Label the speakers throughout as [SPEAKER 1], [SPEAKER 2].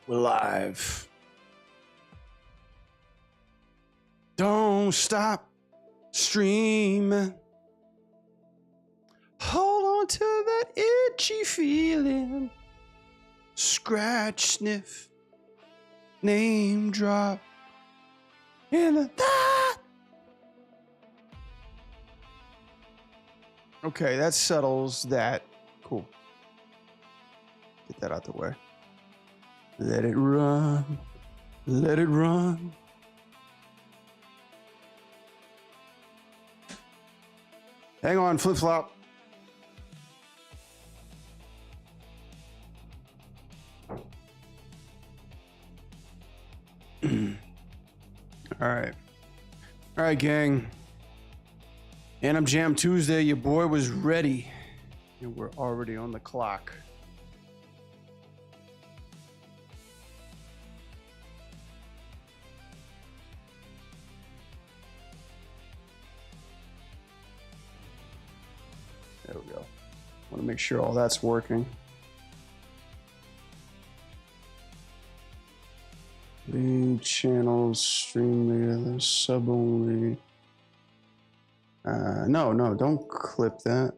[SPEAKER 1] We're live. Don't stop streaming. Hold on to that itchy feeling. Scratch, sniff, name drop. In that. Okay, that settles that. Cool. Get that out the way. Let it run. Let it run. Hang on, flip flop. All right, gang. ANIM Jam Tuesday. Your boy was ready, and we're already on the clock. There we go. Want to make sure all that's working. Lead channels, stream together, sub only. No, don't clip that.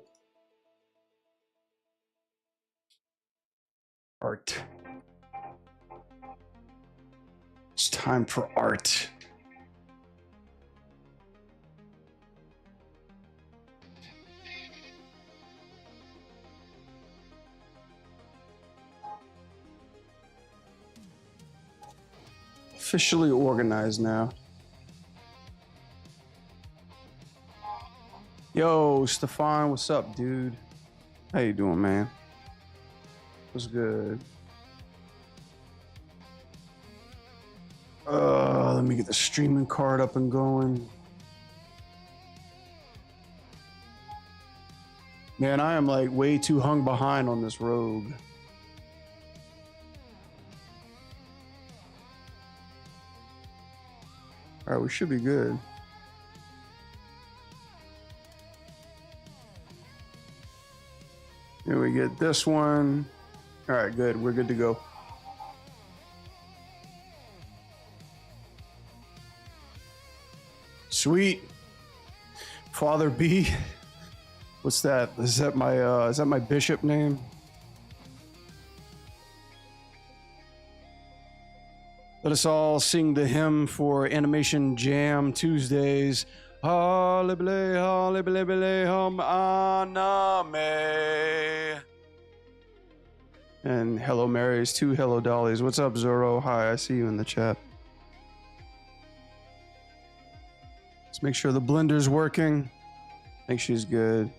[SPEAKER 1] Art. It's time for art. Officially organized now. Yo, Stefan, what's up, dude? How you doing, man? What's good? Let me get the streaming card up and going. Man, I am like way too hung behind on this rogue. All right, we should be good. Here we get this one. All right, good. We're good to go. Sweet. Father B. What's that? Is that my bishop name? Let us all sing the hymn for Animation Jam Tuesdays. Hallelujah, hallelujah, aname. And hello, Marys, two hello, Dollies. What's up, Zoro? Hi, I see you in the chat. Let's make sure the blender's working. I think she's good.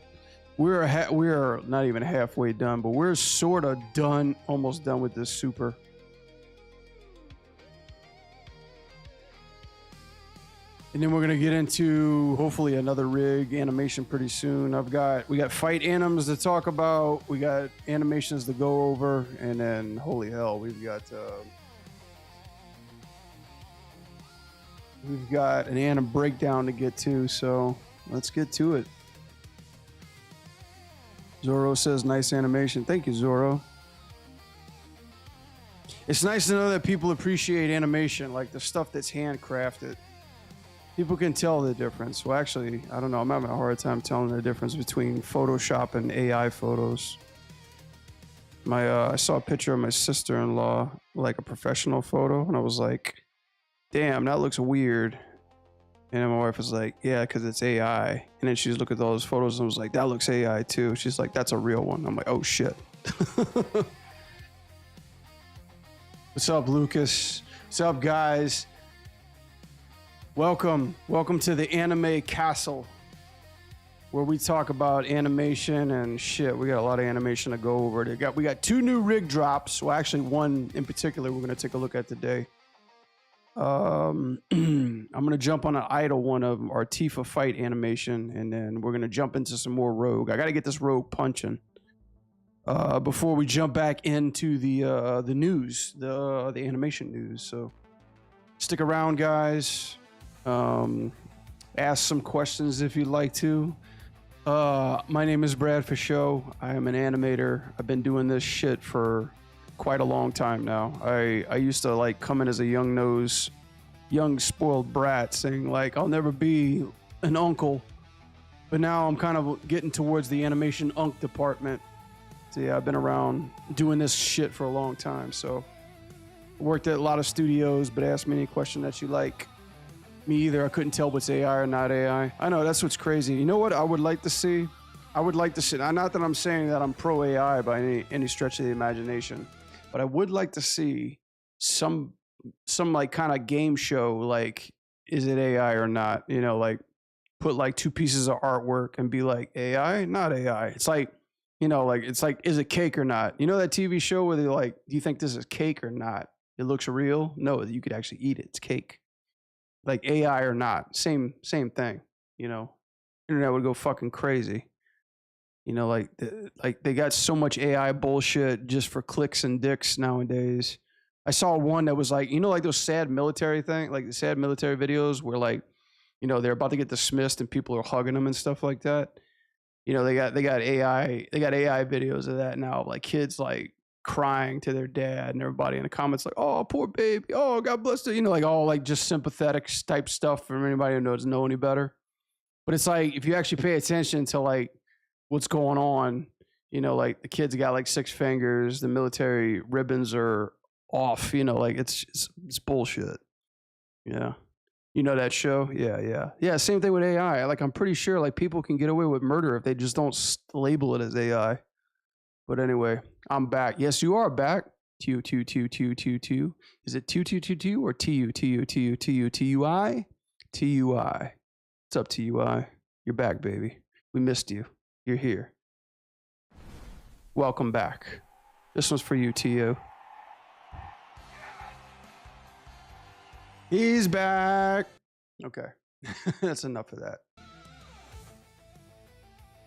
[SPEAKER 1] We're not even halfway done, but we're sort of done, almost done with this super. And then we're gonna get into hopefully another rig animation pretty soon. We got fight anims to talk about. We got animations to go over, and then holy hell, we've got an anim breakdown to get to. So let's get to it. Zoro says nice animation. Thank you, Zoro. It's nice to know that people appreciate animation, like the stuff that's handcrafted. People can tell the difference. Well, actually, I don't know. I'm having a hard time telling the difference between Photoshop and AI photos. I saw a picture of my sister-in-law, like a professional photo, and I was like, damn, that looks weird. And then my wife was like, yeah, because it's AI. And then she's looked at all those photos and was like, that looks AI too. She's like, that's a real one. I'm like, oh shit. What's up, Lucas? What's up, guys? Welcome to the Anime Castle, where we talk about animation and shit. We got a lot of animation to go over. We got two new rig drops. Well, actually, one in particular we're going to take a look at today. I'm going to jump on an idle one of our Tifa fight animation, and then we're going to jump into some more rogue. I got to get this rogue punching before we jump back into the news, the animation news. So stick around, guys. Ask some questions if you'd like to. My name is Brad Fichot. I am an animator. I've been doing this shit for quite a long time now. I used to like come in as a young spoiled brat saying like, I'll never be an uncle. But now I'm kind of getting towards the animation unk department. So yeah, I've been around doing this shit for a long time. So worked at a lot of studios, but ask me any question that you like. Me either. I couldn't tell what's AI or not AI. I know, that's what's crazy. You know what I would like to see? I would like to see, not that I'm saying that I'm pro AI by any stretch of the imagination, but I would like to see some like kind of game show, like, is it AI or not? You know, like put like 2 pieces of artwork and be like, AI, not AI. It's like, you know, like, it's like, is it cake or not? You know that TV show where they're like, do you think this is cake or not? It looks real. No, you could actually eat it. It's cake. Like AI or not, same thing. You know, internet would go fucking crazy. You know, like they got so much AI bullshit just for clicks and dicks nowadays. I saw one that was like, you know, like those sad military thing, like the sad military videos where like, you know, they're about to get dismissed and people are hugging them and stuff like that. You know, they got AI videos of that now, like kids like crying to their dad and everybody in the comments like, oh, poor baby, oh, God bless it, you know, like all like just sympathetic type stuff from anybody who doesn't know any better. But it's like, if you actually pay attention to like what's going on, you know, like the kid's got like 6 fingers, the military ribbons are off, you know, like it's bullshit. Yeah. You know that show? Yeah, same thing with AI. Like, I'm pretty sure like people can get away with murder if they just don't label it as AI. But anyway, I'm back. Yes, you are back. Two. Is it 2222 or TUI? What's up, TUI? You're back, baby. We missed you. You're here. Welcome back. This one's for you, TU. He's back. Okay. That's enough of that.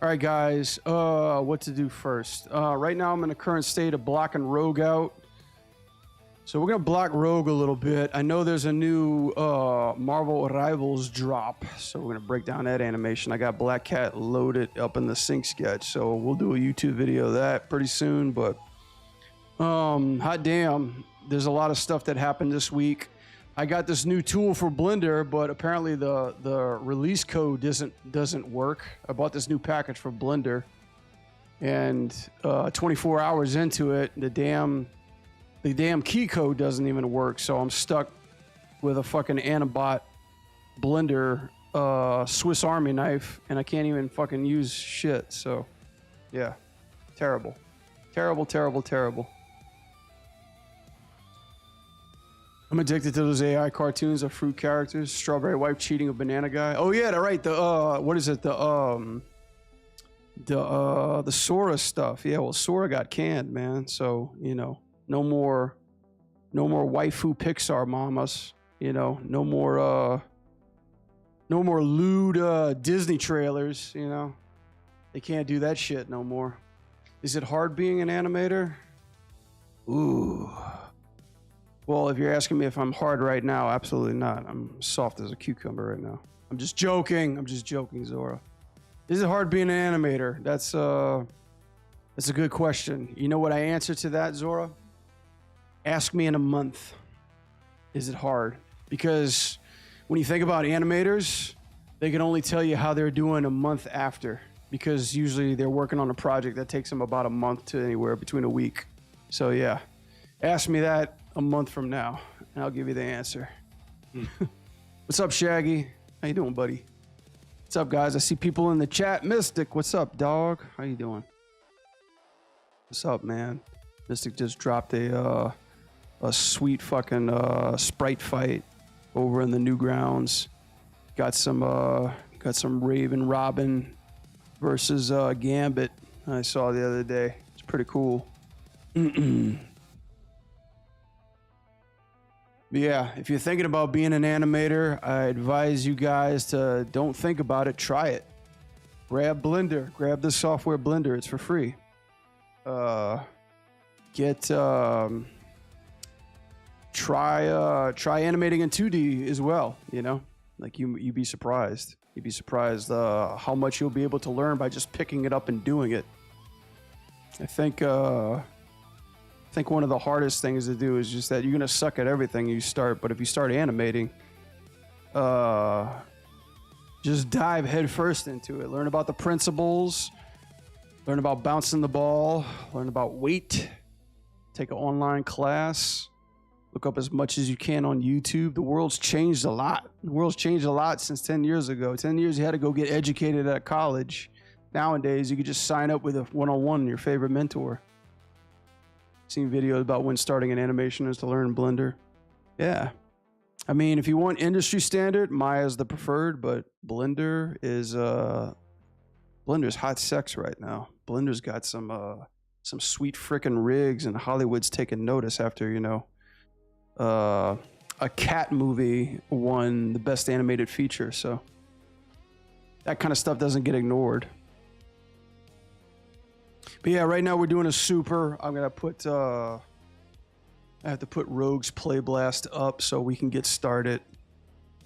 [SPEAKER 1] All right, guys. What to do first? Right now, I'm in the current state of blocking Rogue out. So we're going to block Rogue a little bit. I know there's a new Marvel Rivals drop. So we're going to break down that animation. I got Black Cat loaded up in the sync sketch. So we'll do a YouTube video of that pretty soon. But hot damn, there's a lot of stuff that happened this week. I got this new tool for Blender, but apparently the release code doesn't work. I bought this new package for Blender, and 24 hours into it, the damn key code doesn't even work. So I'm stuck with a fucking Anibot Blender Swiss Army knife, and I can't even fucking use shit. So yeah, terrible. I'm addicted to those AI cartoons of fruit characters. Strawberry wife cheating a banana guy. Oh yeah, right. The what is it? The Sora stuff. Yeah, well, Sora got canned, man. So you know, no more waifu Pixar mamas. You know, no more lewd Disney trailers. You know, they can't do that shit no more. Is it hard being an animator? Ooh. Well, if you're asking me if I'm hard right now, absolutely not. I'm soft as a cucumber right now. I'm just joking, Zora. Is it hard being an animator? That's a good question. You know what I answer to that, Zora? Ask me in a month. Is it hard? Because when you think about animators, they can only tell you how they're doing a month after, because usually they're working on a project that takes them about a month to anywhere between a week. So yeah, ask me that a month from now, and I'll give you the answer. What's up, Shaggy? How you doing, buddy? What's up, guys? I see people in the chat. Mystic, what's up, dog? How you doing? What's up, man? Mystic just dropped a sweet fucking sprite fight over in the Newgrounds. Got some Raven Robin versus Gambit. I saw the other day. It's pretty cool. Yeah, if you're thinking about being an animator, I advise you guys to don't think about it. Try it. Grab Blender. Grab the software Blender. It's for free. Try animating in 2D as well. You know, like you'd be surprised. You'd be surprised how much you'll be able to learn by just picking it up and doing it. I think I think one of the hardest things to do is just that you're gonna suck at everything you start, but if you start animating, just dive headfirst into it. Learn about the principles, learn about bouncing the ball, learn about weight, take an online class, look up as much as you can on YouTube. The world's changed a lot. The world's changed a lot since 10 years ago. 10 years you had to go get educated at college. Nowadays, you could just sign up with a one-on-one, your favorite mentor. Seen videos about when starting an animation is to learn Blender. Yeah. I mean, if you want industry standard, Maya's the preferred, but Blender is Blender's hot sex right now. Blender's got some sweet frickin' rigs, and Hollywood's taking notice after, you know, a cat movie won the best animated feature, so that kind of stuff doesn't get ignored. But yeah, right now we're doing a super. I'm gonna put I have to put Rogue's Play Blast up so we can get started.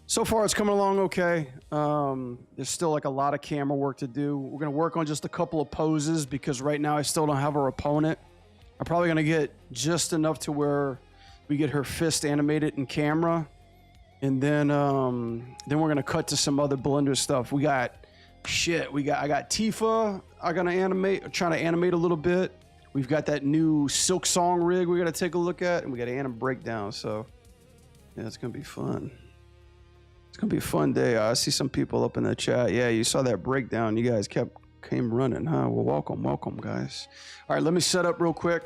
[SPEAKER 1] So far it's coming along okay. There's still like a lot of camera work to do. We're gonna work on just a couple of poses because right now I still don't have her opponent. I'm probably gonna get just enough to where we get her fist animated in camera, and then we're gonna cut to some other Blender stuff. We got shit. I got Tifa. I'm gonna animate, trying to animate a little bit. We've got that new Silk Song rig we gotta take a look at, and we got Anim breakdown. So yeah, it's gonna be fun. It's gonna be a fun day. I see some people up in the chat. Yeah, you saw that breakdown. You guys came running, huh? Well, welcome, guys. All right, let me set up real quick.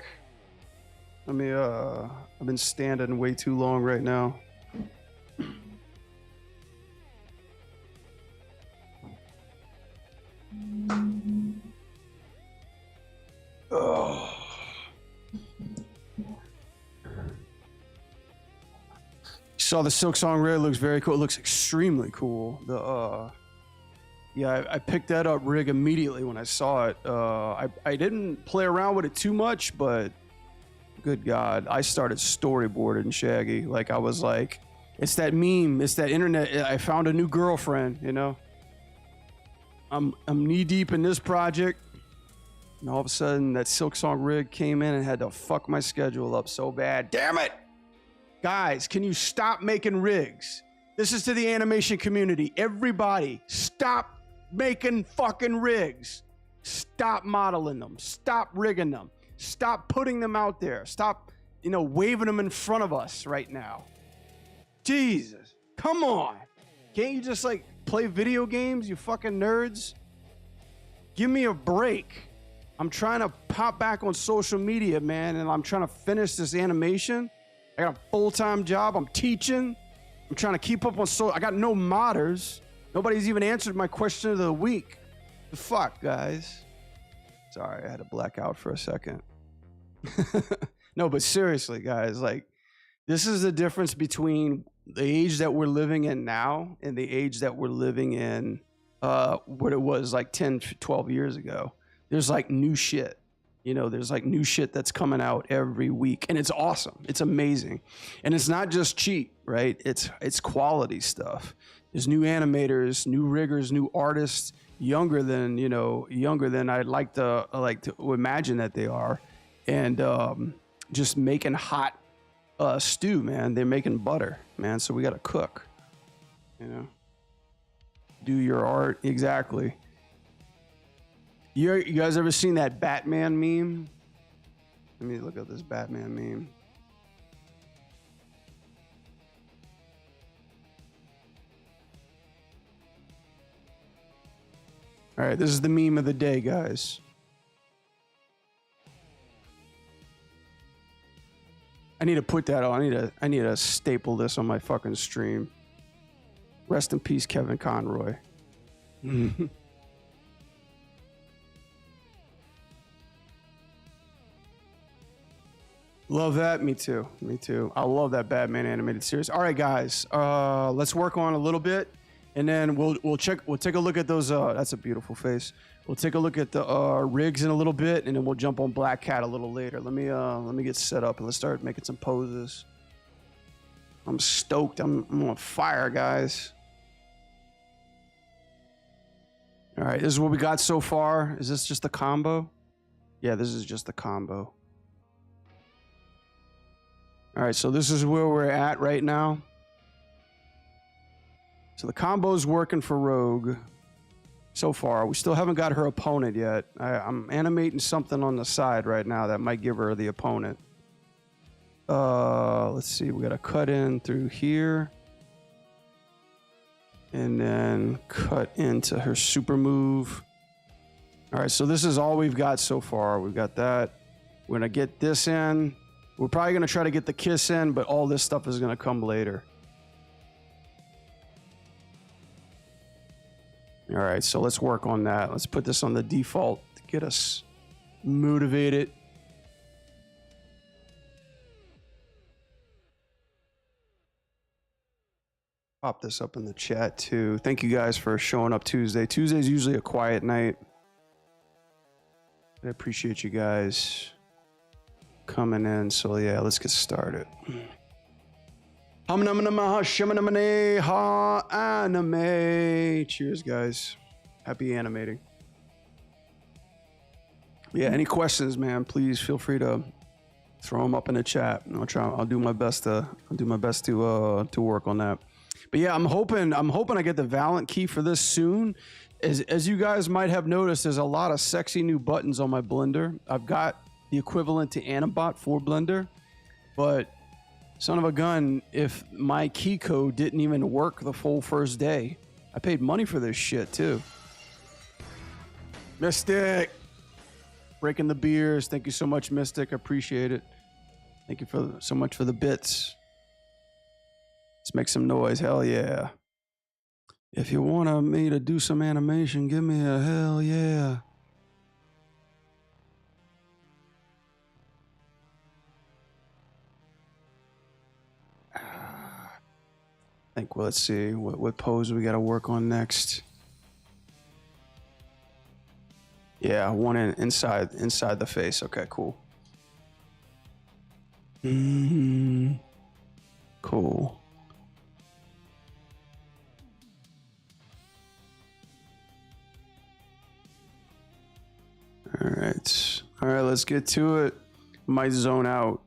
[SPEAKER 1] Let me. I've been standing way too long right now. Oh. Saw the Silk Song rig. Looks very cool. It looks extremely cool. Yeah, I picked that up rig immediately when I saw it. I didn't play around with it too much, but good God, I started storyboarding Shaggy. Like I was like, it's that meme, it's that internet. I found a new girlfriend, you know. I'm knee deep in this project, and all of a sudden that Silk Song rig came in and had to fuck my schedule up so bad. Damn it! Guys, can you stop making rigs? This is to the animation community. Everybody, stop making fucking rigs. Stop modeling them. Stop rigging them. Stop putting them out there. Stop, you know, waving them in front of us right now. Jesus, come on. Can't you just like play video games, you fucking nerds? Give me a break. I'm trying to pop back on social media, man, and I'm trying to finish this animation. I got a full-time job. I'm teaching. I'm trying to keep up on I got no modders. Nobody's even answered my question of the week. The fuck, guys? Sorry, I had to black out for a second. No, but seriously, guys, like, this is the difference between the age that we're living in now and the age that we're living in what it was like 10, 12 years ago. There's like new shit. You know, there's like new shit that's coming out every week, and it's awesome. It's amazing. And it's not just cheap, right? It's quality stuff. There's new animators, new riggers, new artists, younger than I'd like to imagine that they are, and just making hot stew, man. They're making butter, man. So we got to cook, you know. Do your art. Exactly. You guys ever seen that Batman meme? Let me look at this Batman meme. All right, this is the meme of the day, guys. I need to put that on. I need to staple this on my fucking stream. Rest in peace, Kevin Conroy. Love that. Me too. Me too. I love that Batman animated series. All right, guys. Let's work on a little bit, and then we'll take a look at those. That's a beautiful face. We'll take a look at the rigs in a little bit, and then we'll jump on Black Cat a little later. Let me get set up and let's start making some poses. I'm stoked. I'm on fire, guys. All right, this is what we got so far. Is this just the combo? Yeah, this is just the combo. All right, so this is where we're at right now. So the combo's working for Rogue so far. We still haven't got her opponent yet. I'm animating something on the side right now that might give her the opponent. Let's see. We got to cut in through here. And then cut into her super move. All right, so this is all we've got so far. We've got that. We're going to get this in. We're probably going to try to get the kiss in, but all this stuff is going to come later. All right, so let's work on that. Let's put this on the default to get us motivated. Pop this up in the chat too. Thank you guys for showing up Tuesday. Tuesday is usually a quiet night. I appreciate you guys coming in. So yeah, let's get started. Anime. Cheers, guys. Happy animating. Yeah, any questions, man? Please feel free to throw them up in the chat. I'll do my best to work on that. But yeah, I'm hoping I get the Valent key for this soon. As you guys might have noticed, there's a lot of sexy new buttons on my Blender. I've got the equivalent to Animbot for Blender, but son of a gun, if my key code didn't even work the full first day. I paid money for this shit too. Mystic, breaking the beers. Thank you so much, Mystic. I appreciate it. Thank you so much for the bits. Let's make some noise. Hell yeah. If you want me to do some animation, give me a hell yeah. Well, let's see what pose we got to work on next. Yeah, one inside the face. Okay, cool. Cool. All right, let's get to it. Might zone out.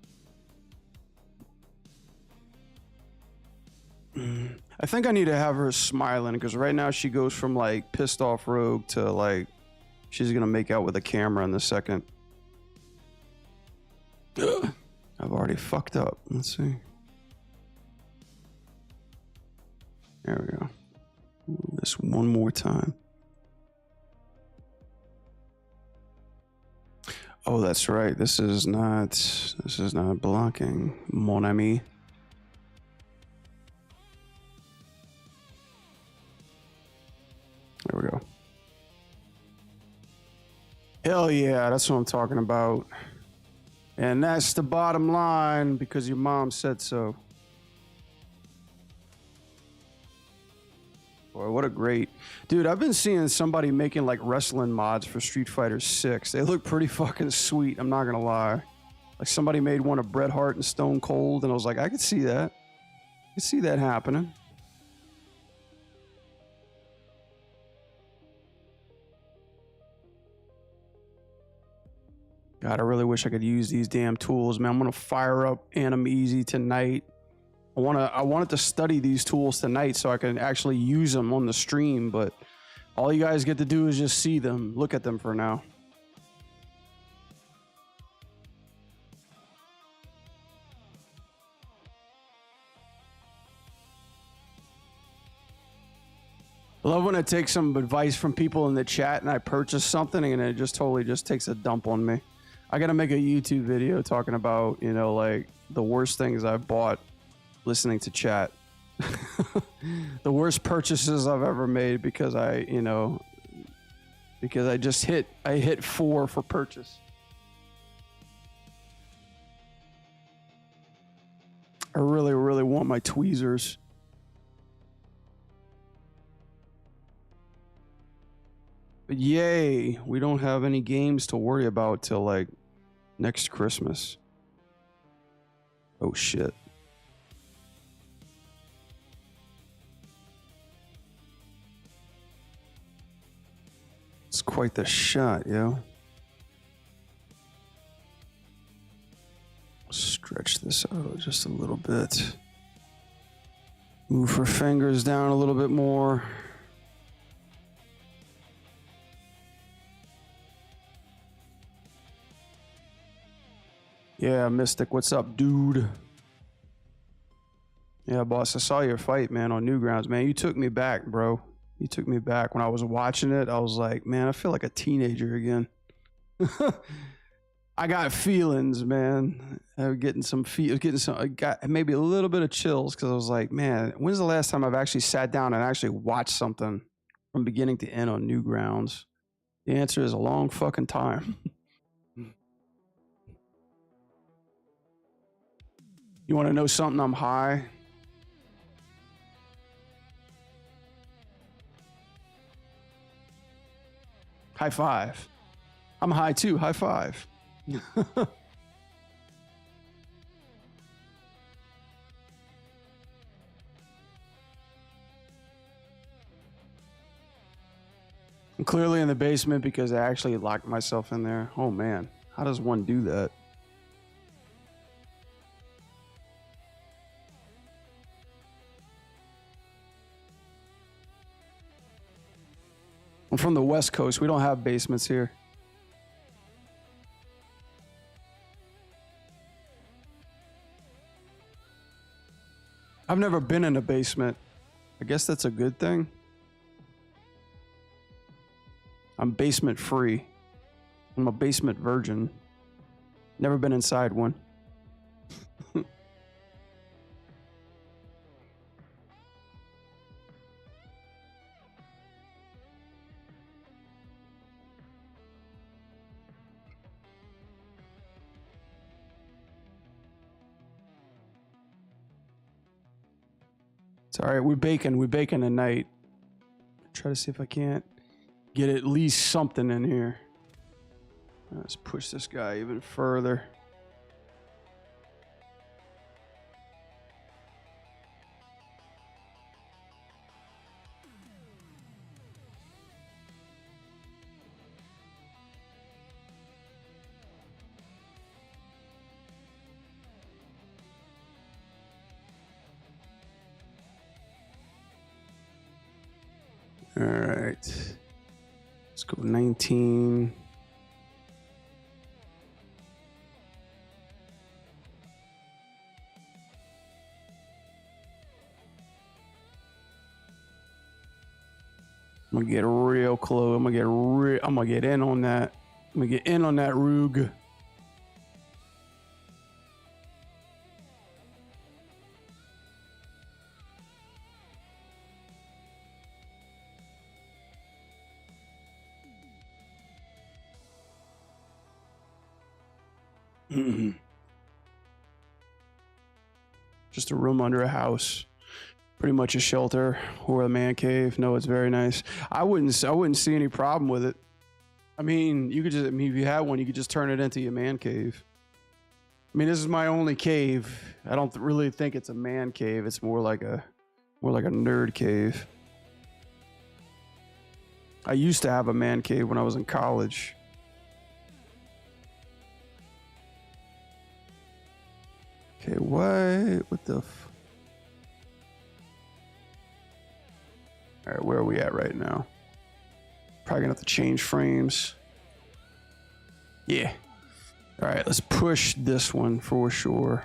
[SPEAKER 1] I think I need to have her smiling, because right now she goes from like pissed off Rogue to like she's gonna make out with the camera in a second. I've already fucked up. Let's see. There we go. This one more time. Oh, that's right. This is not blocking, mon ami. There we go. Hell yeah, that's what I'm talking about. And that's the bottom line, because your mom said so. Boy, what a great... Dude, I've been seeing somebody making like wrestling mods for Street Fighter 6. They look pretty fucking sweet, I'm not gonna lie. Like somebody made one of Bret Hart and Stone Cold, and I was like, I could see that. I could see that happening. God, I really wish I could use these damn tools, man. I'm gonna fire up Anim Easy tonight. I wanted to study these tools tonight so I can actually use them on the stream, but all you guys get to do is just see them, look at them for now. I love when I take some advice from people in the chat and I purchase something and it just totally just takes a dump on me. I gotta make a YouTube video talking about, you know, like the worst things I've bought listening to chat. The worst purchases I've ever made because I hit 4 for purchase. I really, really want my tweezers. But yay, we don't have any games to worry about till like next Christmas. Oh shit. It's quite the shot, yo. Stretch this out just a little bit. Move her fingers down a little bit more. Yeah, Mystic, what's up, dude? Yeah, boss, I saw your fight, man, on Newgrounds. Man, you took me back, bro. You took me back. When I was watching it, I was like, man, I feel like a teenager again. I got feelings, man. I was getting some I got maybe a little bit of chills because I was like, man, when's the last time I've actually sat down and actually watched something from beginning to end on Newgrounds? The answer is a long fucking time. You want to know something? I'm high. High five. I'm high too. High five. I'm clearly in the basement because I actually locked myself in there. Oh man, how does one do that? I'm from the West Coast. We don't have basements here. I've never been in a basement. I guess that's a good thing. I'm basement free. I'm a basement virgin. Never been inside one. It's all right. We're baking tonight. Try to see if I can't get at least something in here. Let's push this guy even further. All right. Let's go 19. I'm gonna get real close. I'm gonna get in on that. I'm gonna get in on that Rug. Just a room under a house. Pretty much a shelter or a man cave. No, it's very nice. I wouldn't see any problem with it. I mean, if you had one, you could just turn it into your man cave. I mean, this is my only cave. I don't really think it's a man cave. It's more like a nerd cave. I used to have a man cave when I was in college. Okay, what the all right, where are we at right now? Probably gonna have to change frames. Yeah. All right, let's push this one for sure.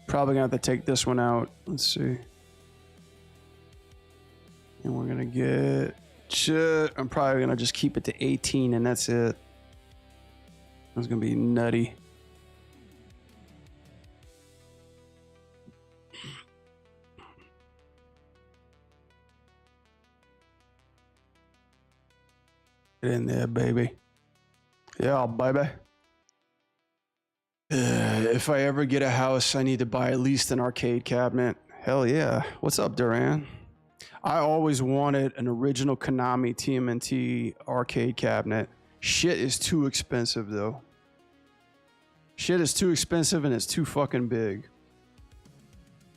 [SPEAKER 1] Probably gonna have to take this one out. Let's see. And we're gonna get... I'm probably gonna just keep it to 18 and that's it. That's gonna be nutty. Get in there, baby. Yeah, baby. If I ever get a house, I need to buy at least an arcade cabinet. Hell yeah. What's up, Duran? I always wanted an original Konami TMNT arcade cabinet. Shit is too expensive, though. Shit is too expensive and it's too fucking big.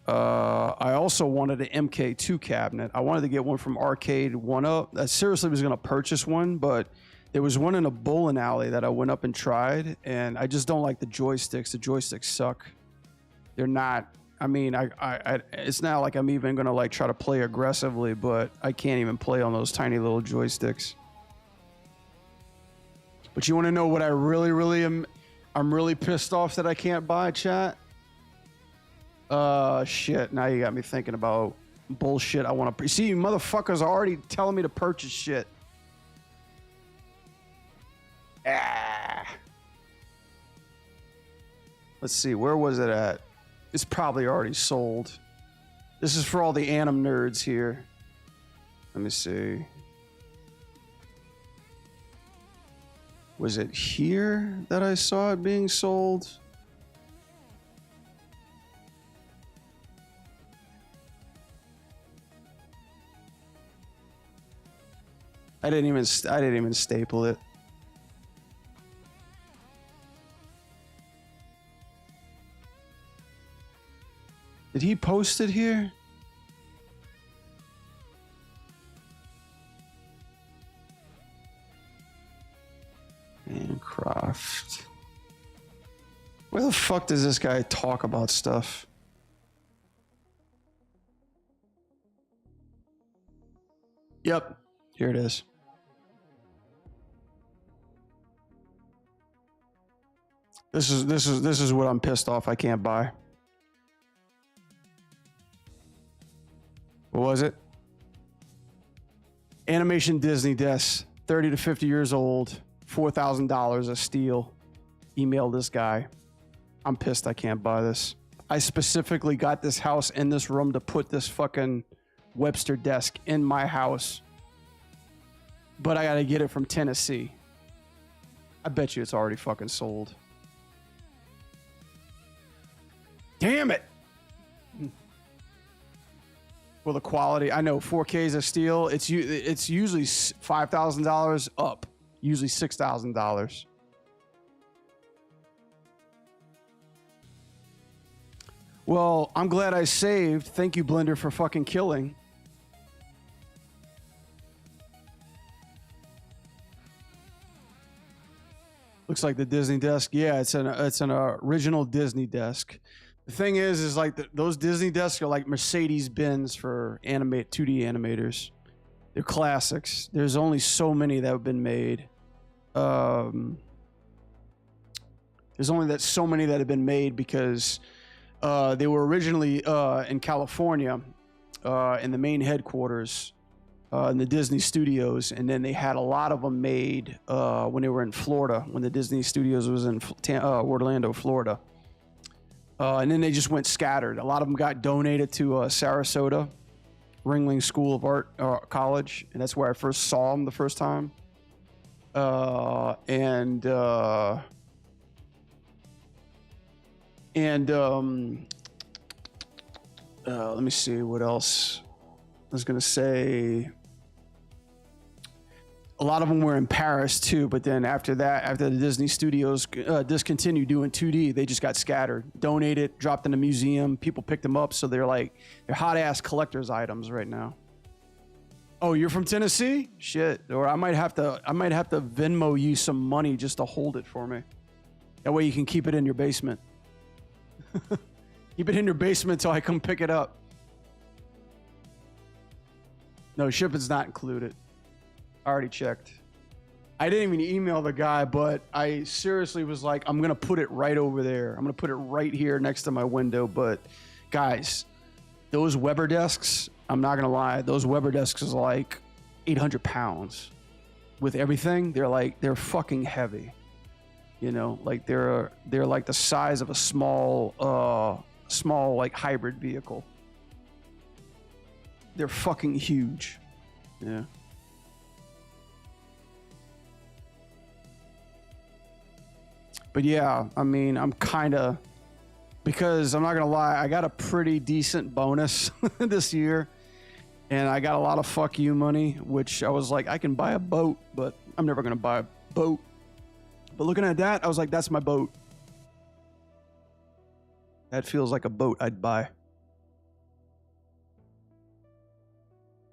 [SPEAKER 1] I also wanted an MK2 cabinet. I wanted to get one from Arcade One Up. I seriously was going to purchase one, but there was one in a bowling alley that I went up and tried, and I just don't like the joysticks. The joysticks suck. They're not. I mean, it's not like I'm even going to like try to play aggressively, but I can't even play on those tiny little joysticks. But you want to know what I really am? I'm really pissed off that I can't buy, chat. Shit. Now you got me thinking about bullshit I want to... See, motherfuckers are already telling me to purchase shit. Let's see. Where was it at? It's probably already sold. This is for all the ANIM nerds here. Let me see. Was it here that I saw it being sold? I didn't even staple it. Did he post it here? Handcraft. Where the fuck does this guy talk about stuff? Yep, here it is. This is what I'm pissed off I can't buy. What was it? Animation Disney desk, 30 to 50 years old, $4,000 a steal. Email this guy. I'm pissed I can't buy this. I specifically got this house in this room to put this fucking Webster desk in my house. But I gotta get it from Tennessee. I bet you it's already fucking sold. Damn it! Well, the quality, I know 4Ks of steel, it's usually $5,000 up, usually $6,000. Well, I'm glad I saved. Thank you, Blender, for fucking killing. Looks like the Disney desk. Yeah, it's an original Disney desk. The thing is like those Disney desks are like Mercedes-Benz for 2D animators. They're classics. There's only so many that have been made. There's only so many that have been made because they were originally in California, in the main headquarters, in the Disney Studios, and then they had a lot of them made when they were in Florida, when the Disney Studios was in Orlando, Florida. And then they just went scattered. A lot of them got donated to Sarasota, Ringling School of Art College, and that's where I first saw them the first time. Let me see what else I was gonna say. A lot of them were in Paris too, but then after that, after the Disney Studios discontinued doing 2D, they just got scattered, donated, dropped in a museum. People picked them up, so they're hot ass collector's items right now. Oh, you're from Tennessee? Shit. Or I might have to Venmo you some money just to hold it for me. That way you can keep it in your basement. Keep it in your basement until I come pick it up. No, shipping's not included. I already checked. I didn't even email the guy, but I seriously was like, I'm going to put it right over there. I'm going to put it right here next to my window. But guys, those Weber desks, I'm not going to lie, those Weber desks is like 800 pounds. With everything, they're fucking heavy. You know, like they're like the size of a small like hybrid vehicle. They're fucking huge. Yeah. But yeah, I mean, I'm kind of, because I'm not going to lie, I got a pretty decent bonus this year. And I got a lot of fuck you money, which I was like, I can buy a boat, but I'm never going to buy a boat. But looking at that, I was like, that's my boat. That feels like a boat I'd buy.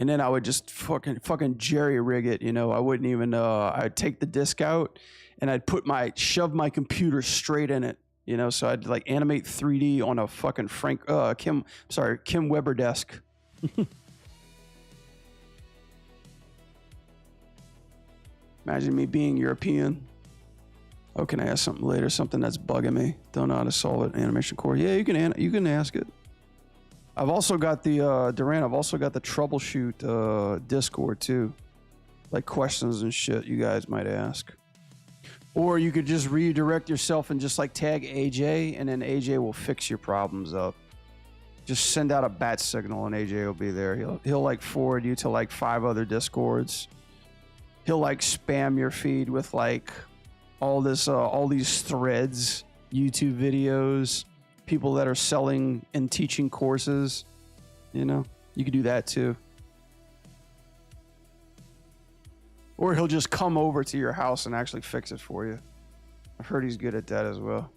[SPEAKER 1] And then I would just fucking jerry rig it, you know. I wouldn't even I'd take the disc out and I'd shove my computer straight in it, you know, so I'd like animate 3D on a fucking Kim Weber desk. Imagine me being European. Oh, can I ask something later? Something that's bugging me. Don't know how to solve it. Animation core. Yeah, you can ask it. I've also got the Duran. I've also got the troubleshoot Discord too, like questions and shit you guys might ask. Or you could just redirect yourself and just like tag AJ, and then AJ will fix your problems up. Just send out a bat signal and AJ will be there. He'll like forward you to like 5 other Discords. He'll like spam your feed with like all these threads, YouTube videos, people that are selling and teaching courses. You know, you could do that too. Or he'll just come over to your house and actually fix it for you. I've heard he's good at that as well.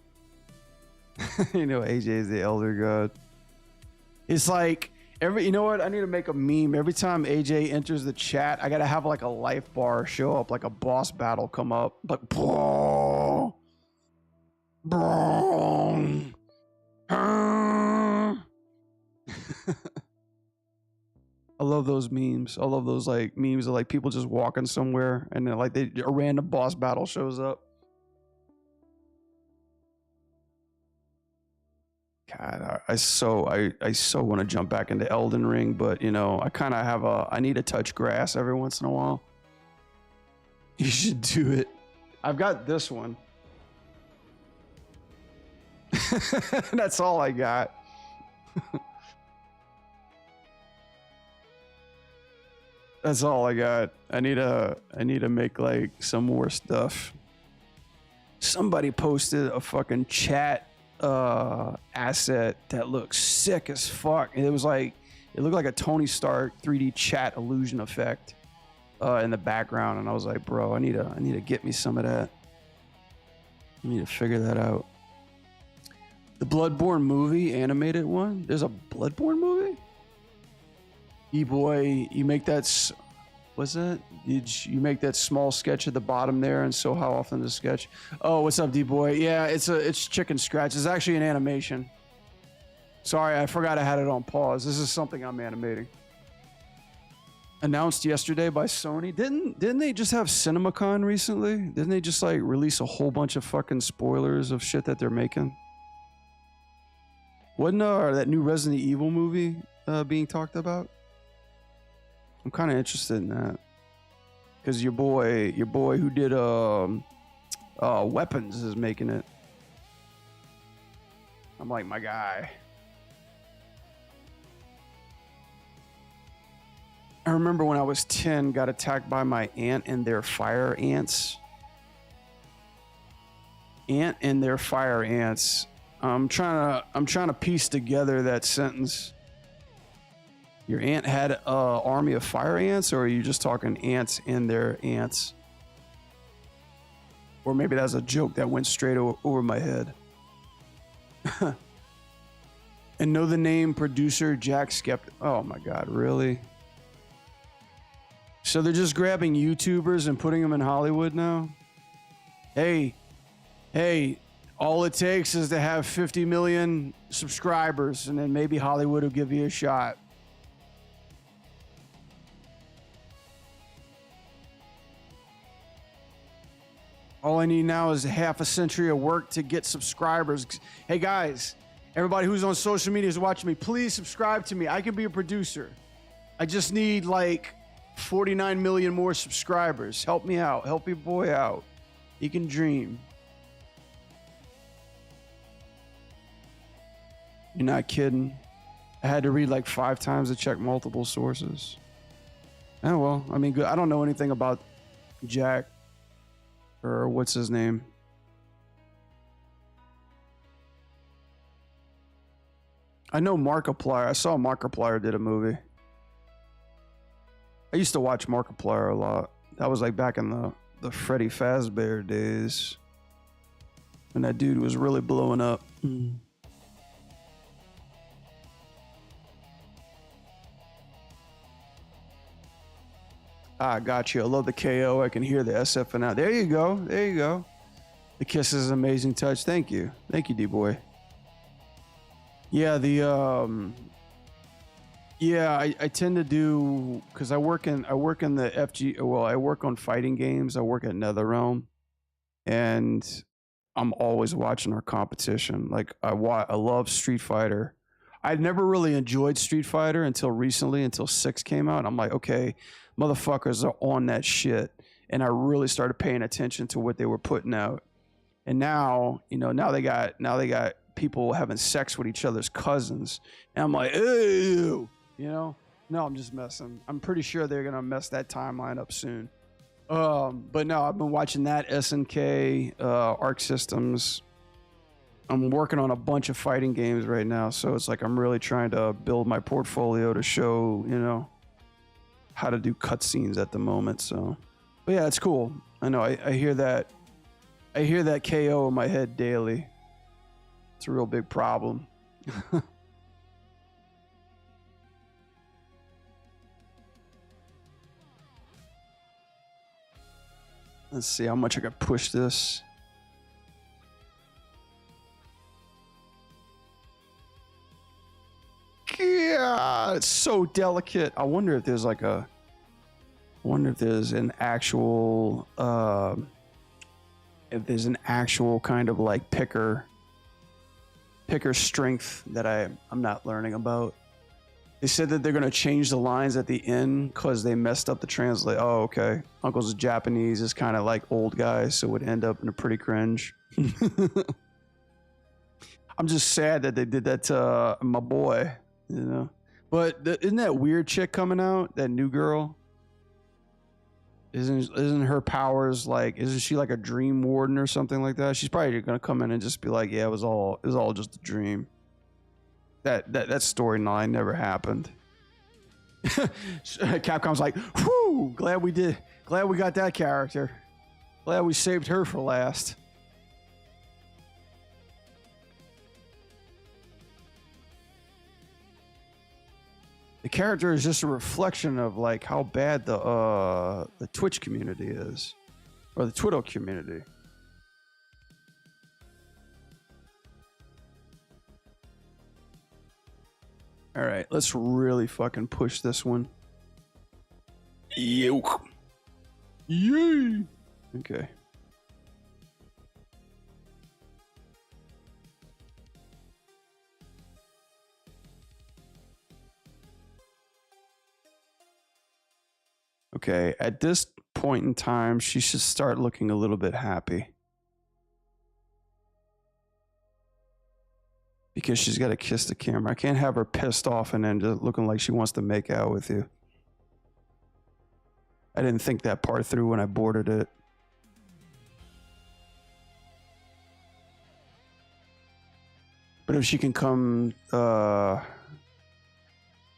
[SPEAKER 1] You know, AJ is the elder god. It's like you know what? I need to make a meme. Every time AJ enters the chat, I gotta have like a life bar show up, like a boss battle come up. Like, bro, bro. I love those memes. I love those like memes of like people just walking somewhere and then like a random boss battle shows up. God, I so want to jump back into Elden Ring, but you know, I need to touch grass every once in a while. You should do it. I've got this one. That's all I got. That's all I got. I need to make like some more stuff. Somebody posted a fucking chat asset that looks sick as fuck. It looked like a Tony Stark 3D chat illusion effect in the background, and I was like, bro, I need to get me some of that. I need to figure that out. The Bloodborne movie, animated one. There's a Bloodborne movie? E-boy, you make that. What's that? Did you make that small sketch at the bottom there? And so how often the sketch? Oh, what's up, D-boy? Yeah, it's chicken scratch. It's actually an animation. Sorry, I forgot I had it on pause. This is something I'm animating. Announced yesterday by Sony. Didn't they just have CinemaCon recently? Didn't they just like release a whole bunch of fucking spoilers of shit that they're making? Wasn't that new Resident Evil movie being talked about? I'm kind of interested in that because your boy who did Weapons is making it. I'm like, my guy. I remember when I was 10, got attacked by my aunt and their fire ants. Aunt and their fire ants. I'm trying to piece together that sentence. Your aunt had an army of fire ants, or are you just talking ants and their ants? Or maybe that's a joke that went straight over my head. And know the name producer Jack Skeptic. Oh my God, really? So they're just grabbing YouTubers and putting them in Hollywood now? Hey, all it takes is to have 50 million subscribers, and then maybe Hollywood will give you a shot. All I need now is half a century of work to get subscribers. Hey guys, everybody who's on social media is watching me, please subscribe to me. I can be a producer. I just need like 49 million more subscribers. Help me out. Help your boy out. He can dream. You're not kidding. I had to read like 5 times to check multiple sources. Oh well, I mean, good. I don't know anything about Jack. Or what's his name? I know Markiplier. I saw Markiplier did a movie. I used to watch Markiplier a lot. That was like back in the Freddy Fazbear days. When that dude was really blowing up. Ah, got you. I love the KO. I can hear the SF and out. There you go. There you go. The kiss is an amazing touch. Thank you. Thank you, D-boy. Yeah, I tend to do because I work in the FG. Well, I work on fighting games. I work at NetherRealm, and I'm always watching our competition. Like I love Street Fighter. I never really enjoyed Street Fighter until recently, until 6 came out. I'm like, okay, motherfuckers are on that shit, and I really started paying attention to what they were putting out. And now, now they got people having sex with each other's cousins, and I'm like, ew, No, I'm just messing. I'm pretty sure they're gonna mess that timeline up soon. But no, I've been watching that SNK, Arc Systems. I'm working on a bunch of fighting games right now, so it's like I'm really trying to build my portfolio to show, how to do cutscenes at the moment. So, but yeah, it's cool. I know. I hear that. I hear that KO in my head daily. It's a real big problem. Let's see how much I can push this. Yeah, it's so delicate. I wonder if there's an actual kind of like picker strength that I'm not learning about. They said that they're going to change the lines at the end because they messed up the translate. Oh, okay. Uncle's Japanese is kind of like old guys, so it would end up in a pretty cringe. I'm just sad that they did that to my boy, But isn't that weird chick coming out? That new girl? Isn't her powers like? Isn't she like a dream warden or something like that? She's probably gonna come in and just be like, "Yeah, it was all just a dream." That storyline never happened. Capcom's like, "Whew, glad we got that character. Glad we saved her for last." The character is just a reflection of like how bad the Twitch community is, or the Twitter community. All right, let's really fucking push this one. Yoke. Yay. Okay. Okay, at this point in time, she should start looking a little bit happy. Because she's got to kiss the camera. I can't have her pissed off and then just looking like she wants to make out with you. I didn't think that part through when I boarded it. But if she can come to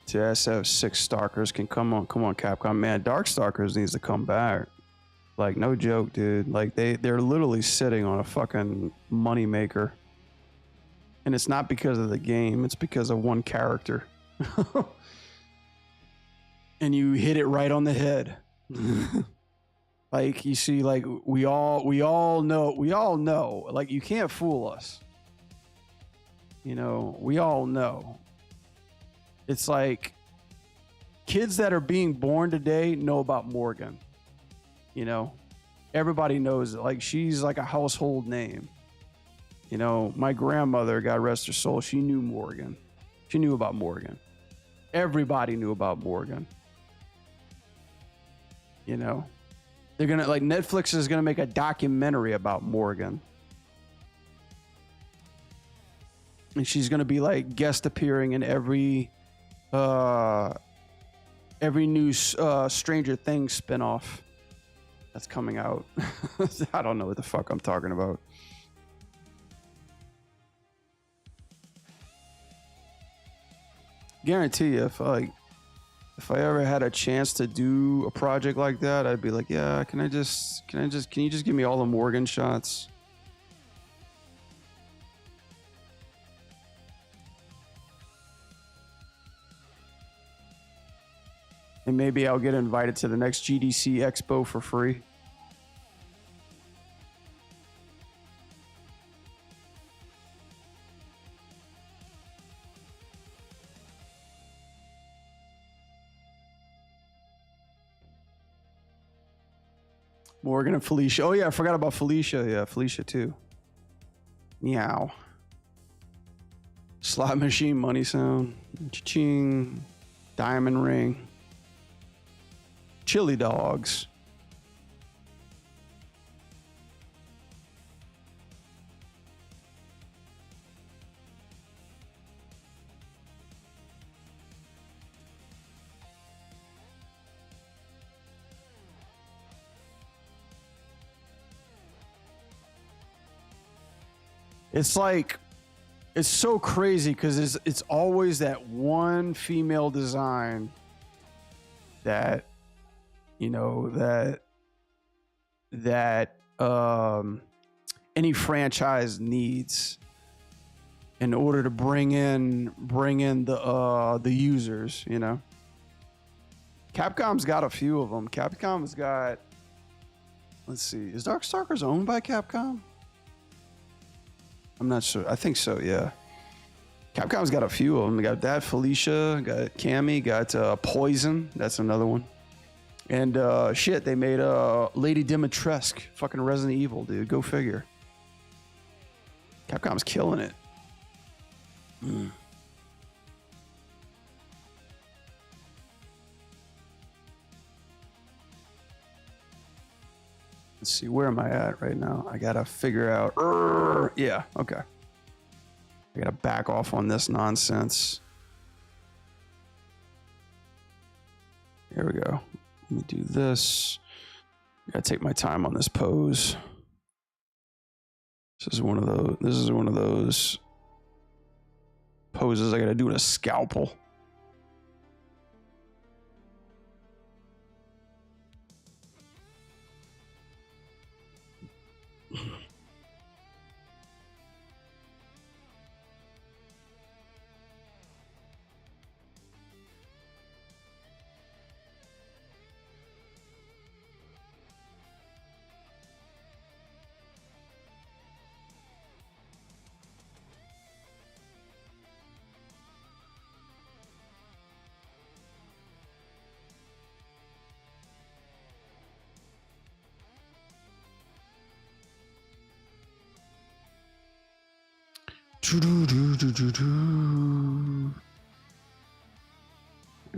[SPEAKER 1] SF6 Stalkers can come on Capcom, man, Darkstalkers needs to come back. Like, no joke, dude. Like they're literally sitting on a fucking moneymaker. And it's not because of the game, it's because of one character. And you hit it right on the head. Like, you see, like we all know, like, you can't fool us. We all know. It's like kids that are being born today know about Morgan. Everybody knows it. Like, she's like a household name. My grandmother, God rest her soul, she knew Morgan. She knew about Morgan. Everybody knew about Morgan. They're gonna, like, Netflix is gonna make a documentary about Morgan. And she's gonna be like guest appearing in every new Stranger Things spinoff that's coming out. I don't know what the fuck I'm talking about. Guarantee you, if I ever had a chance to do a project like that, I'd be like, yeah, can you just give me all the Morgan shots? And maybe I'll get invited to the next GDC Expo for free. Morgan and Felicia. Oh yeah, I forgot about Felicia. Yeah, Felicia too. Meow. Slot machine, money sound. Cha-ching. Diamond ring. Chili dogs. It's like, it's so crazy because it's always that one female design that, you know, that any franchise needs in order to bring in the users, you know. Capcom's got a few of them. Capcom's got, let's see, is Darkstalkers owned by Capcom? I'm not sure. I think so, yeah. Capcom's got a few of them. They got that, Felicia, got Cammy, got Poison. That's another one. And shit, they made Lady Dimitrescu, fucking Resident Evil, dude. Go figure. Capcom's killing it. Let's see, where am I at right now? I gotta figure out. Yeah, okay. I gotta back off on this nonsense. Here we go. Let me do this. I gotta take my time on this pose. This is one of those. This is one of those poses I gotta do with a scalpel.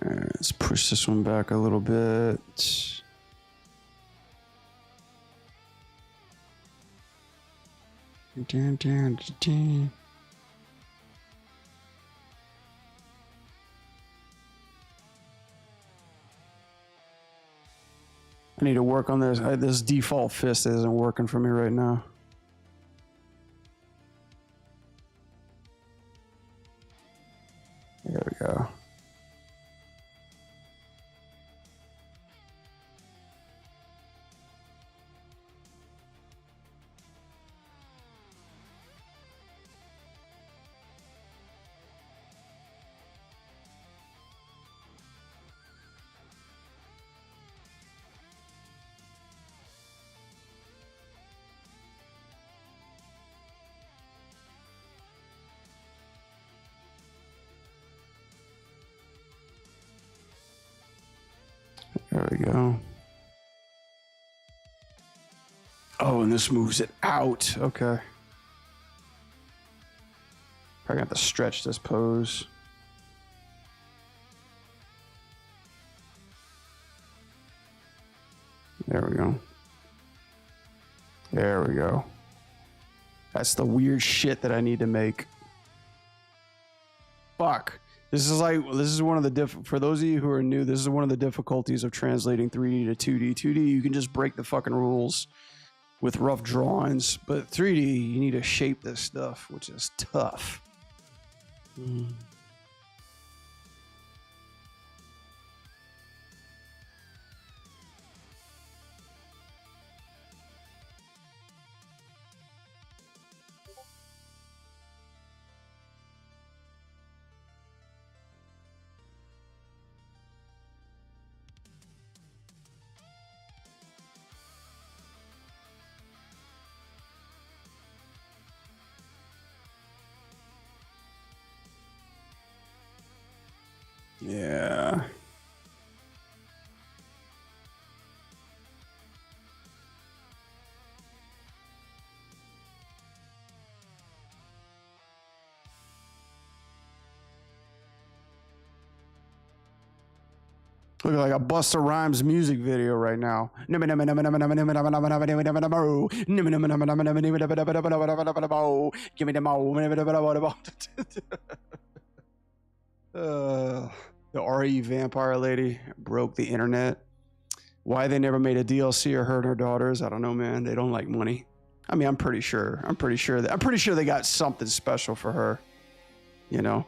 [SPEAKER 1] Let's push this one back a little bit. I need to work on this. This default fist isn't working for me right now. There we go. There we go. Oh, and this moves it out. Okay. Probably have to stretch this pose. There we go. There we go. That's the weird shit that I need to make. Fuck. This is one of the for those of you who are new, this is one of the difficulties of translating 3D to 2D. 2D, you can just break the fucking rules with rough drawings, but 3D, you need to shape this stuff, which is tough. Looking like a Busta Rhymes music video right now. Give me the the RE vampire lady broke the internet. Why they never made a DLC of her and her daughters, I don't know, man. They don't like money. I mean, I'm pretty sure they got something special for her. You know,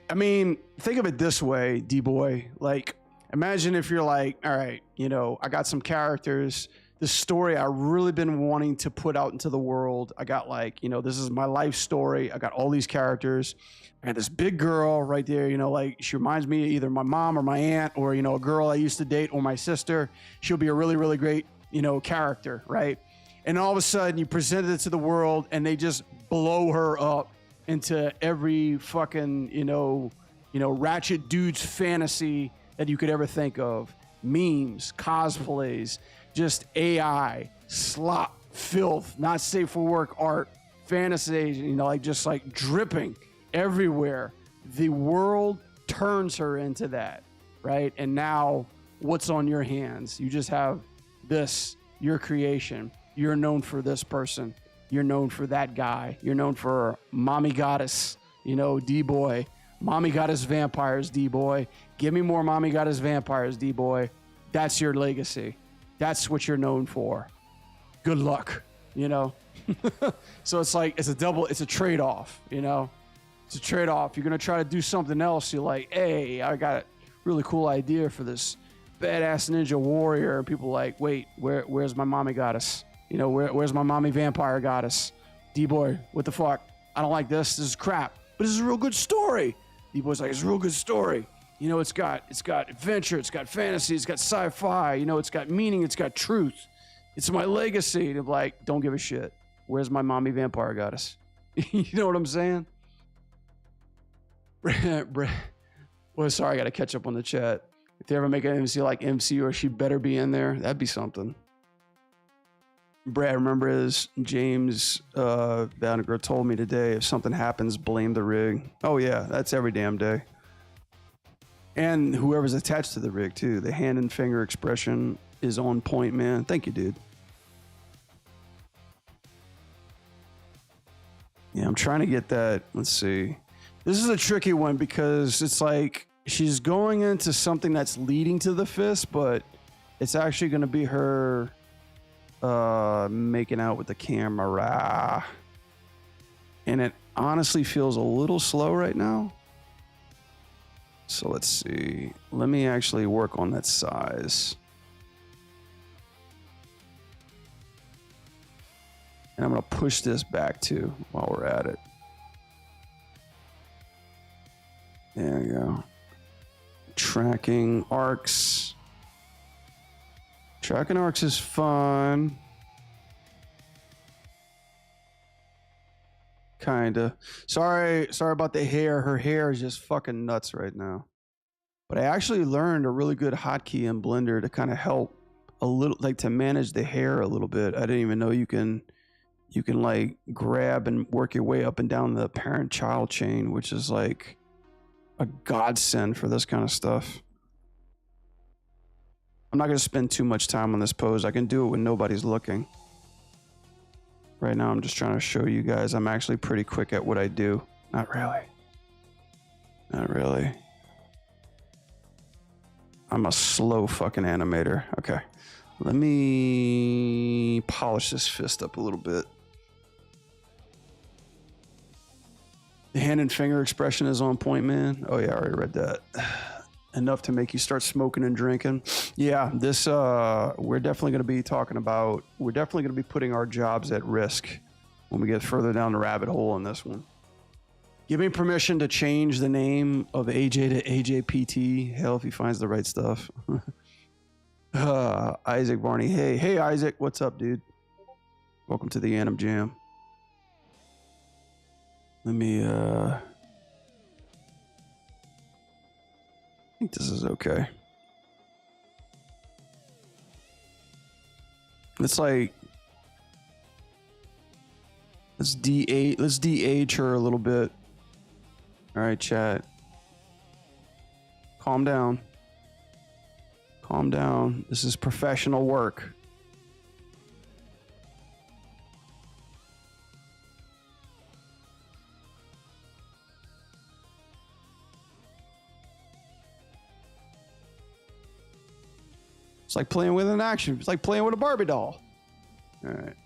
[SPEAKER 1] I mean, think of it this way, D-boy. Like, imagine if you're like, all right, you know, I got some characters. This story I really been wanting to put out into the world. I got like, you know, this is my life story. I got all these characters. I got this big girl right there, you know, like she reminds me of either my mom or my aunt or, you know, a girl I used to date or my sister. She'll be a really, really great, you know, character, right? And all of a sudden you present it to the world and they just blow her up into every fucking, you know, ratchet dude's fantasy that you could ever think of. Memes, cosplays, just AI, slop, filth, not safe for work art, fantasy, you know, like just like dripping everywhere. The world turns her into that, right? And now what's on your hands? You just have this, your creation. You're known for this person. You're known for that guy. You're known for mommy goddess, you know, D-boy. Mommy goddess vampires, D-boy. Give me more mommy goddess vampires, D-boy. That's your legacy. That's what you're known for. Good luck, you know? So it's like, it's a trade-off, you know? It's a trade-off. You're going to try to do something else. You're like, hey, I got a really cool idea for this badass ninja warrior. And people are like, wait, where's my mommy goddess? You know, where's my mommy vampire goddess? D-boy, what the fuck? I don't like this. This is crap. But this is a real good story. D-boy's like, it's a real good story. You know, it's got adventure, it's got fantasy, it's got sci-fi, you know, it's got meaning, it's got truth. It's my legacy. And I'm like, don't give a shit. Where's my mommy vampire goddess? You know what I'm saying? Well, sorry, I got to catch up on the chat. If they ever make an MC like MC or she better be in there, that'd be something. Brad, remember as James Vannegar told me today, if something happens, blame the rig. Oh yeah, that's every damn day. And whoever's attached to the rig too. The hand and finger expression is on point, man. Thank you, dude. Yeah, I'm trying to get that. Let's see. This is a tricky one because it's like she's going into something that's leading to the fist, but it's actually going to be her making out with the camera. And it honestly feels a little slow right now. So let's see. Let me actually work on that size. And I'm going to push this back too while we're at it. There we go. Tracking arcs. Tracking arcs is fun. Kinda. Sorry about the hair. Her hair is just fucking nuts right now. But I actually learned a really good hotkey in Blender to kind of help a little, like to manage the hair a little bit. I didn't even know you can like grab and work your way up and down the parent-child chain, which is like a godsend for this kind of stuff. I'm not going to spend too much time on this pose. I can do it when nobody's looking. Right now, I'm just trying to show you guys I'm actually pretty quick at what I do. Not really. Not really. I'm a slow fucking animator. Okay. Let me polish this fist up a little bit. The hand and finger expression is on point, man. Oh yeah, I already read that. Enough to make you start smoking and drinking. Yeah, this we're definitely going to be talking about. We're definitely going to be putting our jobs at risk when we get further down the rabbit hole on this one. Give me permission to change the name of AJ to AJPT. Hell, if he finds the right stuff. Isaac Barney. Hey Isaac, what's up, dude? Welcome to the ANIM Jam. Let me I think this is okay. It's like let's de-age her a little bit. All right, chat. Calm down. Calm down. This is professional work. It's like playing with an action. It's like playing with a Barbie doll. All right.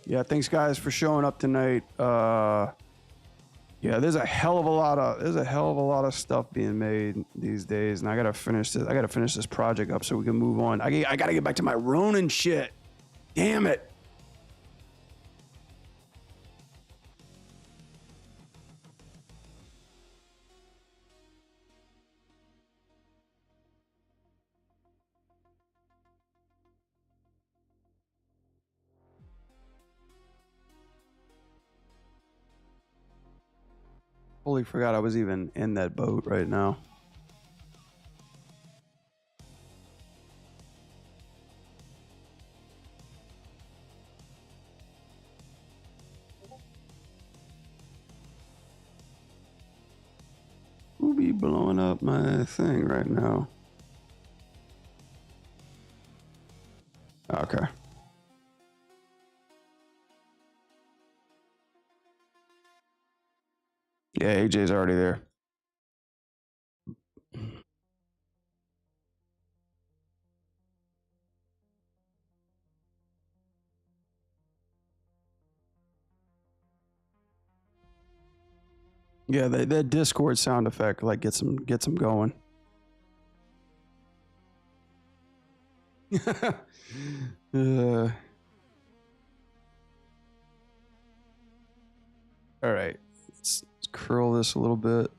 [SPEAKER 1] Yeah, thanks guys for showing up tonight. Yeah, there's a hell of a lot of stuff being made these days, and I gotta finish this project up so we can move on. I gotta get back to my Ronin shit. Damn it. Totally forgot I was even in that boat right now. Who be blowing up my thing right now? Okay. Yeah, AJ's already there. Yeah, that Discord sound effect like gets them going. All right, let's curl this a little bit.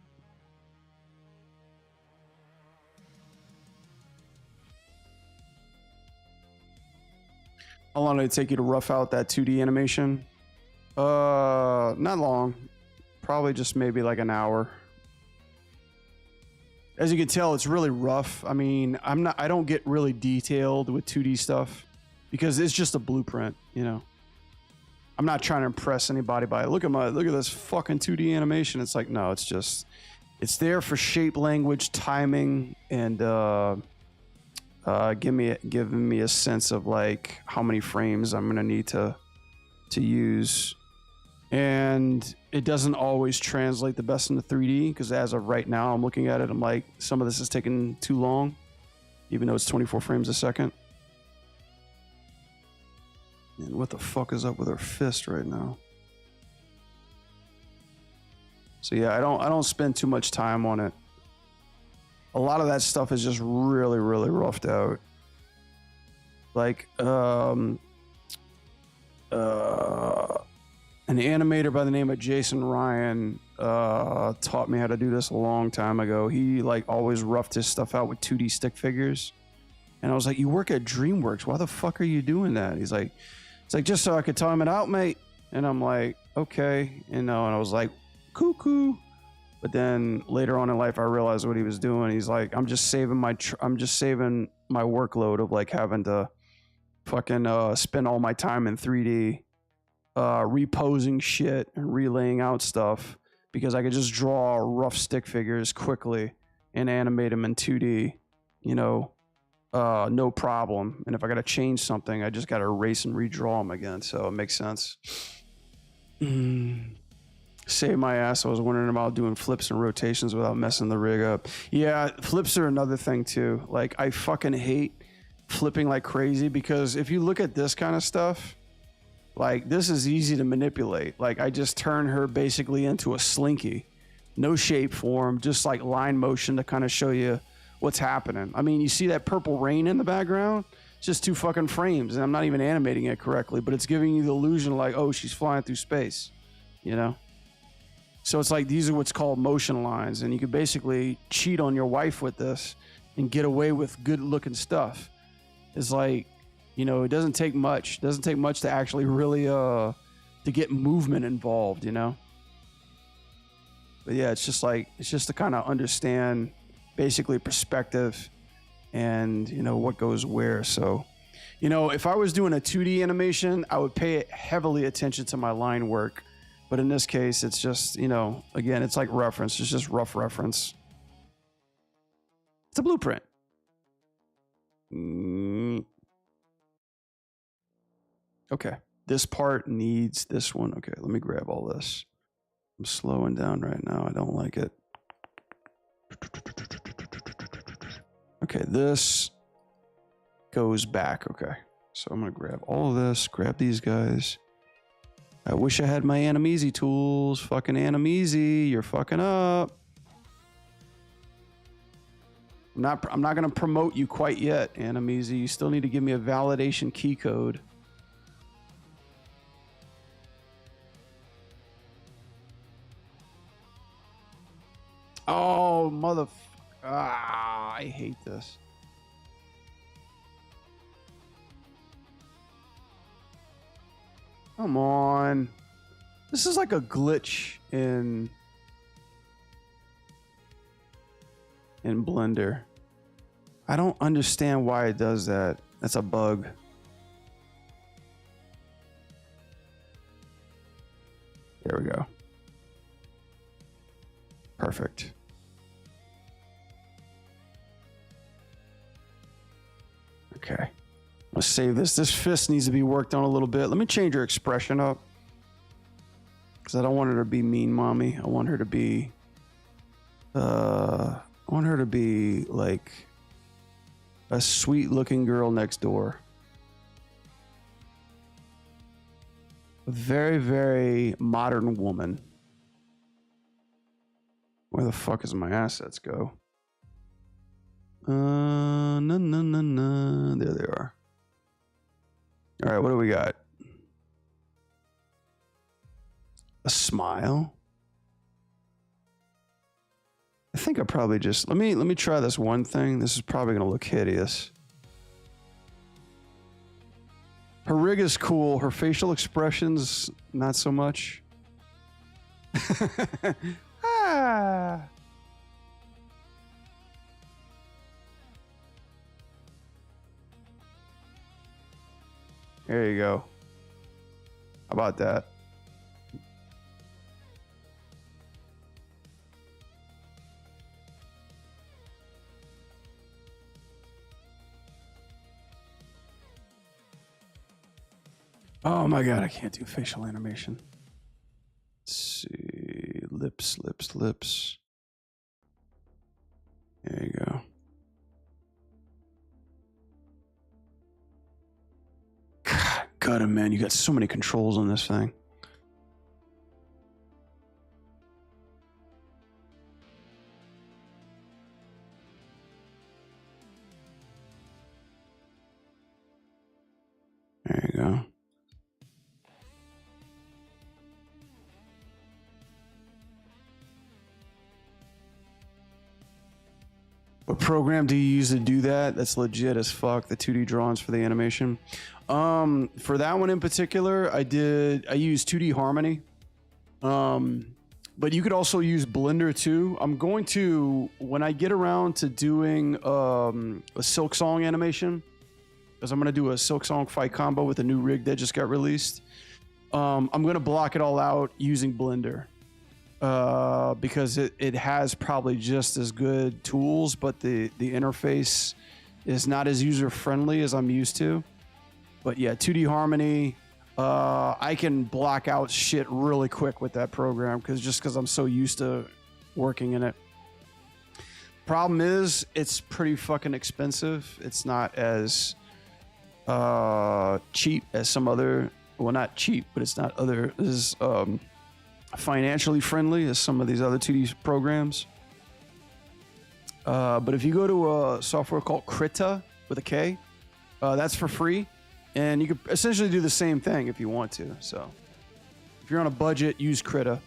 [SPEAKER 1] How long did it take you to rough out that 2D animation? Not long. Probably just maybe like an hour. As you can tell, it's really rough. I mean, I don't get really detailed with 2D stuff because it's just a blueprint, you know. I'm not trying to impress anybody by look at this fucking 2D animation. It's like, no, it's there for shape, language, timing, and giving me a sense of like how many frames I'm gonna need to use. And it doesn't always translate the best into 3D because as of right now, I'm looking at it, I'm like, some of this is taking too long, even though it's 24 frames a second. And what the fuck is up with her fist right now? So yeah, I don't spend too much time on it. A lot of that stuff is just really, really roughed out. Like, an animator by the name of Jason Ryan taught me how to do this a long time ago. He like always roughed his stuff out with 2D stick figures. And I was like, you work at DreamWorks. Why the fuck are you doing that? He's like, it's like, just so I could time it out, mate. And I'm like, okay. You know, and I was like, cuckoo. But then later on in life, I realized what he was doing. He's like, I'm just saving my workload of like having to fucking spend all my time in 3D. Reposing shit and relaying out stuff because I could just draw rough stick figures quickly and animate them in 2D, you know, no problem. And if I got to change something, I just got to erase and redraw them again. So it makes sense. Save my ass. I was wondering about doing flips and rotations without messing the rig up. Yeah, flips are another thing too. Like I fucking hate flipping like crazy because if you look at this kind of stuff, like, this is easy to manipulate. Like, I just turn her basically into a slinky. No shape form, just like line motion to kind of show you what's happening. I mean, you see that purple rain in the background? It's just 2 fucking frames, and I'm not even animating it correctly, but it's giving you the illusion of like, oh, she's flying through space, you know? So it's like, these are what's called motion lines, and you could basically cheat on your wife with this and get away with good-looking stuff. It's like, you know, it doesn't take much. It doesn't take much to actually really to get movement involved, you know. But yeah, it's just to kind of understand basically perspective and, you know, what goes where. So, you know, if I was doing a 2D animation, I would pay heavily attention to my line work But in this case, it's just, you know, again, it's like reference. It's just rough reference. It's a blueprint. Okay. This part needs this one. Okay, let me grab all this. I'm slowing down right now. I don't like it. Okay, this goes back. Okay, so I'm going to grab all of this, grab these guys. I wish I had my ANIM Easy tools. Fucking ANIM Easy, you're fucking up. I'm not going to promote you quite yet, ANIM Easy. You still need to give me a validation key code. Oh, motherfucker. Ah, I hate this. Come on. This is like a glitch in Blender. I don't understand why it does that. That's a bug. There we go. Perfect. Okay. Let's save this. This fist needs to be worked on a little bit. Let me change her expression up. Because I don't want her to be mean mommy. I want her to be... I want her to be like a sweet looking girl next door. A very, very modern woman. Where the fuck is my assets go? No, no, no, no. There they are. All right, what do we got? A smile. I think I probably just let me try this one thing. This is probably gonna look hideous. Her rig is cool. Her facial expressions, not so much. Ah. There you go. How about that? Oh my god, I can't do facial animation. Let's see. Lips, lips, lips. There you go. God, gutter, man, you got so many controls on this thing. There you go. What program do you use to do that? That's legit as fuck. The 2D drawings for the animation. For that one in particular, I used 2D Harmony. But you could also use Blender too. I'm going to, when I get around to doing a Silk Song animation, because I'm going to do a Silk Song fight combo with a new rig that just got released. I'm going to block it all out using Blender. Because it has probably just as good tools, but the interface is not as user-friendly as I'm used to. But yeah, 2D Harmony, I can block out shit really quick with that program because I'm so used to working in it. Problem is, it's pretty fucking expensive. It's not as cheap as some other, well, not cheap, but it's not other, is financially friendly as some of these other 2D programs. But if you go to a software called Krita with a K, that's for free. And you could essentially do the same thing if you want to. So if you're on a budget, use Krita.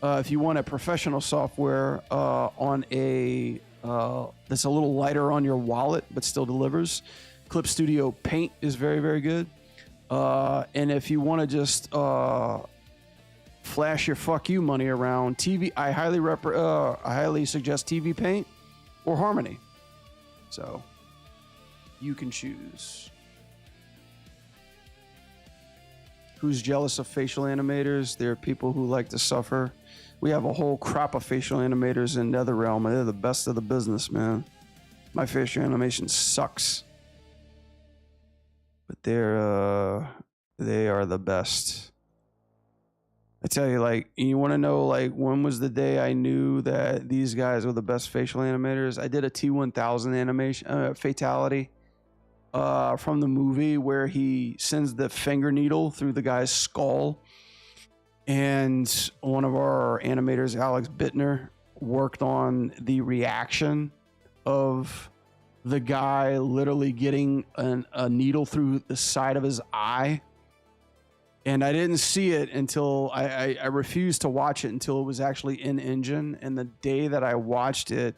[SPEAKER 1] If you want a professional software on a that's a little lighter on your wallet but still delivers, Clip Studio Paint is very, very good. And if you want to just flash your fuck you money around, TV, I highly suggest TV Paint or Harmony. So you can choose. who's jealous of facial animators. There are people who like to suffer. We have a whole crop of facial animators in NetherRealm, and they're the best of the business, man. My facial animation sucks, but they are the best. I tell you, like, you want to know, like, when was the day I knew that these guys were the best facial animators? I did a T1000 animation fatality from the movie where he sends the finger needle through the guy's skull, and one of our animators, Alex Bittner, worked on the reaction of the guy literally getting a needle through the side of his eye. And I didn't see it until I refused to watch it until it was actually in engine. And the day that I watched it,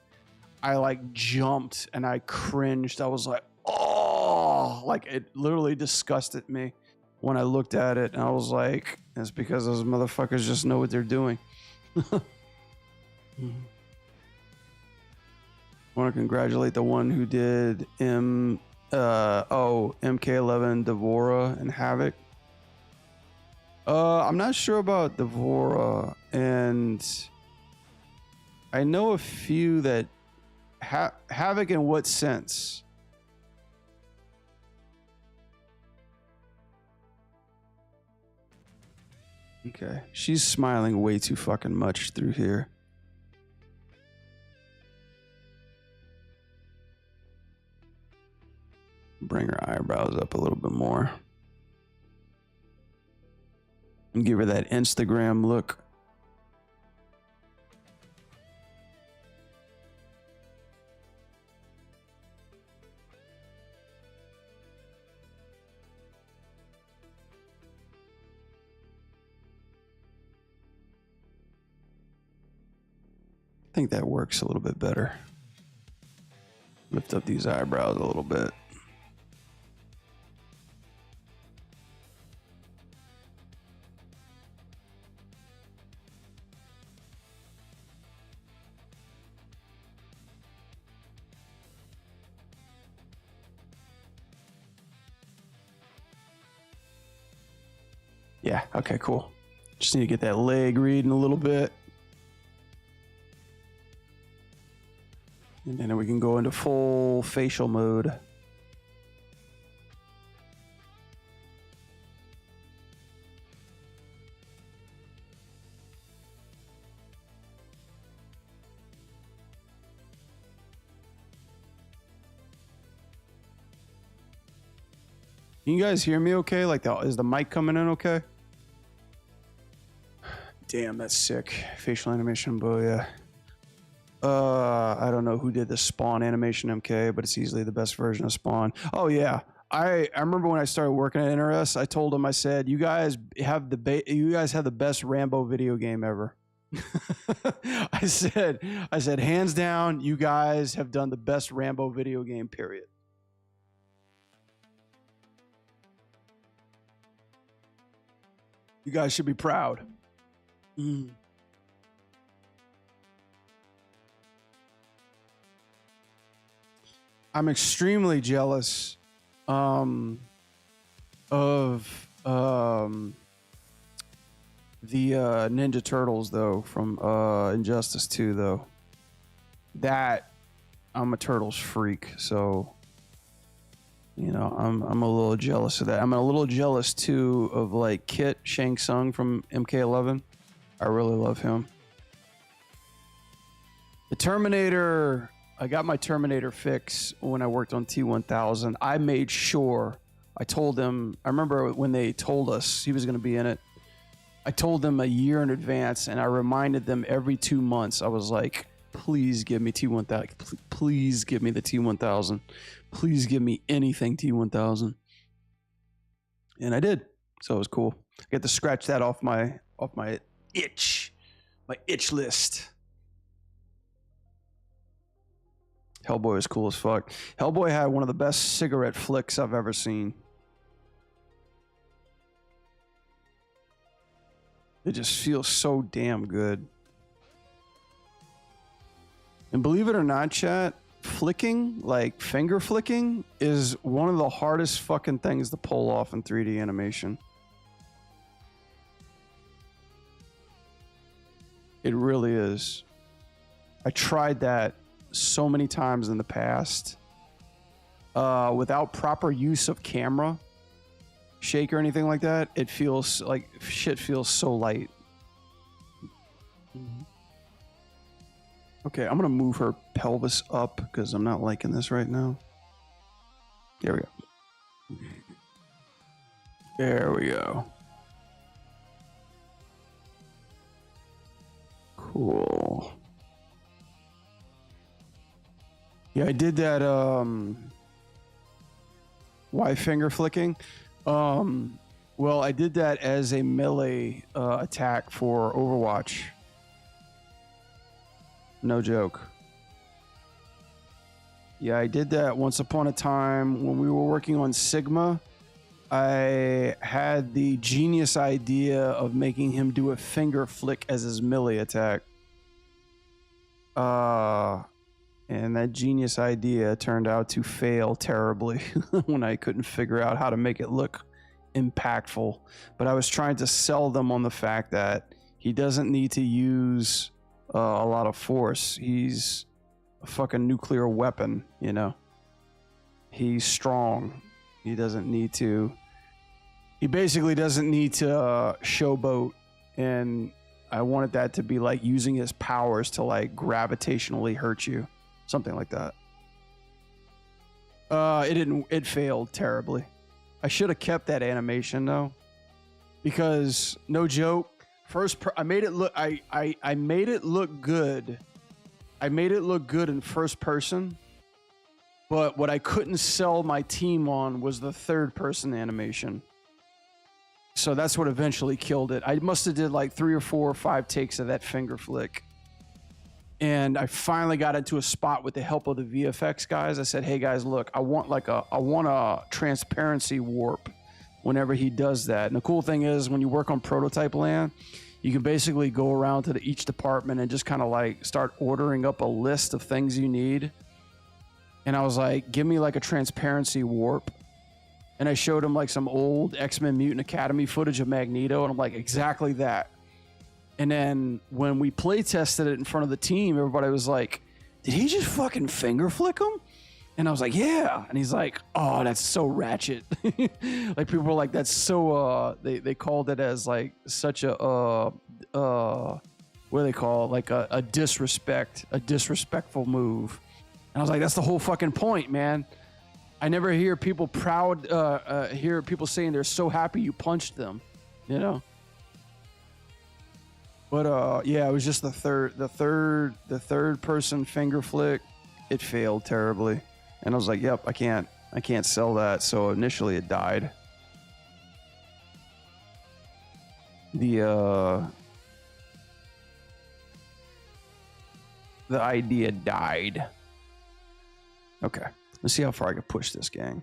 [SPEAKER 1] I like jumped and I cringed. I was like, oh, like it literally disgusted me when I looked at it. And I was like, it's because those motherfuckers just know what they're doing. I want to congratulate the one who did MK11 Devora and Havoc. I'm not sure about Devora, and I know a few that Havoc in what sense? Okay, she's smiling way too fucking much through here. Bring her eyebrows up a little bit more. And give her that Instagram look. I think that works a little bit better. Lift up these eyebrows a little bit. Yeah, okay, cool. Just need to get that leg reading a little bit. And then we can go into full facial mode. Can you guys hear me okay? Like, is the mic coming in okay? Damn, that's sick. Facial animation, booyah. I don't know who did the Spawn animation MK, but it's easily the best version of Spawn. Oh yeah, I remember when I started working at NRS, I told them, I said, you guys have the best Rambo video game ever. I said, hands down, you guys have done the best Rambo video game, period. You guys should be proud. I'm extremely jealous of the Ninja Turtles, though, from Injustice 2, though. That, I'm a Turtles freak, so, you know, I'm a little jealous of that. I'm a little jealous, too, of, like, Kit Shang Tsung from MK11. I really love him. The Terminator... I got my Terminator fix when I worked on T1000. I made sure, I told them, I remember when they told us he was going to be in it, I told them a year in advance, and I reminded them every 2 months. I was like, please give me T1000. Please give me the T1000. Please give me anything T1000. And I did. So it was cool. I get to scratch that off my itch list. Hellboy was cool as fuck. Hellboy had one of the best cigarette flicks I've ever seen. It just feels so damn good. And believe it or not, chat, flicking, like finger flicking, is one of the hardest fucking things to pull off in 3D animation. It really is. I tried that so many times in the past. Without proper use of camera, shake or anything like that, it feels like shit feels so light. Okay, I'm gonna move her pelvis up because I'm not liking this right now. There we go. There we go. Cool. Yeah, I did that why finger flicking? Well, I did that as a melee attack for Overwatch. No joke. Yeah, I did that once upon a time when we were working on Sigma. I had the genius idea of making him do a finger flick as his melee attack. And that genius idea turned out to fail terribly when I couldn't figure out how to make it look impactful. But I was trying to sell them on the fact that he doesn't need to use a lot of force. He's a fucking nuclear weapon, you know? He's strong. He doesn't need to... He basically doesn't need to showboat, and I wanted that to be like using his powers to like gravitationally hurt you. Something like that. It failed terribly. I should have kept that animation though, because no joke, I made it look good. I made it look good in first person, but what I couldn't sell my team on was the third person animation. So that's what eventually killed it. I must have did like 3 or 4 or 5 takes of that finger flick. And I finally got into a spot with the help of the VFX guys. I said, hey guys, look, I want a transparency warp whenever he does that. And the cool thing is when you work on prototype land, you can basically go around to each department and just kind of like start ordering up a list of things you need. And I was like, give me like a transparency warp. And I showed him like some old X-Men Mutant Academy footage of Magneto. And I'm like, exactly that. And then when we play tested it in front of the team, everybody was like, did he just fucking finger flick him? And I was like, yeah. And he's like, oh, that's so ratchet. Like people were like, that's so, they called it as like such a, what do they call it? Like a disrespectful move. And I was like, that's the whole fucking point, man. I never hear people hear people saying they're so happy you punched them, you know? But yeah, it was just the third person finger flick. It failed terribly. And I was like, yep, I can't sell that. So initially it died. The idea died. Okay. Let's see how far I can push this, gang.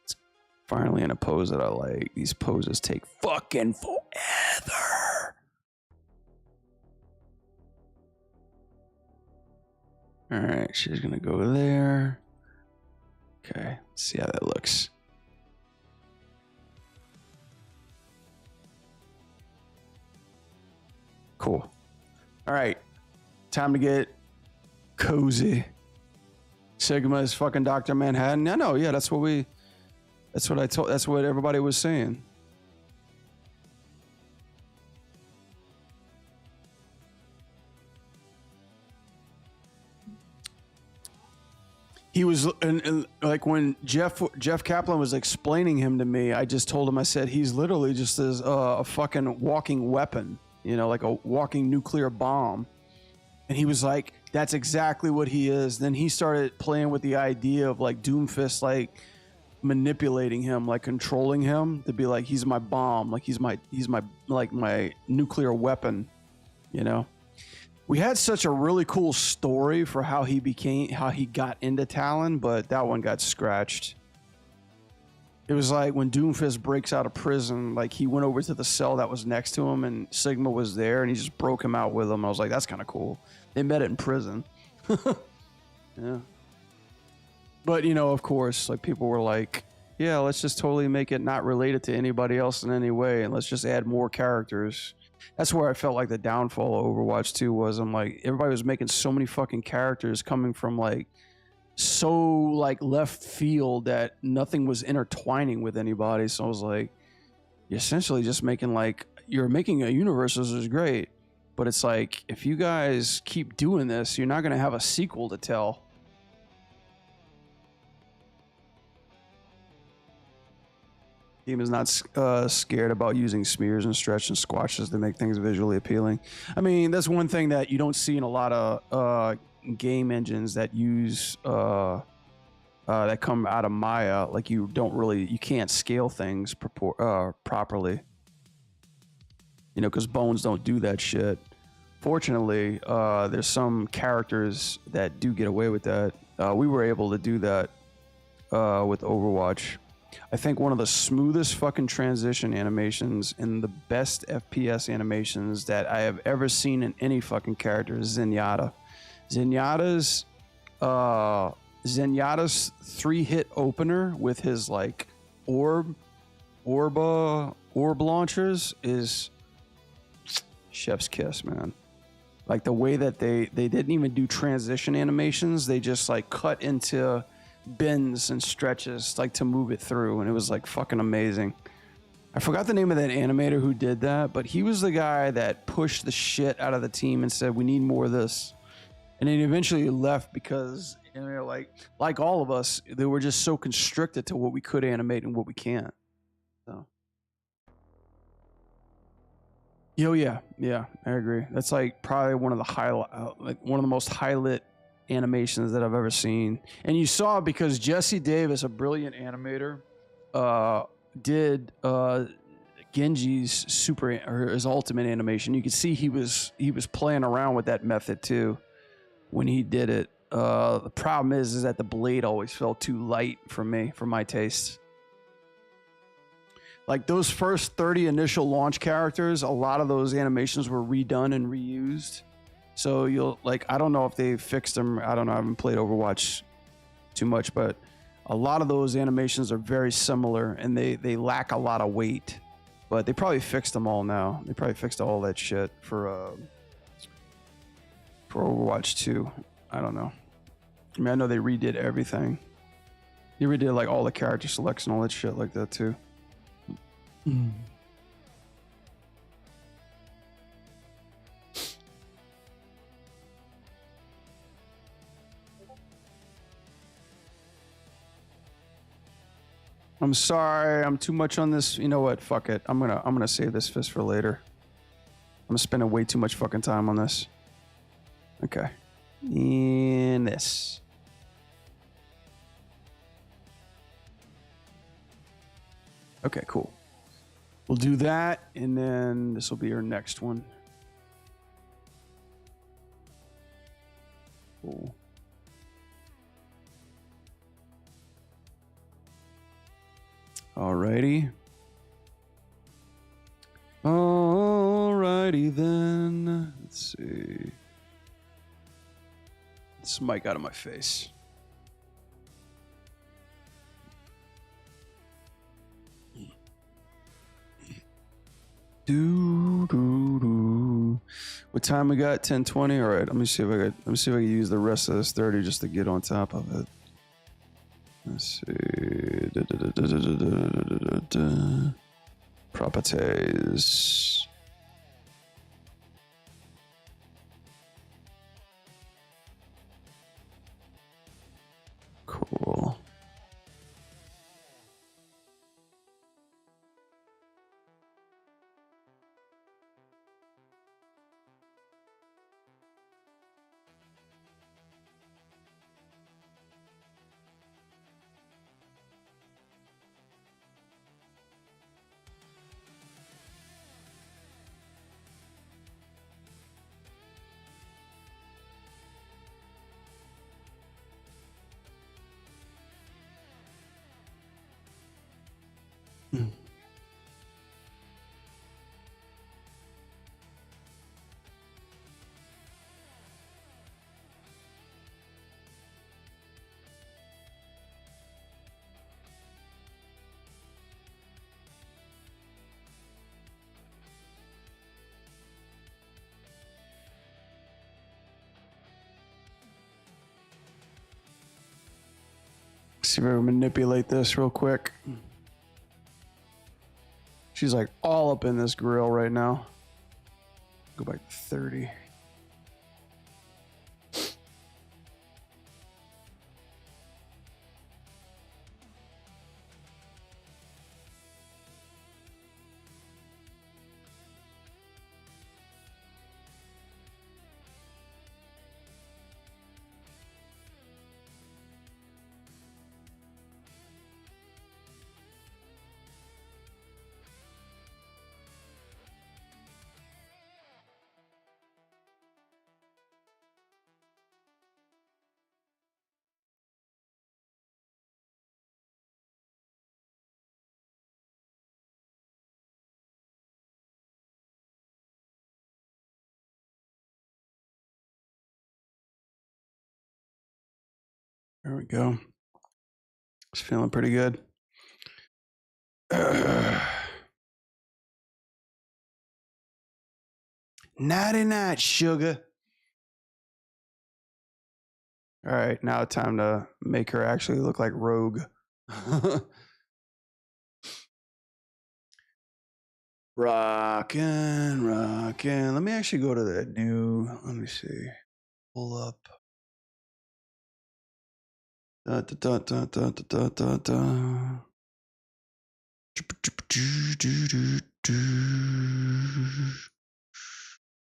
[SPEAKER 1] It's finally in a pose that I like. These poses take fucking forever. All right, she's gonna go there. Okay, let's see how that looks. Cool. All right, time to get cozy. Sigma is fucking Dr. Manhattan. I know, yeah, that's what everybody was saying. He was, and like when Jeff Kaplan was explaining him to me, I just told him, I said, he's literally just as a fucking walking weapon, you know, like a walking nuclear bomb. And he was like, that's exactly what he is. Then he started playing with the idea of like Doomfist, like manipulating him, like controlling him to be like, he's my bomb, like he's my like my nuclear weapon, you know. We had such a really cool story for how he got into Talon, but that one got scratched. It was like when Doomfist breaks out of prison, like he went over to the cell that was next to him and Sigma was there and he just broke him out with him. I was like, that's kind of cool. They met it in prison. Yeah. But, you know, of course, like people were like, yeah, let's just totally make it not related to anybody else in any way and let's just add more characters. That's where I felt like the downfall of Overwatch 2 was. I'm like, everybody was making so many fucking characters coming from like so like left field that nothing was intertwining with anybody. So I was like, you're essentially just making like, you're making a universe, which is great, but it's like, if you guys keep doing this, you're not going to have a sequel to tell. Team is not scared about using smears and stretch and squashes to make things visually appealing. I mean, that's one thing that you don't see in a lot of game engines that use that come out of Maya. Like you can't scale things properly. You know, because Bones don't do that shit. Fortunately, there's some characters that do get away with that. We were able to do that with Overwatch. I think one of the smoothest fucking transition animations and the best FPS animations that I have ever seen in any fucking character is Zenyatta. Zenyatta's 3-hit opener with his like orb launchers is chef's kiss, man. Like the way that they didn't even do transition animations, they just like cut into bends and stretches like to move it through, and it was like fucking amazing. I forgot the name of that animator who did that, but he was the guy that pushed the shit out of the team and said we need more of this, and then eventually left because, you know, like all of us, they were just so constricted to what we could animate and what we can't. So yeah, I agree. That's like probably one of the most highlight animations that I've ever seen. And you saw, because Jesse Davis, a brilliant animator, did Genji's his ultimate animation. You could see he was playing around with that method too when he did it. The problem is that the blade always felt too light for my taste. Like those first 30 initial launch characters, a lot of those animations were redone and reused. So I don't know if they fixed them. I don't know. I haven't played Overwatch too much, but a lot of those animations are very similar and they lack a lot of weight, but they probably fixed them all now. They probably fixed all that shit for Overwatch 2. I don't know. I mean, I know they redid everything. They redid like all the character selection, all that shit like that too. I'm sorry, I'm too much on this. You know what? Fuck it. I'm gonna save this fist for later. I'm spending way too much fucking time on this. Okay. In this. Okay, cool. We'll do that, and then this will be our next one. Cool. Alrighty. Alrighty then. Let's see. This mic out of my face. What time we got? 10:20. All right. Let me see if I can use the rest of this 30 just to get on top of it. Let's see. Properties. Cool. See if I can manipulate this real quick. She's like all up in this grill right now. Go back to 30. There we go. It's feeling pretty good. Nighty night, sugar. All right, now time to make her actually look like Rogue. Rockin', rockin'. Let me actually go to the new, let me see. Pull up. Da, da, da, da, da, da, da.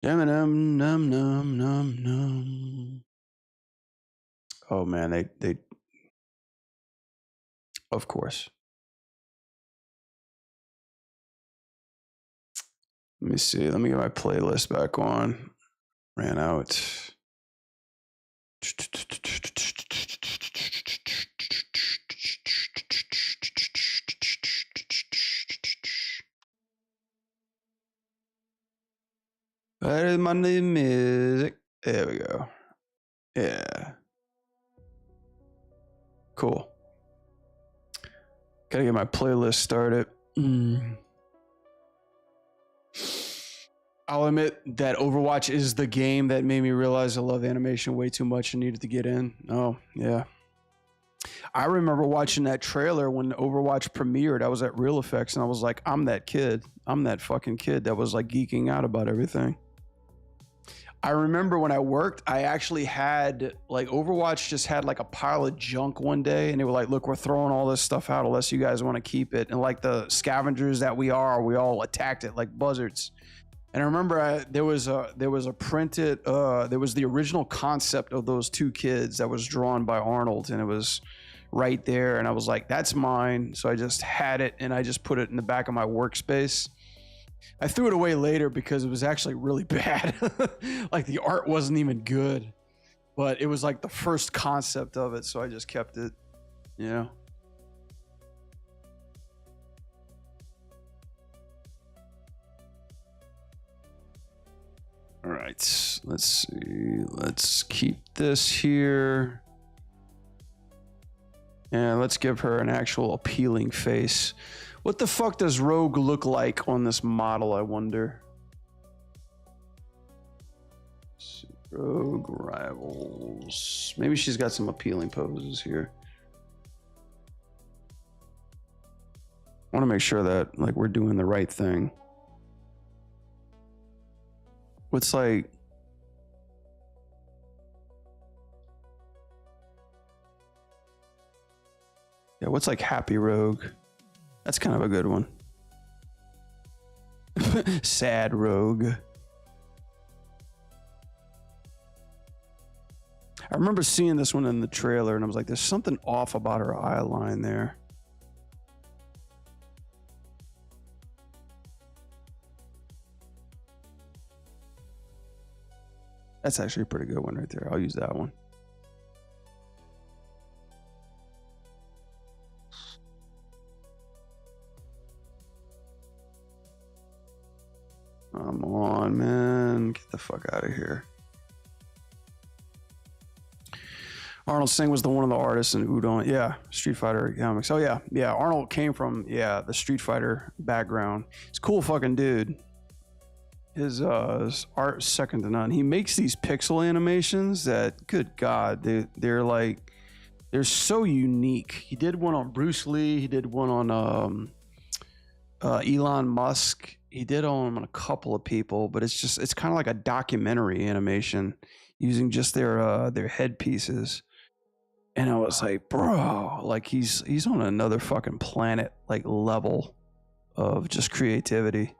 [SPEAKER 1] Num, num, num, num, num. Oh man, they of course. Let me see. Let me get my playlist back on. Ran out. That is my new music. There we go. Yeah. Cool. Gotta get my playlist started. I'll admit that Overwatch is the game that made me realize I love animation way too much and needed to get in. Oh, yeah. I remember watching that trailer when Overwatch premiered. I was at Real Effects and I was like, I'm that kid. I'm that fucking kid that was like geeking out about everything. I remember when I worked, I actually had like Overwatch just had like a pile of junk one day and they were like, look, we're throwing all this stuff out unless you guys want to keep it. And like the scavengers that we are, we all attacked it like buzzards. And I remember there was a printed, there was the original concept of those two kids that was drawn by Arnold and it was right there. And I was like, that's mine. So I just had it and I just put it in the back of my workspace. I threw it away later because it was actually really bad. Like the art wasn't even good, but it was like the first concept of it. So I just kept it, you know. All right, let's see. Let's keep this here. And let's give her an actual appealing face. What the fuck does Rogue look like on this model, I wonder? Rogue Rivals. Maybe she's got some appealing poses here. I want to make sure that like we're doing the right thing. What's like, yeah, what's like Happy Rogue? That's kind of a good one. Sad Rogue. I remember seeing this one in the trailer and I was like, there's something off about her eye line there. That's actually a pretty good one right there. I'll use that one. Come on, man. Get the fuck out of here. Arnold Singh was one of the artists in Udon. Yeah, Street Fighter comics. Oh, yeah. Yeah, Arnold came from, the Street Fighter background. He's a cool fucking dude. His art second to none. He makes these pixel animations that, good God, they're They're so unique. He did one on Bruce Lee. He did one on Elon Musk. He did on a couple of people, but it's kind of like a documentary animation using just their headpieces. And I was like, bro, like he's on another fucking planet, like level of just creativity.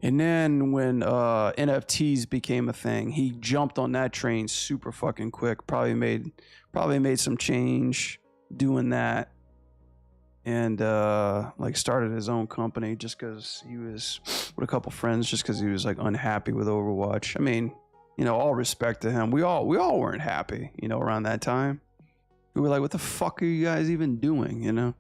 [SPEAKER 1] And then when NFTs became a thing, he jumped on that train super fucking quick. Probably made some change doing that, and like started his own company just because he was with a couple friends, just because he was like unhappy with Overwatch. I mean, you know, all respect to him. We all weren't happy, you know, around that time. We were like, what the fuck are you guys even doing, you know?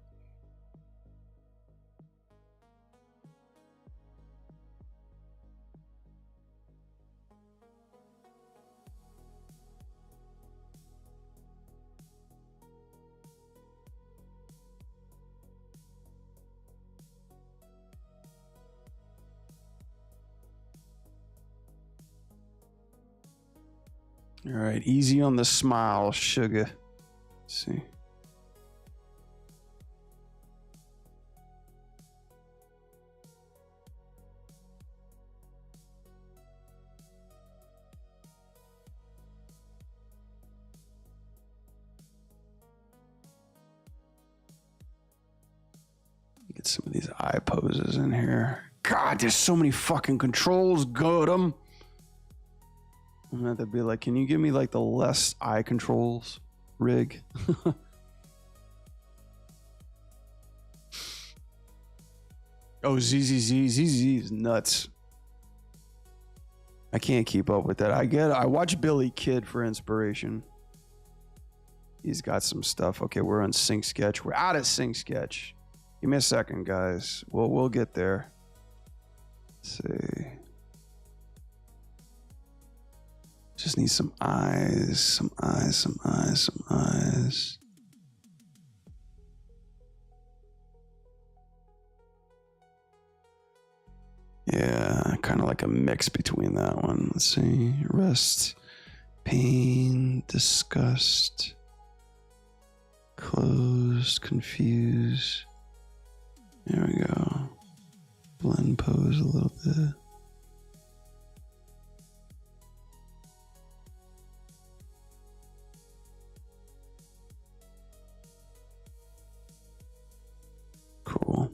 [SPEAKER 1] All right, easy on the smile, sugar. Let's see. Get some of these eye poses in here. God, there's so many fucking controls. Got 'em. I'm gonna have to be like, can you give me like the less eye controls rig? Oh, ZZZ is nuts. I can't keep up with that. I watch Billy Kid for inspiration. He's got some stuff. Okay, we're on Sync Sketch. We're out of Sync Sketch. Give me a second, guys. We'll get there. Let's see. Just need some eyes, some eyes, some eyes, some eyes. Yeah, kind of like a mix between that one. Let's see. Rest, pain, disgust, closed, confused. There we go. Blend pose a little bit. Cool.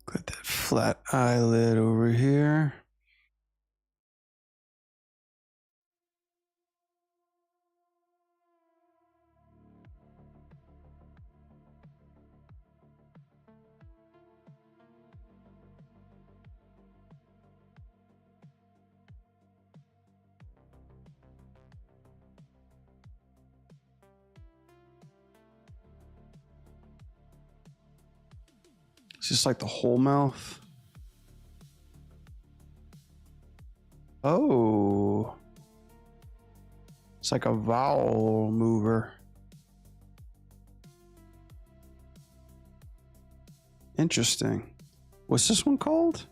[SPEAKER 1] Got that flat eyelid over here. It's just like the whole mouth. Oh. It's like a vowel mover. Interesting. What's this one called?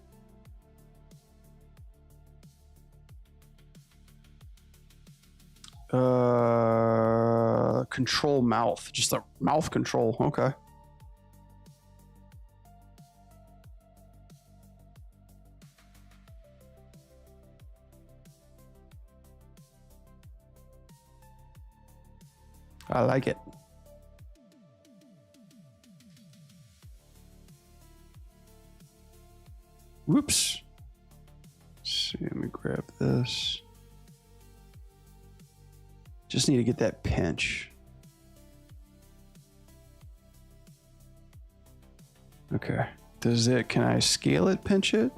[SPEAKER 1] Control mouth. Just a mouth control. Okay. I like it. Whoops. Let's see, let me grab this. Just need to get that pinch. Okay. Can I scale it, pinch it?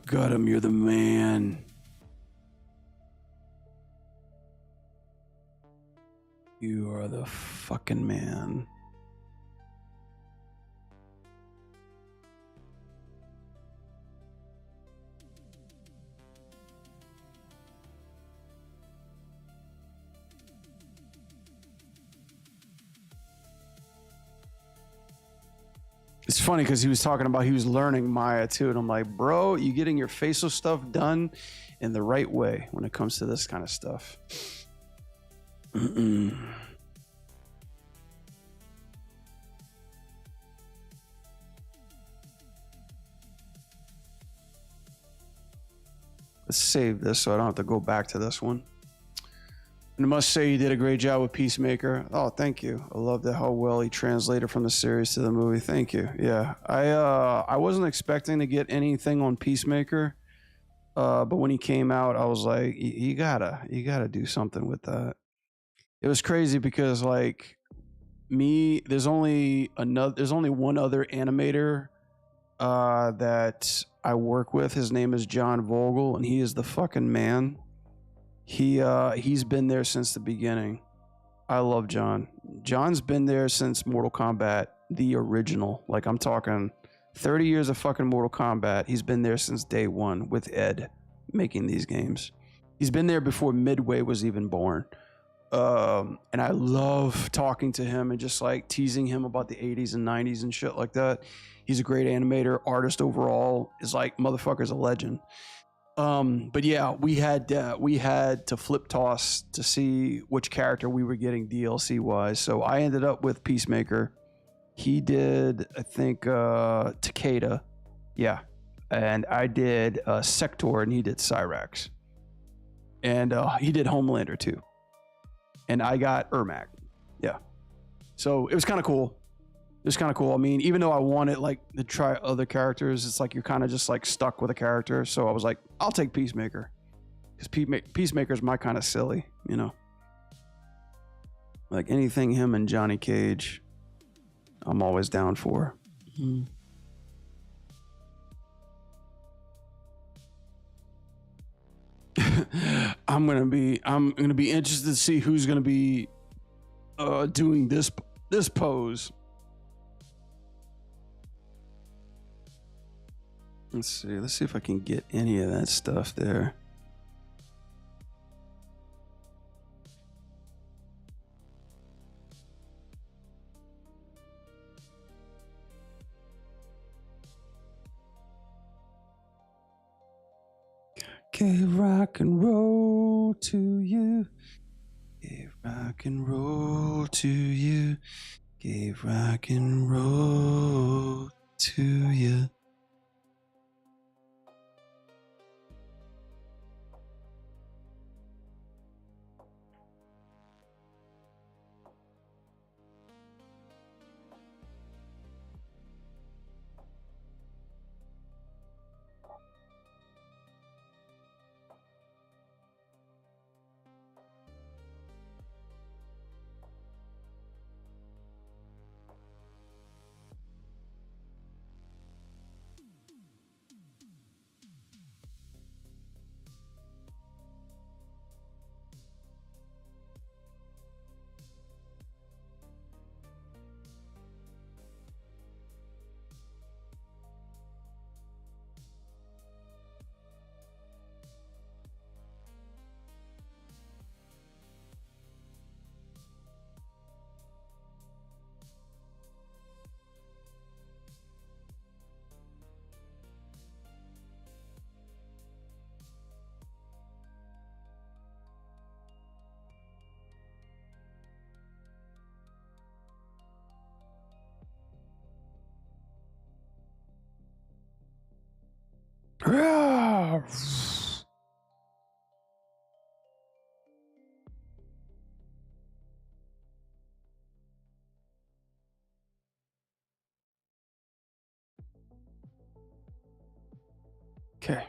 [SPEAKER 1] Got him, you're the man. You are the fucking man. It's funny because he was talking about he was learning Maya too, and I'm like, bro, you getting your facial stuff done in the right way when it comes to this kind of stuff. Let's save this so I don't have to go back to this one. And I must say, you did a great job with Peacemaker. Oh, thank you. I loved how well he translated from the series to the movie. Thank you. Yeah, I wasn't expecting to get anything on Peacemaker, but when he came out, I was like, you gotta do something with that. It was crazy because like there's only one other animator that I work with. His name is John Vogel, and he is the fucking man. He's been there since the beginning. I love John. John's been there since Mortal Kombat, the original. Like I'm talking 30 years of fucking Mortal Kombat. He's been there since day one with Ed making these games. He's been there before Midway was even born. And I love talking to him and just like teasing him about the 80s and 90s and shit like that. He's a great animator, artist overall. Is like motherfucker's a legend. But yeah, we had to flip toss to see which character we were getting DLC wise. So I ended up with Peacemaker. He did, I think, Takeda. Yeah. And I did Sector, and he did Cyrax. And he did Homelander too. And I got Ermac. Yeah. So it was kind of cool. It was kind of cool. I mean, even though I wanted like to try other characters, it's like you're kind of just like stuck with a character. So I was like, I'll take Peacemaker, because Peacemaker's my kind of silly, you know. Like anything him and Johnny Cage, I'm always down for. Mm-hmm. I'm gonna be interested to see who's gonna be doing this pose. Let's see if I can get any of that stuff there. Gave rock and roll to you. Gave rock and roll to you. Gave rock and roll to you. Okay.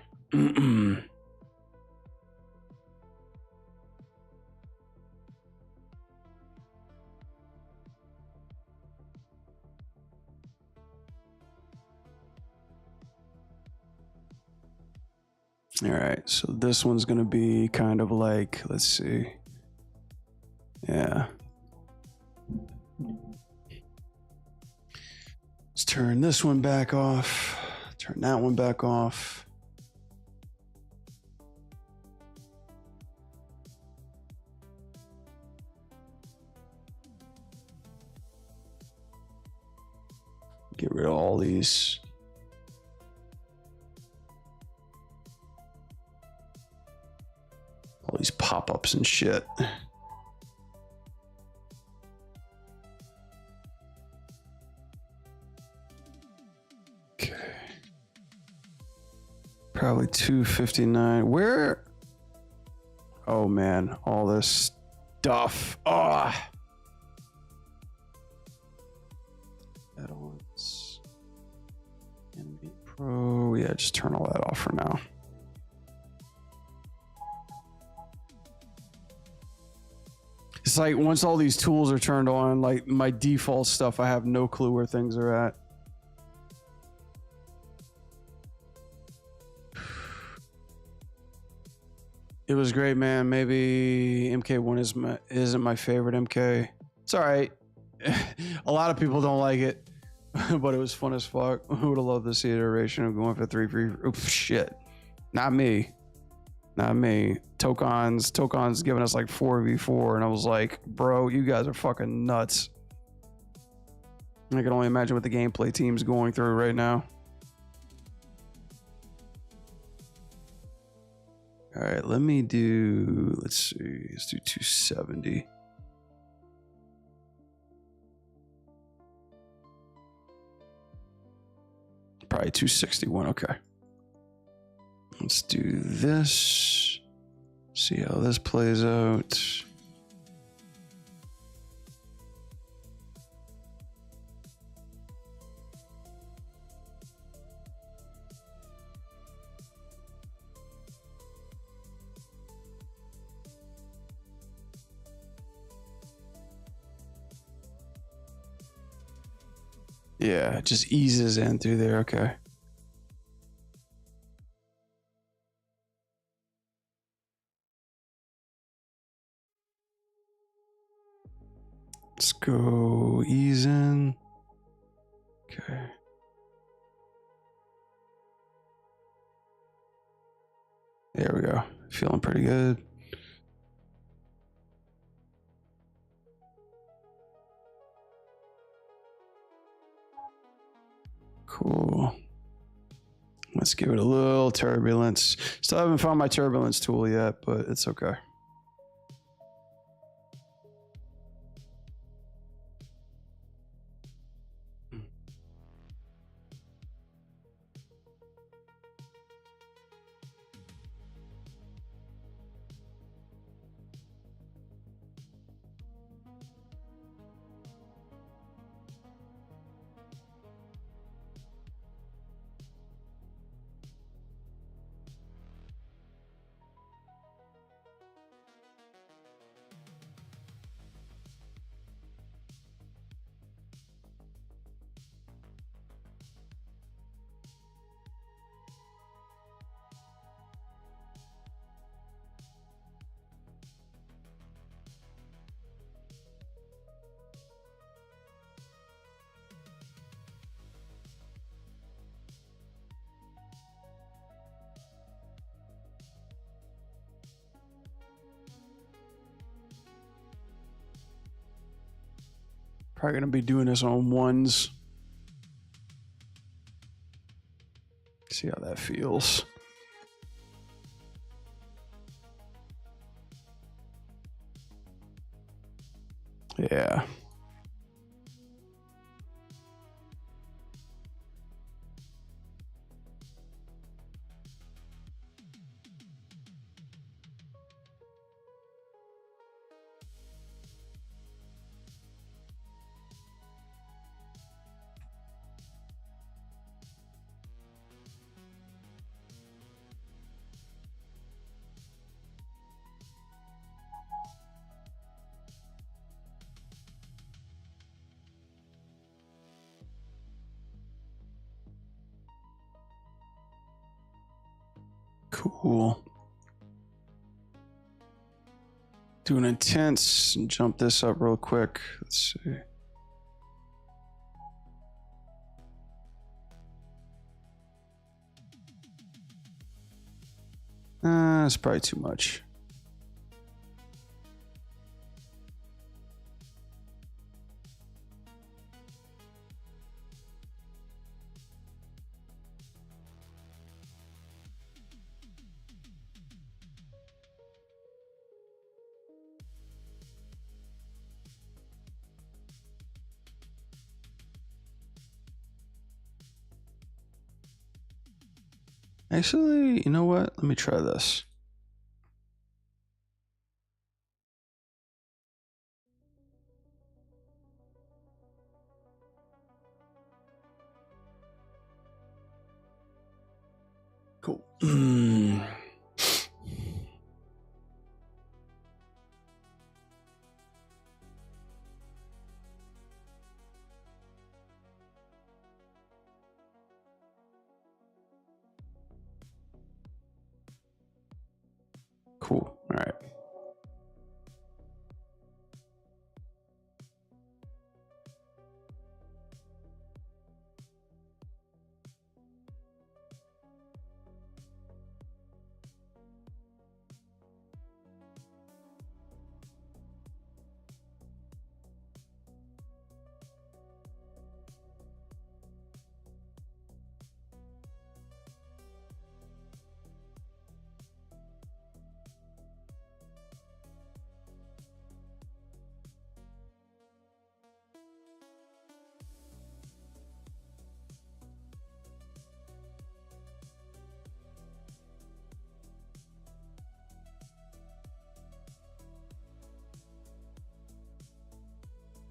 [SPEAKER 1] All right, so this one's gonna be kind of like, let's see. Yeah. Let's turn this one back off. Turn that one back off. Get rid of all these. All these pop-ups and shit. Okay. Probably 259. Where? Oh man, all this stuff. Oh. Add-ons. Animate Pro. Yeah, just turn all that off for now. It's like once all these tools are turned on, like my default stuff, I have no clue where things are at. It was great, man. Maybe MK1 isn't my favorite MK. It's all right. A lot of people don't like it, but it was fun as fuck. Who would have loved to see iteration of going for 3-3? Oops, shit. Not me. Not me. Tokon's giving us like 4v4, and I was like, bro, you guys are fucking nuts. I can only imagine what the gameplay team's going through right now. All right, let's see, let's do 270. Probably 261, okay. Let's do this. See how this plays out. Yeah, it just eases in through there, okay. Let's go ease in. Okay. There we go. Feeling pretty good. Cool. Let's give it a little turbulence. Still haven't found my turbulence tool yet, but it's okay. Probably gonna be doing this on ones. See how that feels. Yeah. Cool. Do an intense and jump this up real quick. Let's see. That's probably too much. Actually, you know what? Let me try this. Cool. Cool. All right.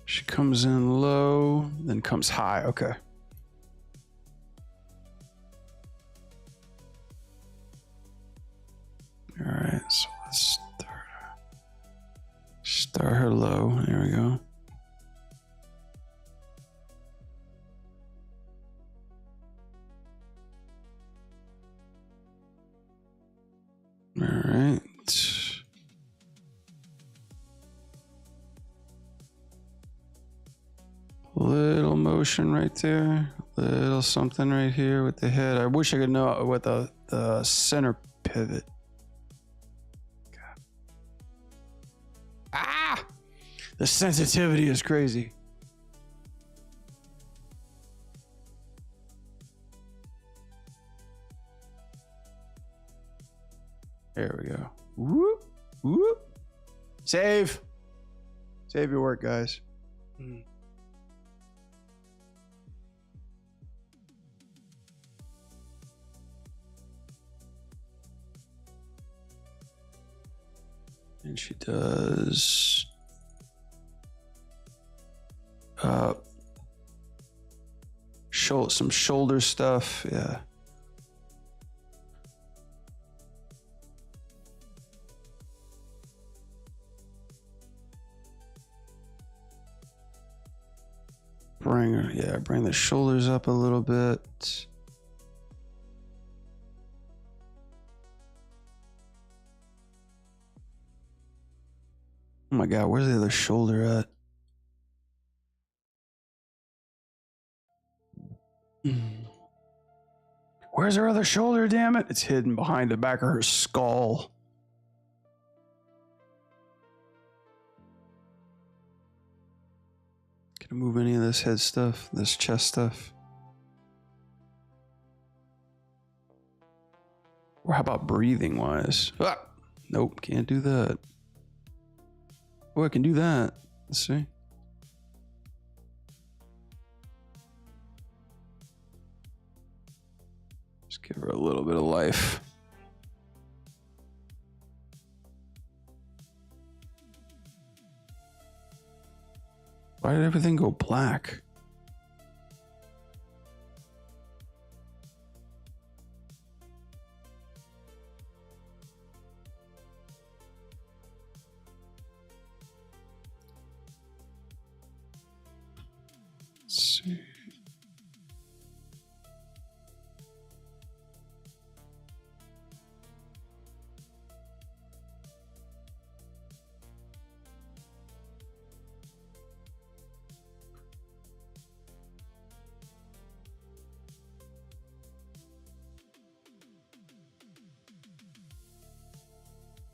[SPEAKER 1] She comes in low, then comes high. Okay. All right, so let's start her low. There we go. All right. Little motion right there. Little something right here with the head. I wish I could know what the center pivot. God. Ah! The sensitivity is crazy. There we go. Whoop, whoop. Save. Save your work, guys. And she does some shoulder stuff. Yeah. Bring the shoulders up a little bit. Oh my God, where's the other shoulder at? Where's her other shoulder, damn it? It's hidden behind the back of her skull. Can I move any of this head stuff, this chest stuff? Or how about breathing wise? Ah, nope, can't do that. Oh, I can do that. Let's see. Just give her a little bit of life. Why did everything go black? Let's see.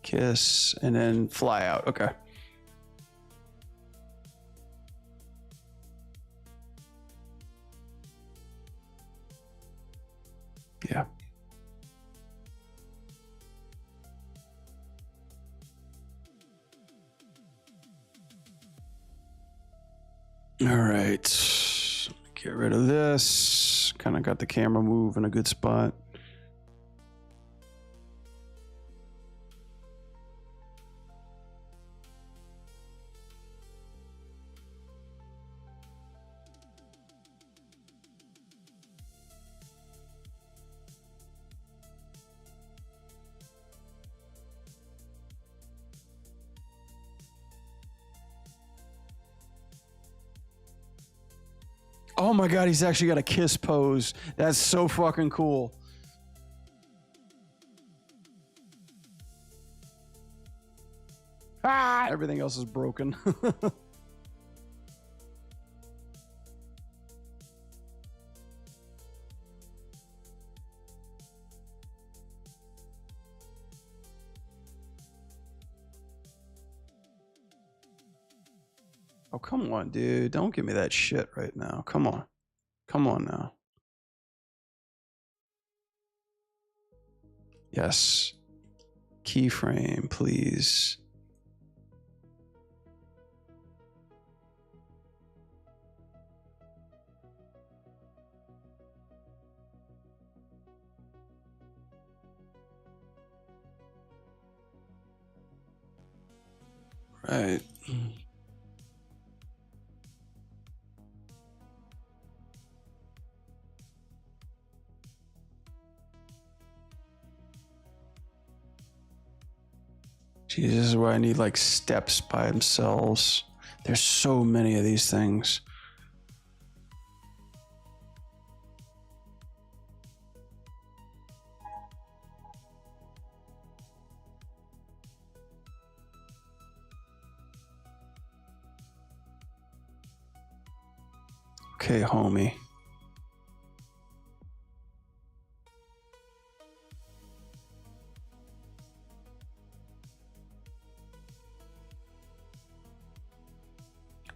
[SPEAKER 1] Kiss and then fly out. Okay. Yeah. All right. Get rid of this. Kind of got the camera move in a good spot. Oh my God, he's actually got a kiss pose. That's so fucking cool. Ah, everything else is broken. Oh, come on, dude. Don't give me that shit right now. Come on. Come on now. Yes. Keyframe, please. Right. Jesus, this is why I need like steps by themselves. There's so many of these things. Okay, homie.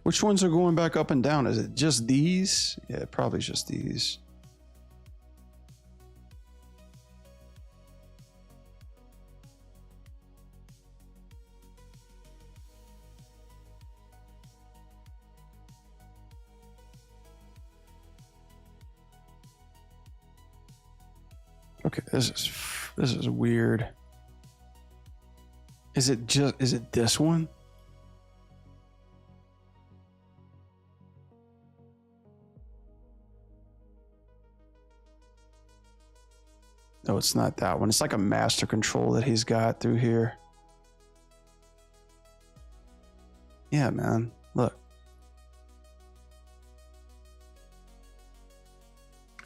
[SPEAKER 1] Which ones are going back up and down? Is it just these? Yeah, probably just these. Okay, this is weird. Is it this one? No, it's not that one. It's like a master control that he's got through here. Yeah, man. Look.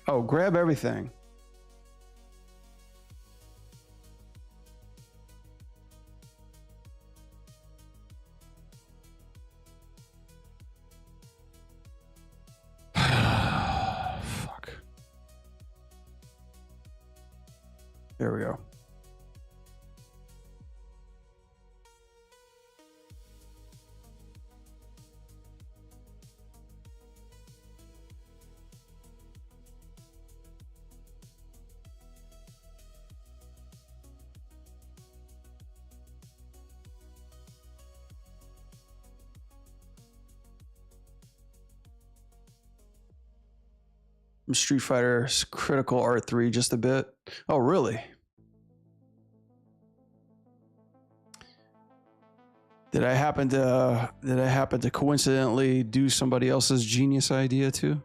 [SPEAKER 1] Oh, grab everything. Fuck. There we go. From Street Fighter Critical Art 3 just a bit. Oh, really? Did I happen to coincidentally do somebody else's genius idea too?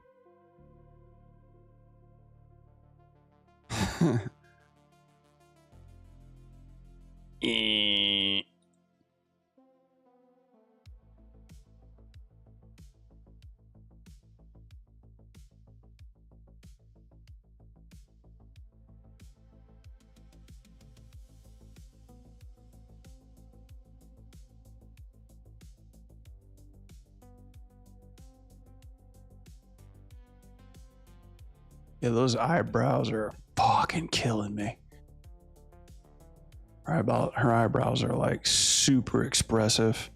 [SPEAKER 1] Yeah, those eyebrows are fucking killing me. Her eyebrows are like super expressive.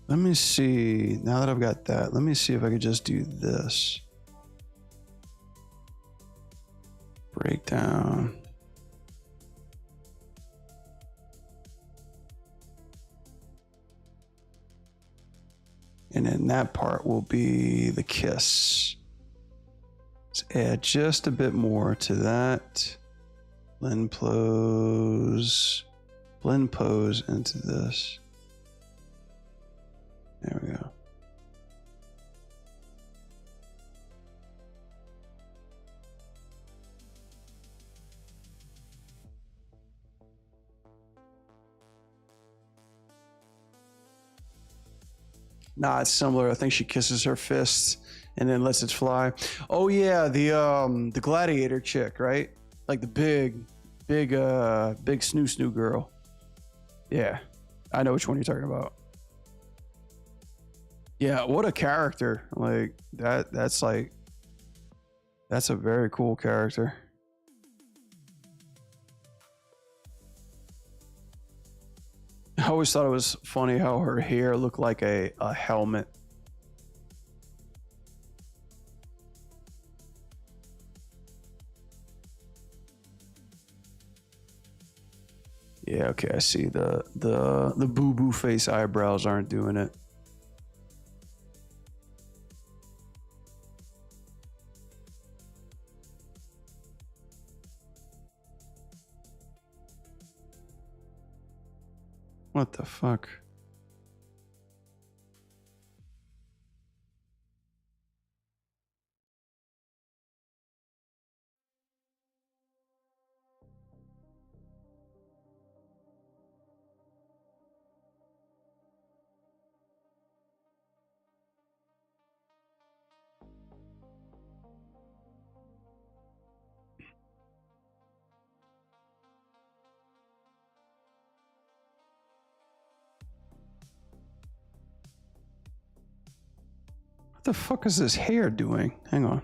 [SPEAKER 1] Let me see. Now that I've got that, let me see if I could just do this. down. And then that part will be the kiss. Let's add just a bit more to that. Blend pose into this. There we go. Nah, it's similar. I think she kisses her fist and then lets it fly. Oh yeah, the gladiator chick, right? Like the big snoo girl. Yeah, I know which one you're talking about. Yeah, what a character! Like that's a very cool character. I always thought it was funny how her hair looked like a helmet. Yeah, okay, I see the boo-boo face eyebrows aren't doing it. What the fuck? What the fuck is this hair doing? Hang on.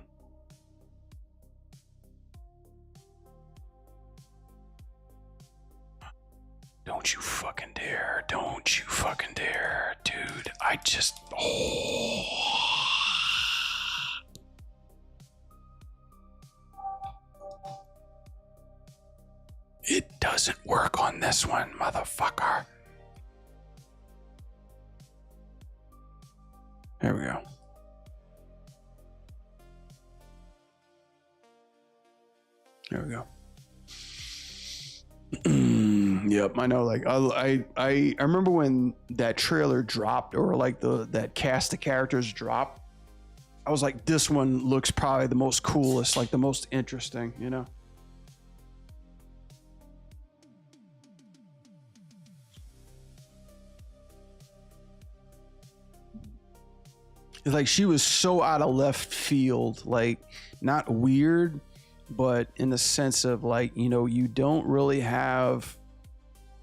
[SPEAKER 1] Don't you fucking dare. Don't you fucking dare. Dude, I just... Oh. It doesn't work on this one, motherfucker. There we go. There we go. Yep, I know. Like I remember when that trailer dropped, or like that cast of characters dropped. I was like, this one looks probably the most coolest, like the most interesting, you know. It's like she was so out of left field, like not weird, but in the sense of like, you know, you don't really have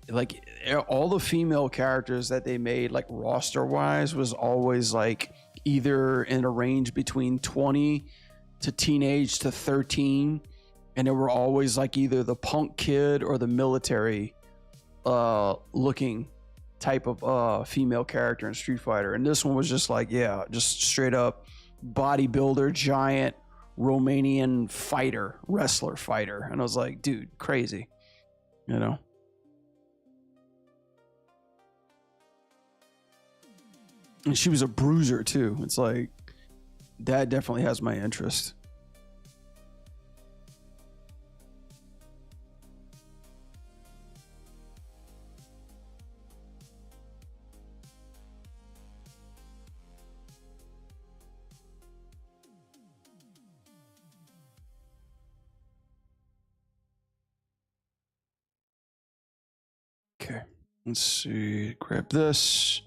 [SPEAKER 1] like all the female characters that they made like roster wise was always like either in a range between 20 to teenage to 13, and they were always like either the punk kid or the military looking type of female character in Street Fighter. And this one was just like, yeah, just straight up bodybuilder, giant Romanian fighter, wrestler fighter. And I was like, dude, crazy, you know. And she was a bruiser too. It's like, that definitely has my interest. Okay, let's see, grab this.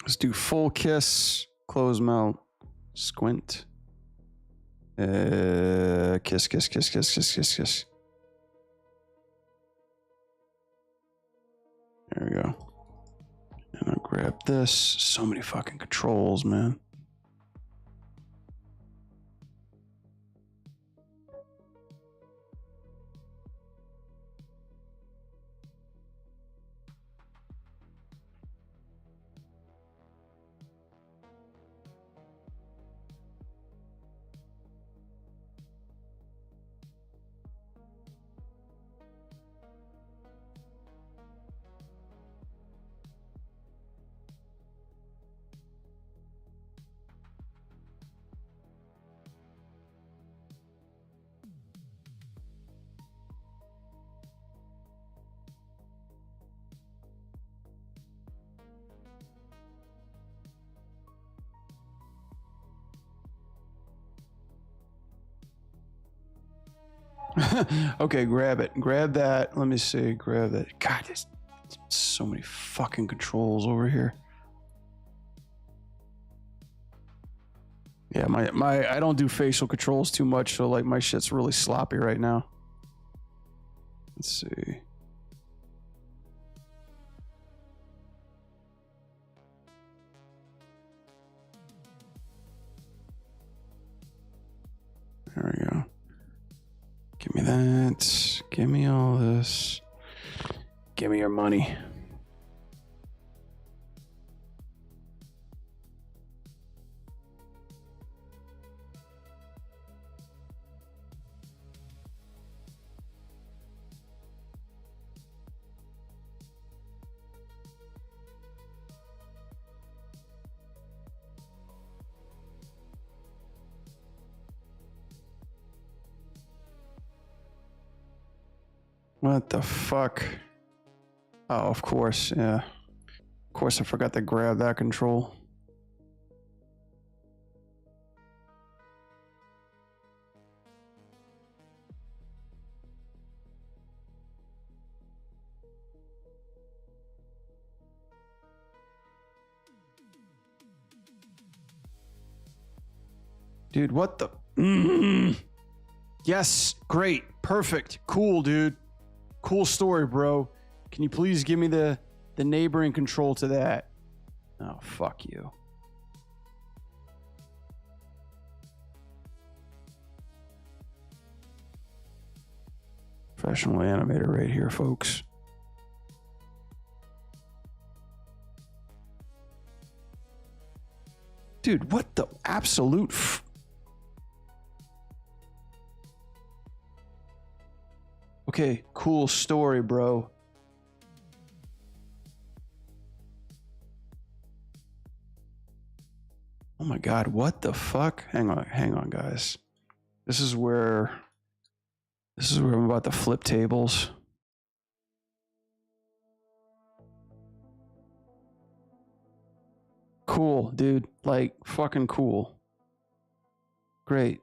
[SPEAKER 1] Let's do full kiss, close mouth, squint. Kiss, kiss, kiss, kiss, kiss, kiss, kiss. There we go. And I'll grab this. So many fucking controls, man. Okay, grab it. Grab that. Let me see. Grab that. God, there's so many fucking controls over here. Yeah, I don't do facial controls too much, so like my shit's really sloppy right now. Let's see. There we go. Give me that. Give me all this. Give me your money. What the fuck? Oh, of course, yeah. Of course, I forgot to grab that control. Dude, what the? Yes, great, perfect, cool, dude. Cool story, bro. Can you please give me the neighboring control to that? Oh, fuck you. Professional animator right here, folks. Dude, what the absolute Okay, cool story, bro. Oh my god, what the fuck? Hang on, guys. This is where I'm about to flip tables. Cool, dude. Like, fucking cool. Great.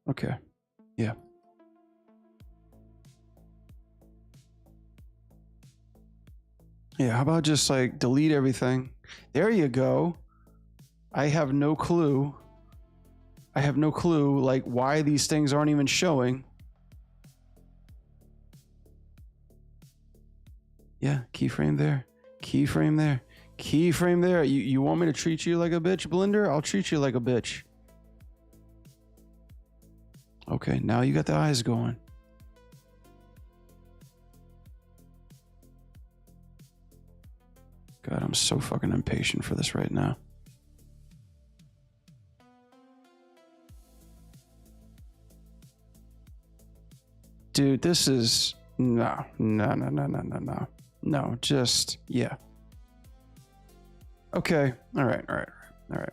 [SPEAKER 1] Okay. Yeah. Yeah, how about just like delete everything? There you go. I have no clue. I have no clue like why these things aren't even showing. Yeah, keyframe there. Keyframe there. Keyframe there. You want me to treat you like a bitch, Blender? I'll treat you like a bitch. Okay, now you got the eyes going. God, I'm so fucking impatient for this right now. Dude, this is no, just yeah. Okay, all right.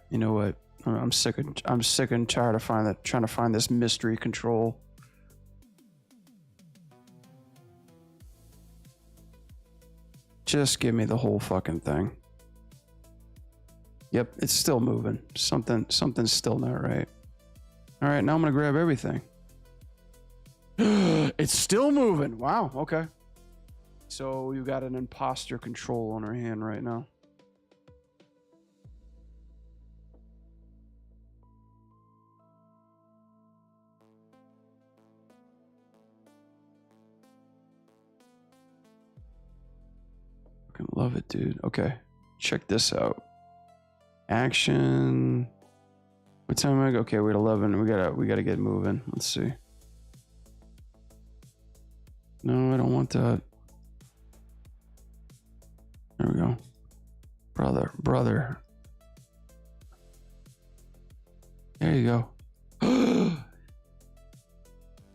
[SPEAKER 1] You know what? I'm sick and tired of trying to find this mystery control. Just give me the whole fucking thing. Yep, it's still moving. Something's still not right. All right, now I'm gonna grab everything. It's still moving. Wow. Okay. So you got an imposter control on her hand right now. Fucking love it, dude. Okay, check this out. Action. What time am I? Okay, we're at 11. We gotta get moving. Let's see. No, I don't want that. There we go. Brother. There you go.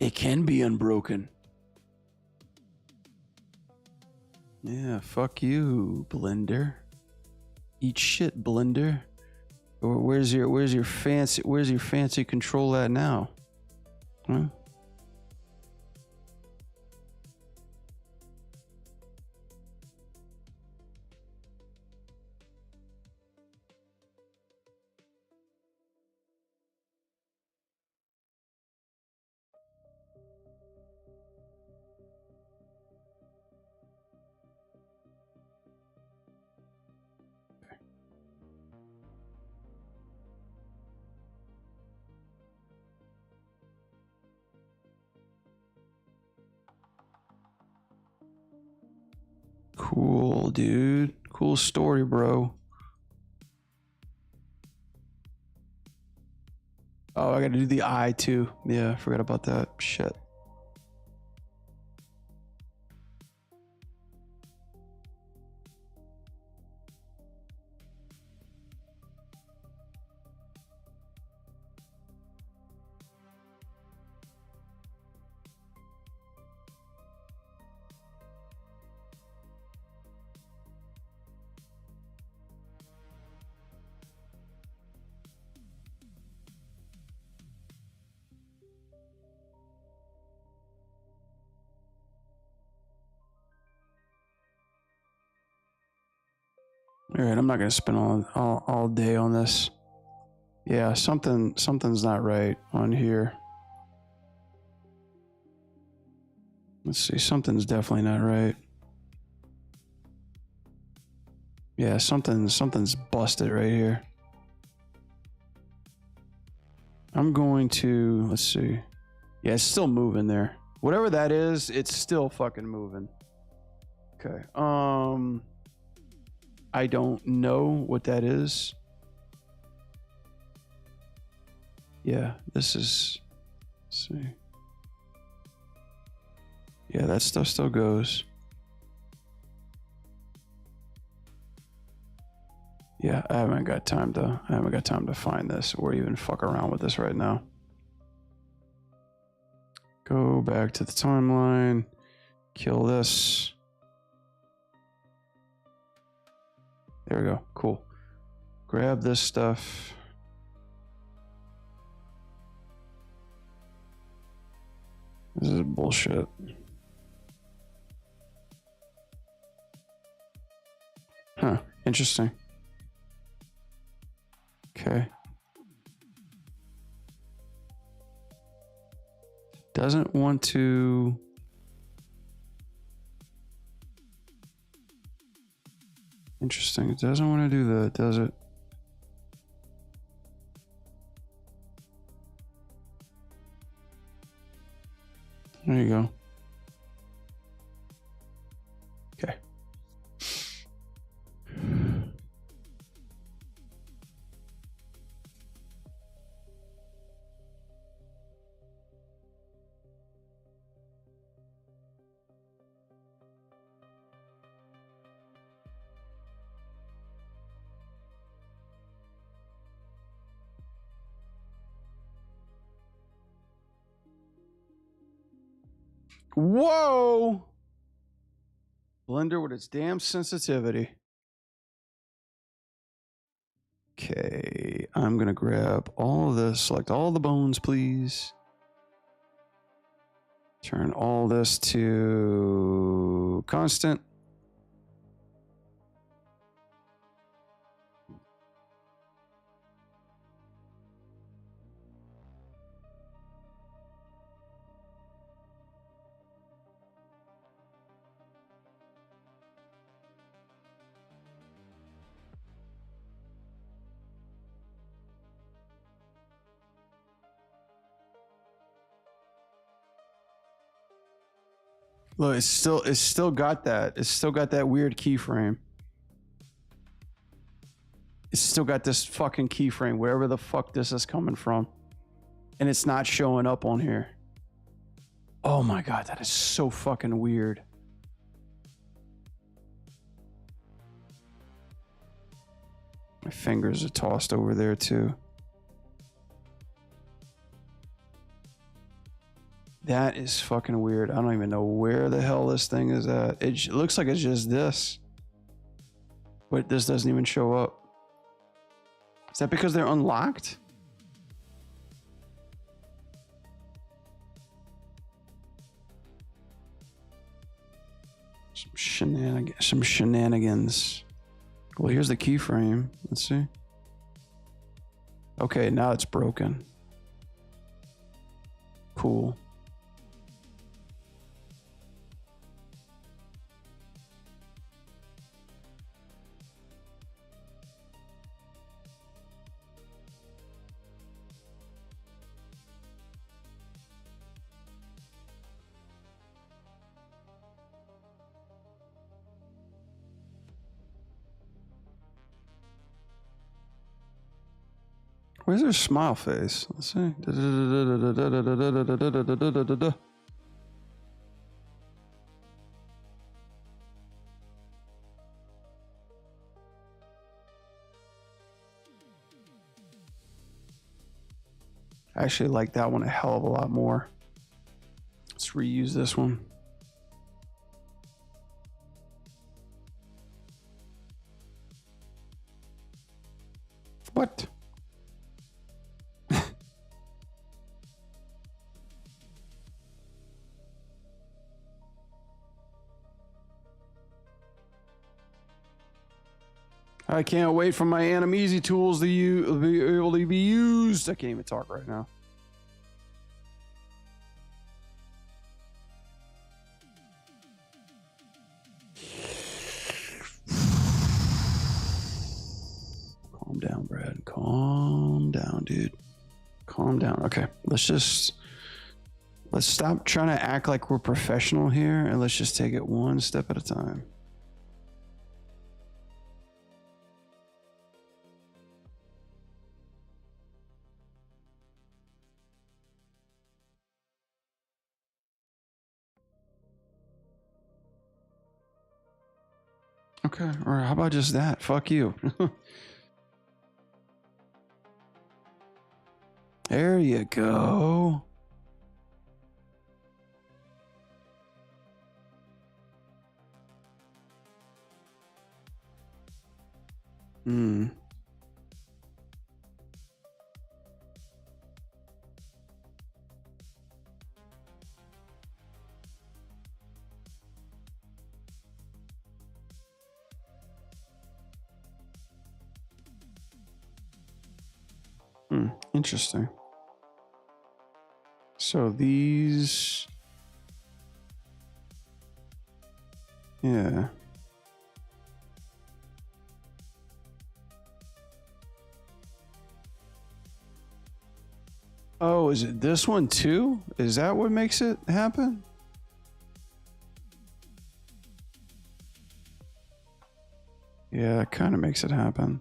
[SPEAKER 1] It can be unbroken. Yeah, fuck you, Blender. Eat shit, Blender. Or where's your fancy control at now? Huh? Cool, dude. Cool story, bro. Oh, I gotta do the eye too. Yeah, I forgot about that. Shit. All right, I'm not gonna spend all day on this. Yeah, something's not right on here. Let's see, something's definitely not right. Yeah, something's busted right here. I'm going to, let's see. Yeah, it's still moving there. Whatever that is, it's still fucking moving. Okay. I don't know what that is. Yeah, this is, let's see. Yeah, that stuff still goes. Yeah, I haven't got time to find this or even fuck around with this right now. Go back to the timeline, kill this. There we go, cool. Grab this stuff. This is bullshit. Huh, interesting. Okay. Doesn't want to. Interesting. It doesn't want to do that, does it? There you go. Okay. Whoa! Blender with its damn sensitivity. Okay, I'm gonna grab all of this, select all the bones, please. Turn all this to constant. Look, it's still got that. It's still got that weird keyframe. It's still got this fucking keyframe, wherever the fuck this is coming from. And it's not showing up on here. Oh my God, that is so fucking weird. My fingers are tossed over there too. That is fucking weird. I don't even know where the hell this thing is at. It looks like it's just this. But this doesn't even show up. Is that because they're unlocked? Some shenanigans. Well, here's the keyframe. Let's see. Okay, now it's broken. Cool. Where's their smile face? Let's see. I actually like that one a hell of a lot more. Let's reuse this one. What? I can't wait for my ANIM Easy tools to be able to be used. I can't even talk right now. Calm down, Brad. Calm down, dude. Calm down. Okay, let's stop trying to act like we're professional here, and let's just take it one step at a time. Okay, or how about just that? Fuck you. There you go. Interesting. So these, yeah. Oh, is it this one too? Is that what makes it happen? Yeah, it kind of makes it happen.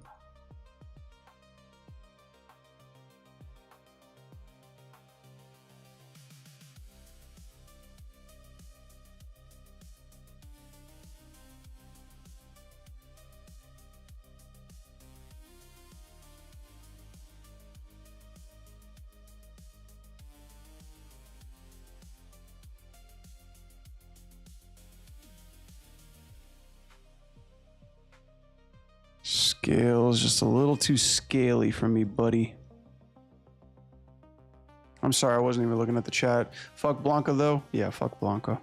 [SPEAKER 1] Scale is just a little too scaly for me, buddy. I'm sorry, I wasn't even looking at the chat. Fuck Blanca, though. Yeah, fuck Blanca.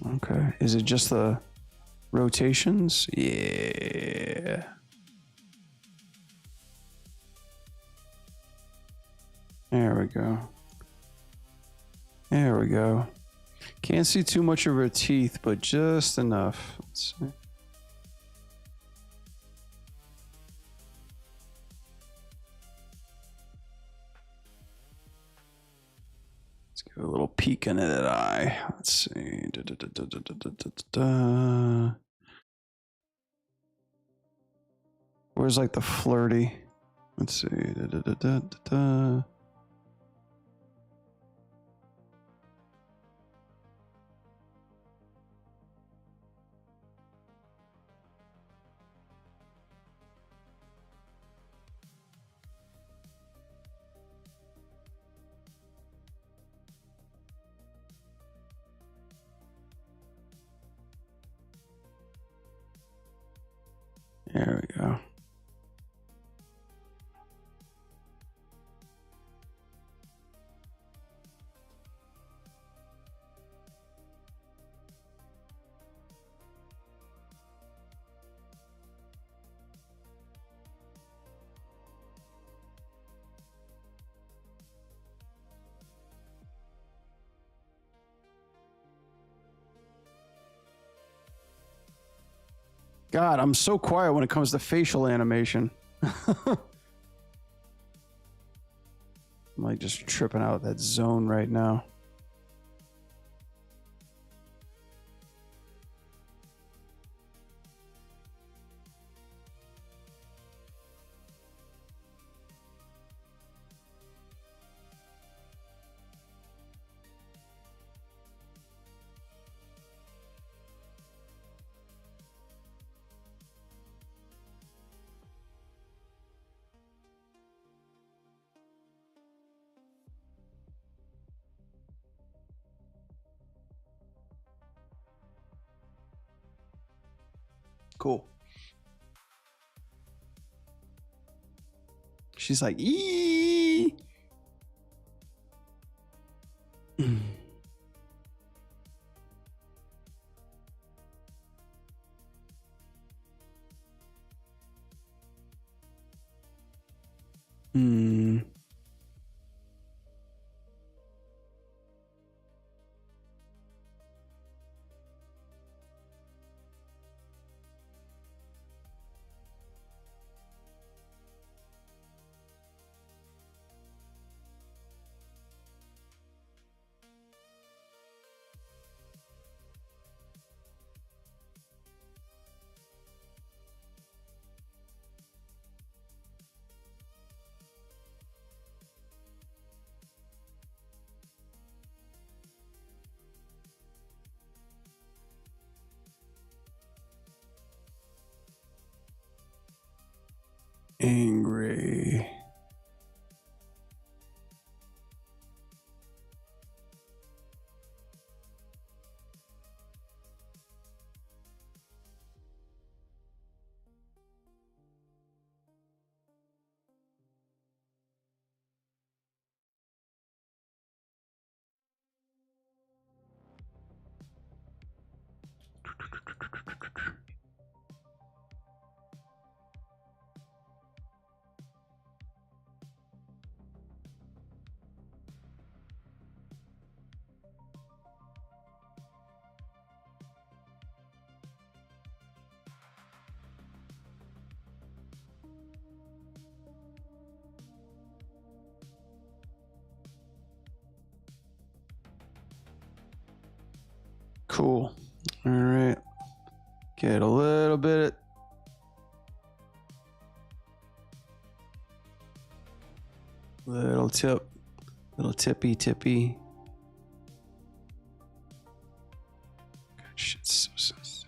[SPEAKER 1] Okay. Is it just the rotations? Yeah. There we go. There we go. Can't see too much of her teeth, but just enough. Let's see. Let's give a little peek into that eye. Let's see. Where's like the flirty? Let's see. There we go. God, I'm so quiet when it comes to facial animation. I'm like just tripping out that zone right now. Cool. She's like, eee. Hmm. Angry. Cool. All right. Get a little bit. Little tip. Little tippy. God, shit's so sensitive.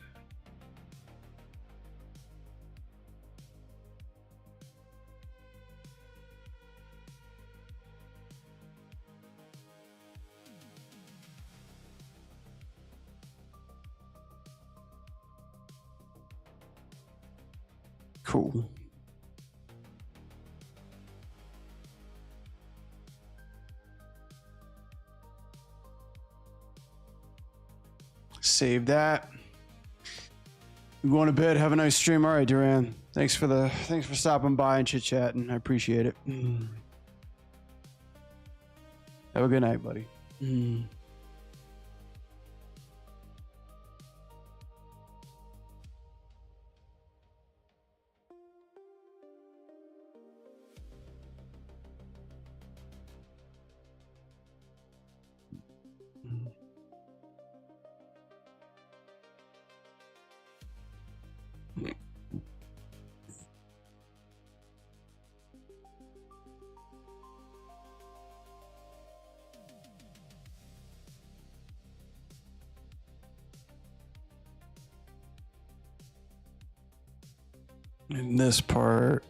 [SPEAKER 1] Cool. Save that. You going to bed? Have a nice stream. All right, Duran. Thanks for stopping by and chit chatting. I appreciate it. Have a good night, buddy. In this part,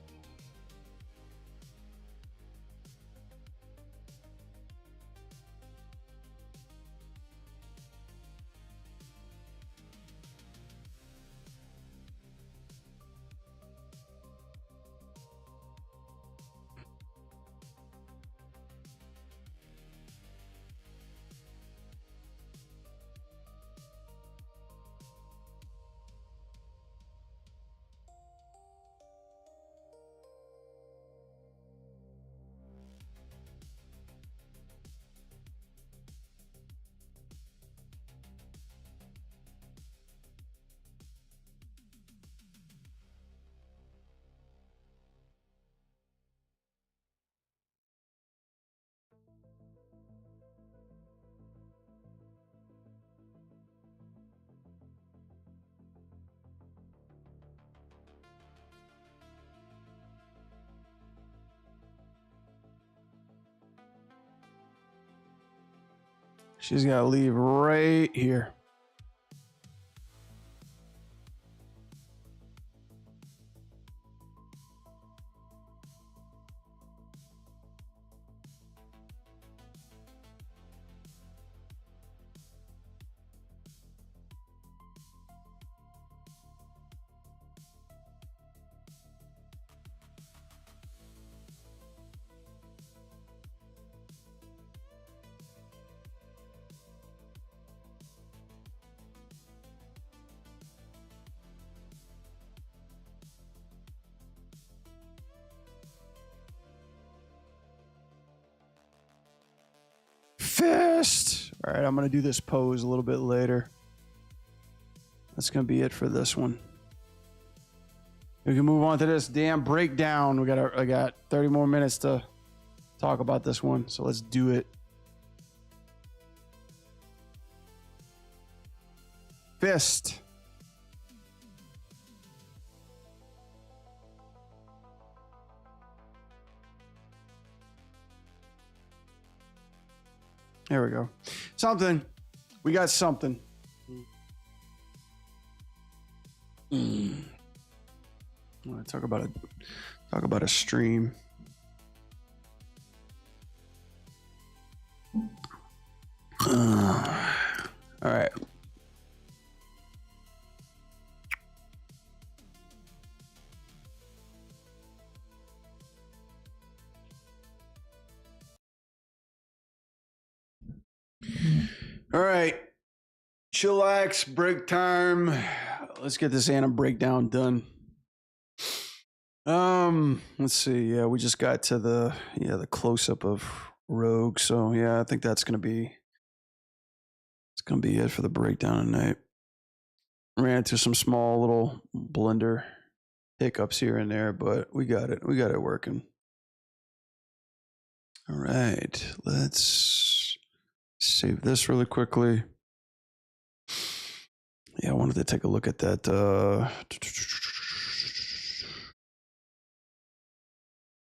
[SPEAKER 1] She's got to leave right here. Fist. All right, I'm going to do this pose a little bit later. That's going to be it for this one. We can move on to this damn breakdown. I got 30 more minutes to talk about this one, so let's do it. Fist. There we go. Something. We got something. Talk about a stream. All right. All right. Chillax, break time. Let's get this ANIM breakdown done. Let's see. Yeah, we just got to the close-up of Rogue. So yeah, I think it's gonna be it for the breakdown tonight. Ran into some small little Blender hiccups here and there, but we got it. We got it working. All right, let's save this really quickly. Yeah, I wanted to take a look at that.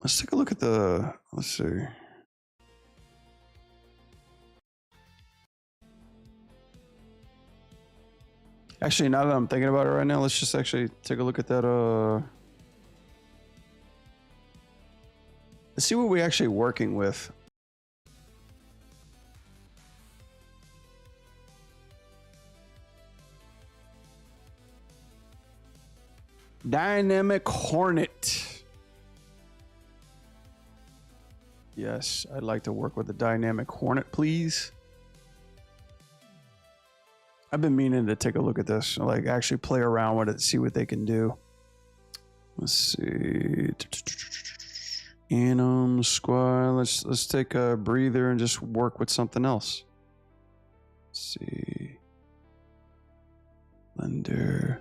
[SPEAKER 1] Let's take a look at let's see. Actually, now that I'm thinking about it right now, let's just actually take a look at that. Let's see what we're actually working with. Dynamic Hornet. Yes, I'd like to work with the Dynamic Hornet, please. I've been meaning to take a look at this, like actually play around with it, see what they can do. Let's see. ANIM squad. Let's take a breather and just work with something else. Let's see. Blender.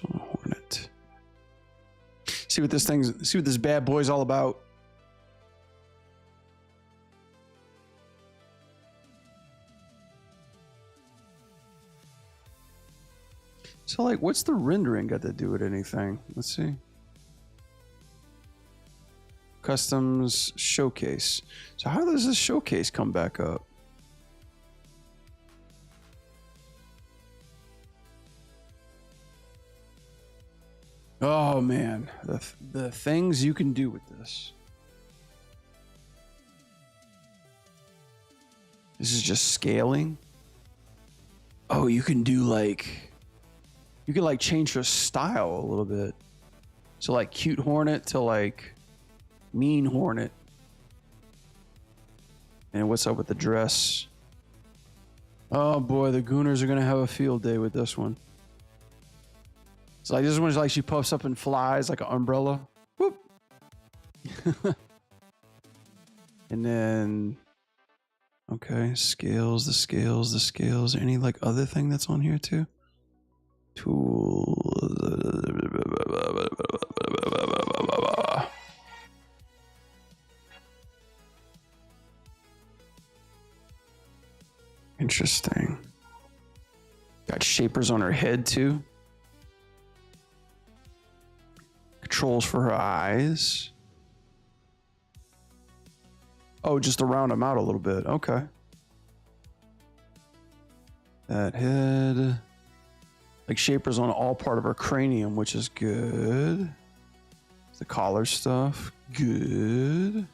[SPEAKER 1] Hornet. See what this bad boy's all about. So, like, what's the rendering got to do with anything? Let's see. Customs showcase. So how does this showcase come back up? Oh, man. The things you can do with this. This is just scaling. Oh, you can do like... You can like change your style a little bit. So like cute Hornet to like mean Hornet. And what's up with the dress? Oh boy, the Gooners are gonna have a field day with this one. So like this one's like she puffs up and flies like an umbrella. Whoop. And then okay, scales, the scales. Any like other thing that's on here too? Tools. Interesting. Got shapers on her head too. Controls for her eyes. Oh, just to round them out a little bit. Okay. that head. Like shapers on all part of her cranium, which is good. The collar stuff, good.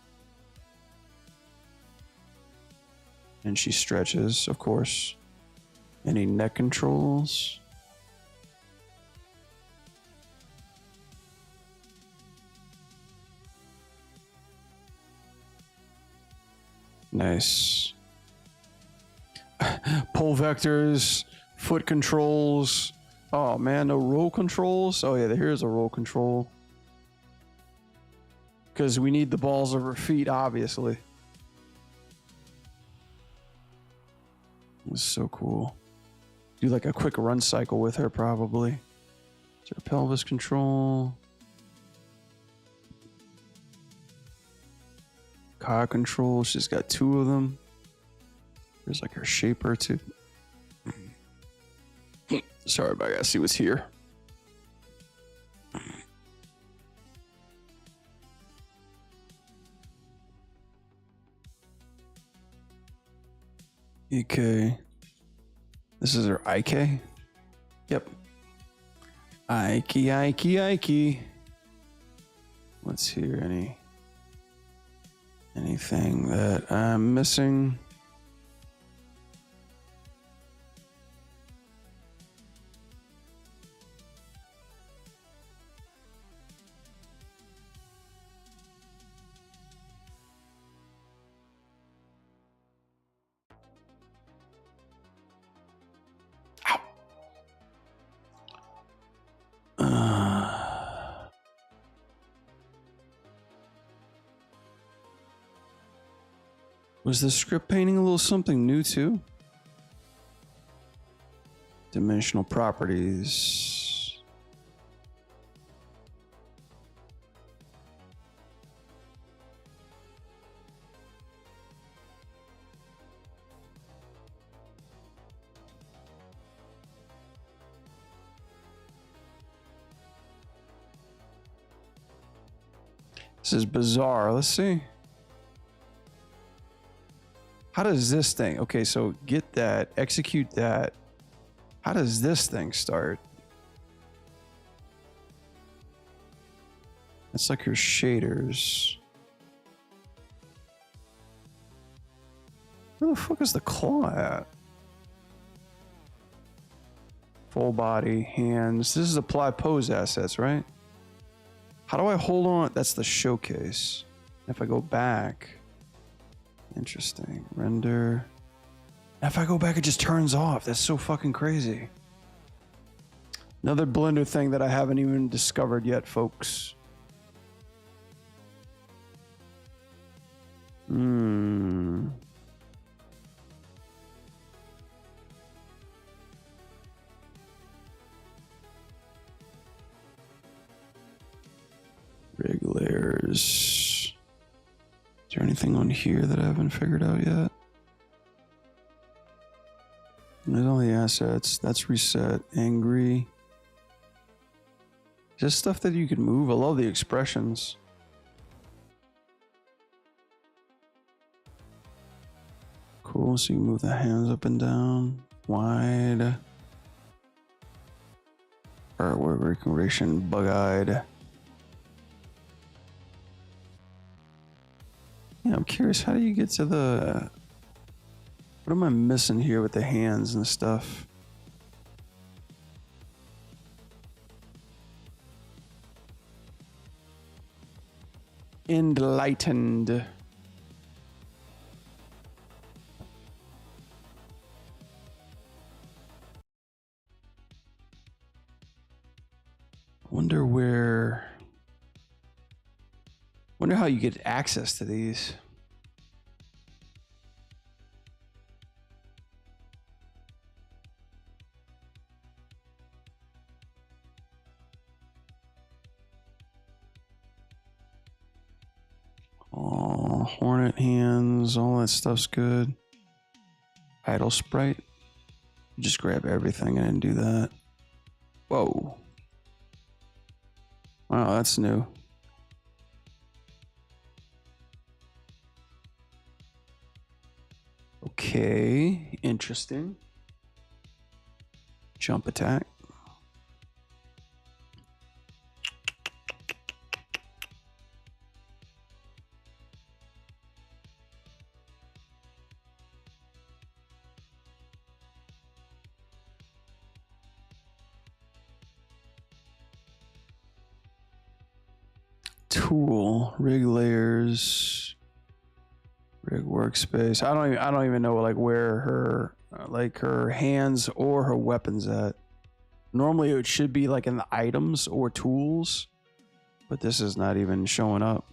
[SPEAKER 1] And she stretches, of course. Any neck controls? Nice. Pull vectors, foot controls. Oh man, no roll controls. Oh yeah, here's a roll control. Because we need the balls of her feet, obviously. It was so cool. Do like a quick run cycle with her, probably. Is there pelvis control? Car control. She's got 2 of them. There's like her shaper too. Sorry, but I gotta see what's here. EK. This is her IK? Yep. Ike. What's here? Anything that I'm missing? Was the script painting a little something new too? Dimensional properties. This is bizarre. Let's see. How does this thing? Okay, so get that, execute that. How does this thing start? It's like your shaders. Where the fuck is the claw at? Full body, hands. This is apply pose assets, right? How do I hold on? That's the showcase. If I go back. Interesting. Render. If I go back, it just turns off. That's so fucking crazy. Another Blender thing that I haven't even discovered yet, folks. Rig layers. Is there anything on here that I haven't figured out yet? There's all the assets. That's reset. Angry. Just stuff that you can move. I love the expressions. Cool. So you move the hands up and down. Wide. Artwork recreation. Bug-eyed. Yeah, I'm curious, how do you get to the... What am I missing here with the hands and stuff? Enlightened. Wonder how you get access to these. Oh, hornet hands, all that stuff's good. Idle sprite. Just grab everything and do that. Whoa. Wow, that's new. Okay, interesting. Jump attack. Tool, rig layers, rig workspace. I don't even know like where her like her hands or her weapons at. Normally it should be like in the items or tools, but this is not even showing up.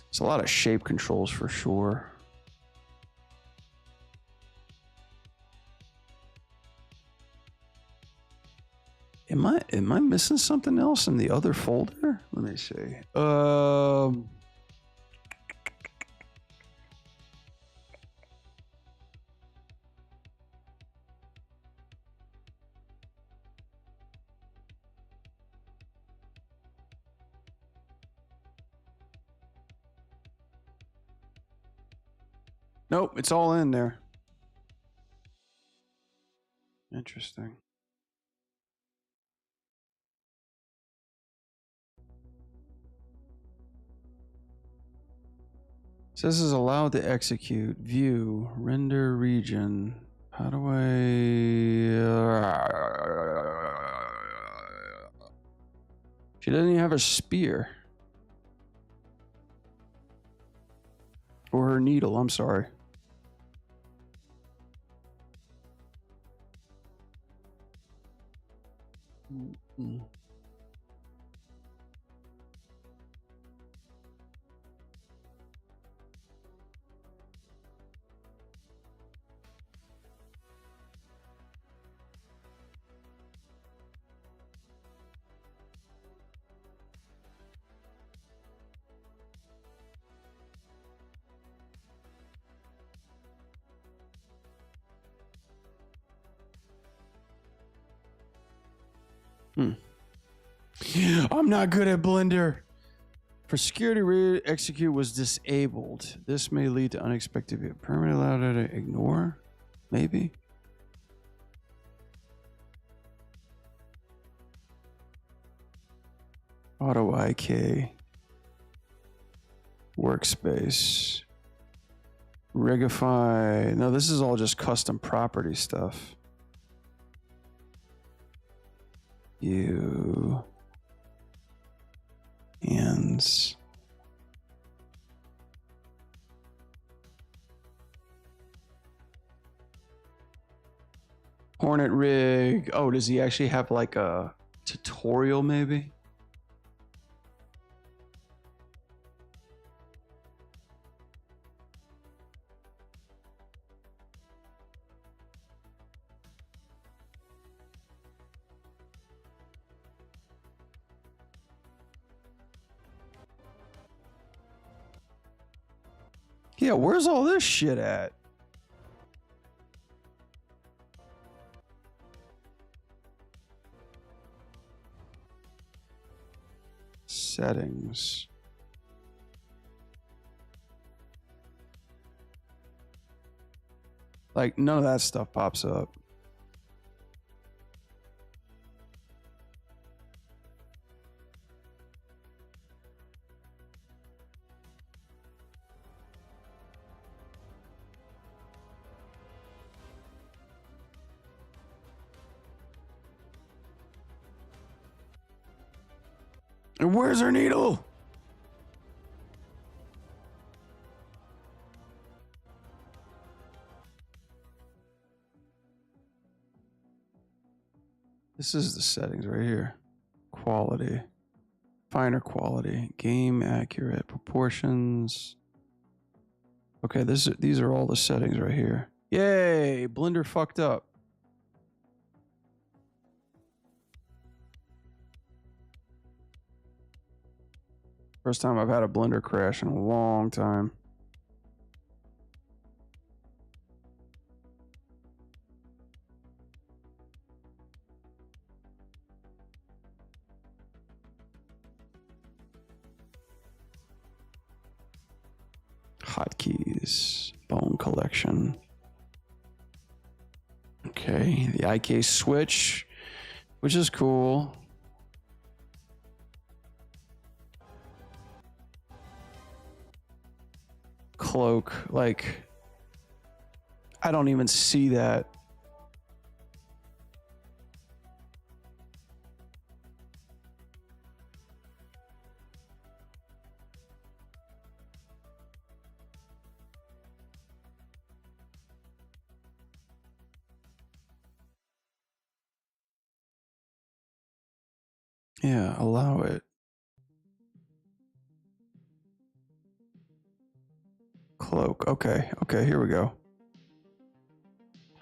[SPEAKER 1] It's a lot of shape controls for sure. Am I missing something else in the other folder? Let me see. Nope, it's all in there. Interesting. Says is allowed to execute. View, render region. How do I? She doesn't even have a spear. Or her needle, I'm sorry. Mm-hmm. I'm not good at Blender. For security, execute was disabled. This may lead to unexpected permanent allowed to ignore. Maybe. Auto IK. Workspace. Rigify. No, this is all just custom property stuff. You. Hands. Hornet rig. Oh, does he actually have like a tutorial maybe? Yeah, where's all this shit at? Settings. Like, none of that stuff pops up. And where's her needle? This is the settings right here. Quality. Finer quality. Game accurate. Proportions. Okay, these are all the settings right here. Yay! Blender fucked up. First time I've had a Blender crash in a long time. Hotkeys, bone collection. Okay, the IK switch, which is cool. Cloak, like, I don't even see that. Yeah, allow it. Cloak. Okay, here we go.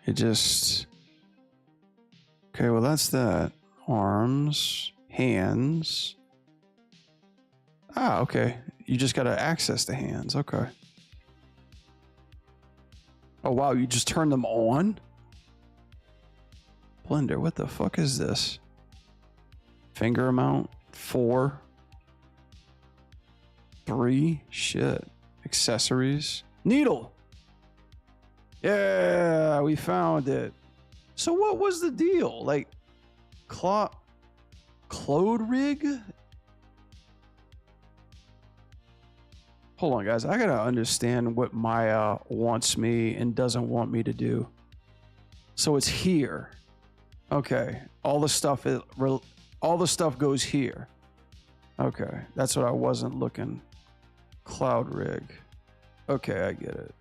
[SPEAKER 1] It just... Okay, well, that's that. Arms, hands. Ah, okay. You just gotta access the hands. Okay. Oh, wow, you just turn them on? Blender, what the fuck is this? Finger amount? 4? 3? Shit. Accessories. Needle! Yeah, we found it. So what was the deal? Like, Claude rig? Hold on, guys. I gotta understand what Maya wants me and doesn't want me to do. So it's here. Okay. All the stuff goes here. Okay. That's what I wasn't looking. Cloud rig. Okay, I get it.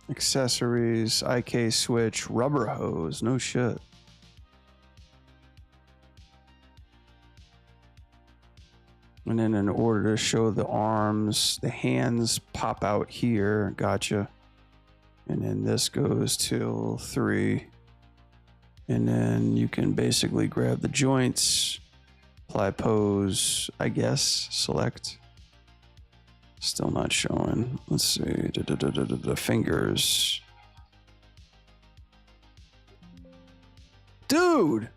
[SPEAKER 1] Accessories, IK switch, rubber hose. No shit. And then in order to show the arms, the hands pop out here. Gotcha. And then this goes till 3. And then you can basically grab the joints, apply pose, I guess, select. Still not showing. Let's see. The fingers. Dude!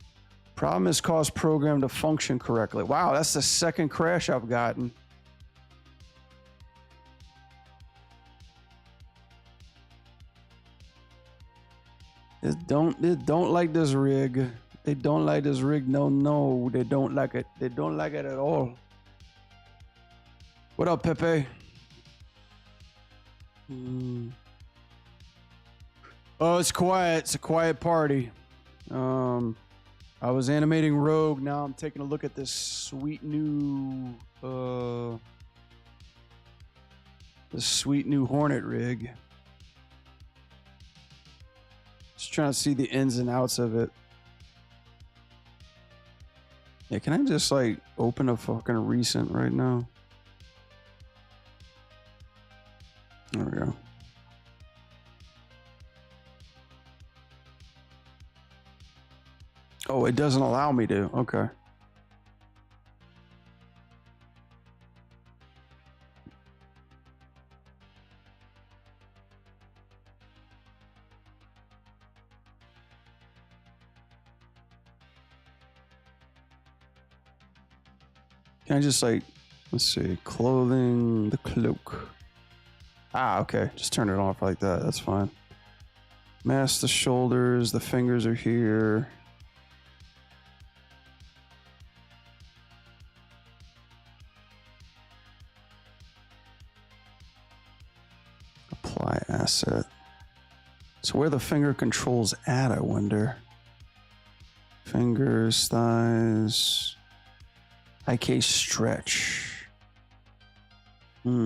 [SPEAKER 1] Problem is caused program to function correctly. Wow, that's the second crash I've gotten. They don't like this rig. They don't like this rig. No, they don't like it. They don't like it at all. What up, Pepe? Oh, it's quiet. It's a quiet party. I was animating Rogue. Now I'm taking a look at this sweet new Hornet rig. Just trying to see the ins and outs of it. Yeah, can I just like open a fucking recent right now? There we go. Oh, it doesn't allow me to. Okay. Can I just like, let's see, clothing, the cloak. Ah, okay. Just turn it off like that. That's fine. Mask the shoulders. The fingers are here. Apply asset. So where the finger controls at, I wonder. Fingers, thighs. IK stretch. Bone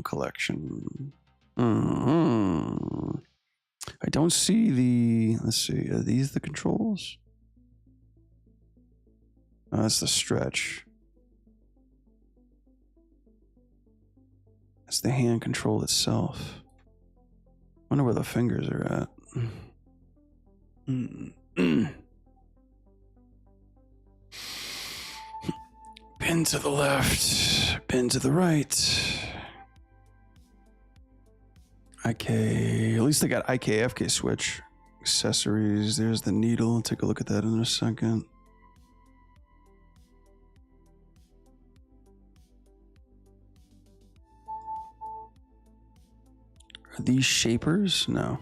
[SPEAKER 1] collection. I don't see the, let's see, are these the controls? Oh, that's the stretch. That's the hand control itself. Wonder where the fingers are at. Pin to the left, pin to the right. IK, at least I got IK FK switch. Accessories. There's the needle. Take a look at that in a second. Are these shapers? No.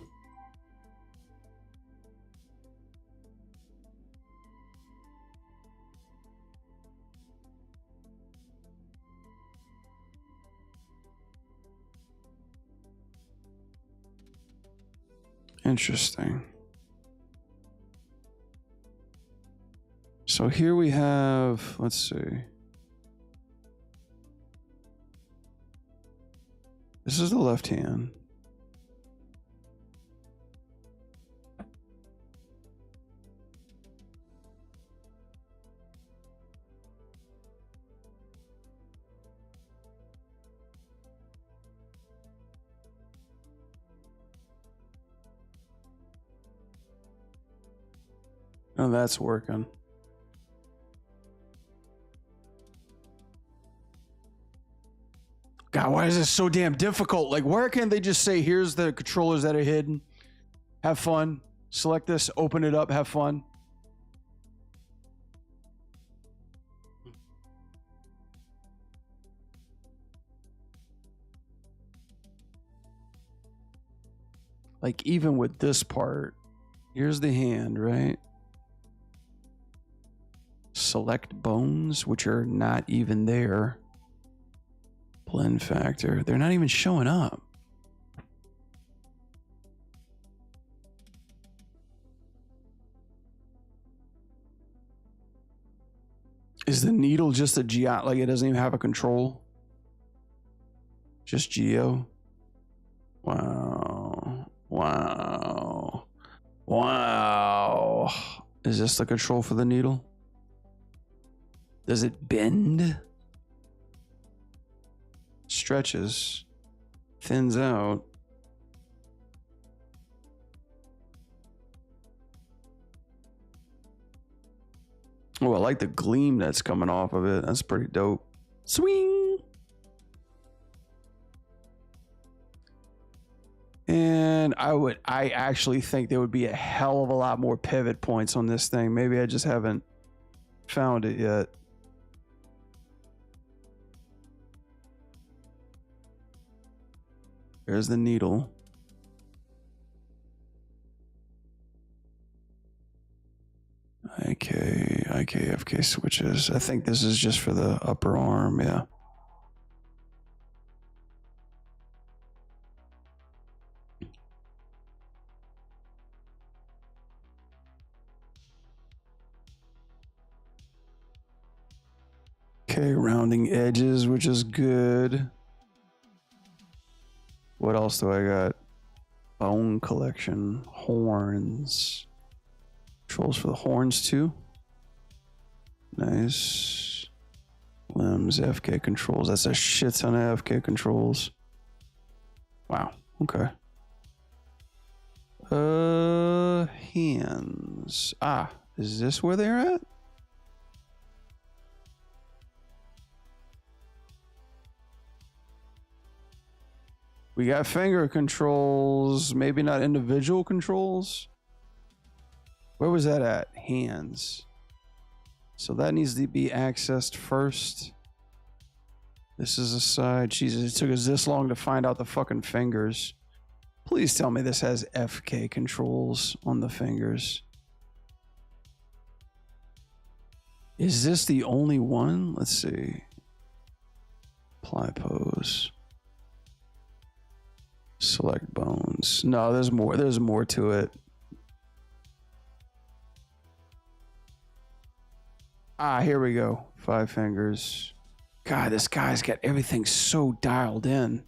[SPEAKER 1] Interesting. So here we have, let's see. This is the left hand. Oh, that's working. God, why is this so damn difficult? Like, where can't they just say, here's the controllers that are hidden? Have fun. Select this, open it up, have fun. Like, even with this part, here's the hand, right? Select bones, which are not even there. Blend factor. They're not even showing up. Is the needle just a geo? Like, it doesn't even have a control? Just geo? Wow. Wow. Wow. Is this the control for the needle? Does it bend? Stretches. Thins out. Oh, I like the gleam that's coming off of it. That's pretty dope. Swing! And I actually think there would be a hell of a lot more pivot points on this thing. Maybe I just haven't found it yet. There's the needle. IKFK switches. I think this is just for the upper arm, yeah. Okay, rounding edges, which is good. What else do I got? Bone collection, horns. Controls for the horns too. Nice. Limbs, FK controls. That's a shit ton of FK controls. Wow. Okay. Hands. Ah, is this where they're at? We got finger controls, maybe not individual controls. Where was that at? Hands. So that needs to be accessed first. This is a side. Jesus, it took us this long to find out the fucking fingers. Please tell me this has FK controls on the fingers. Is this the only one? Let's see. Apply pose. Select bones. No, there's more. There's more to it. Ah, here we go. 5 fingers. God, this guy's got everything so dialed in.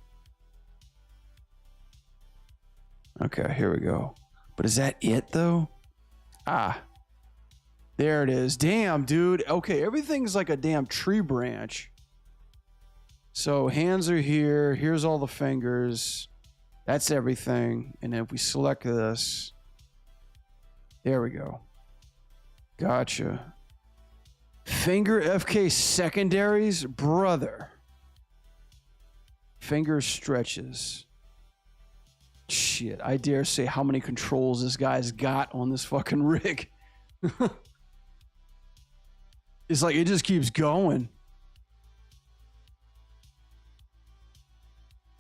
[SPEAKER 1] Okay, here we go. But is that it, though? Ah. There it is. Damn, dude. Okay, everything's like a damn tree branch. So hands are here. Here's all the fingers. That's everything. And if we select this, there we go. Gotcha. Finger FK secondaries, brother. Finger stretches. shit, I dare say how many controls this guy's got on this fucking rig. It's like it just keeps going.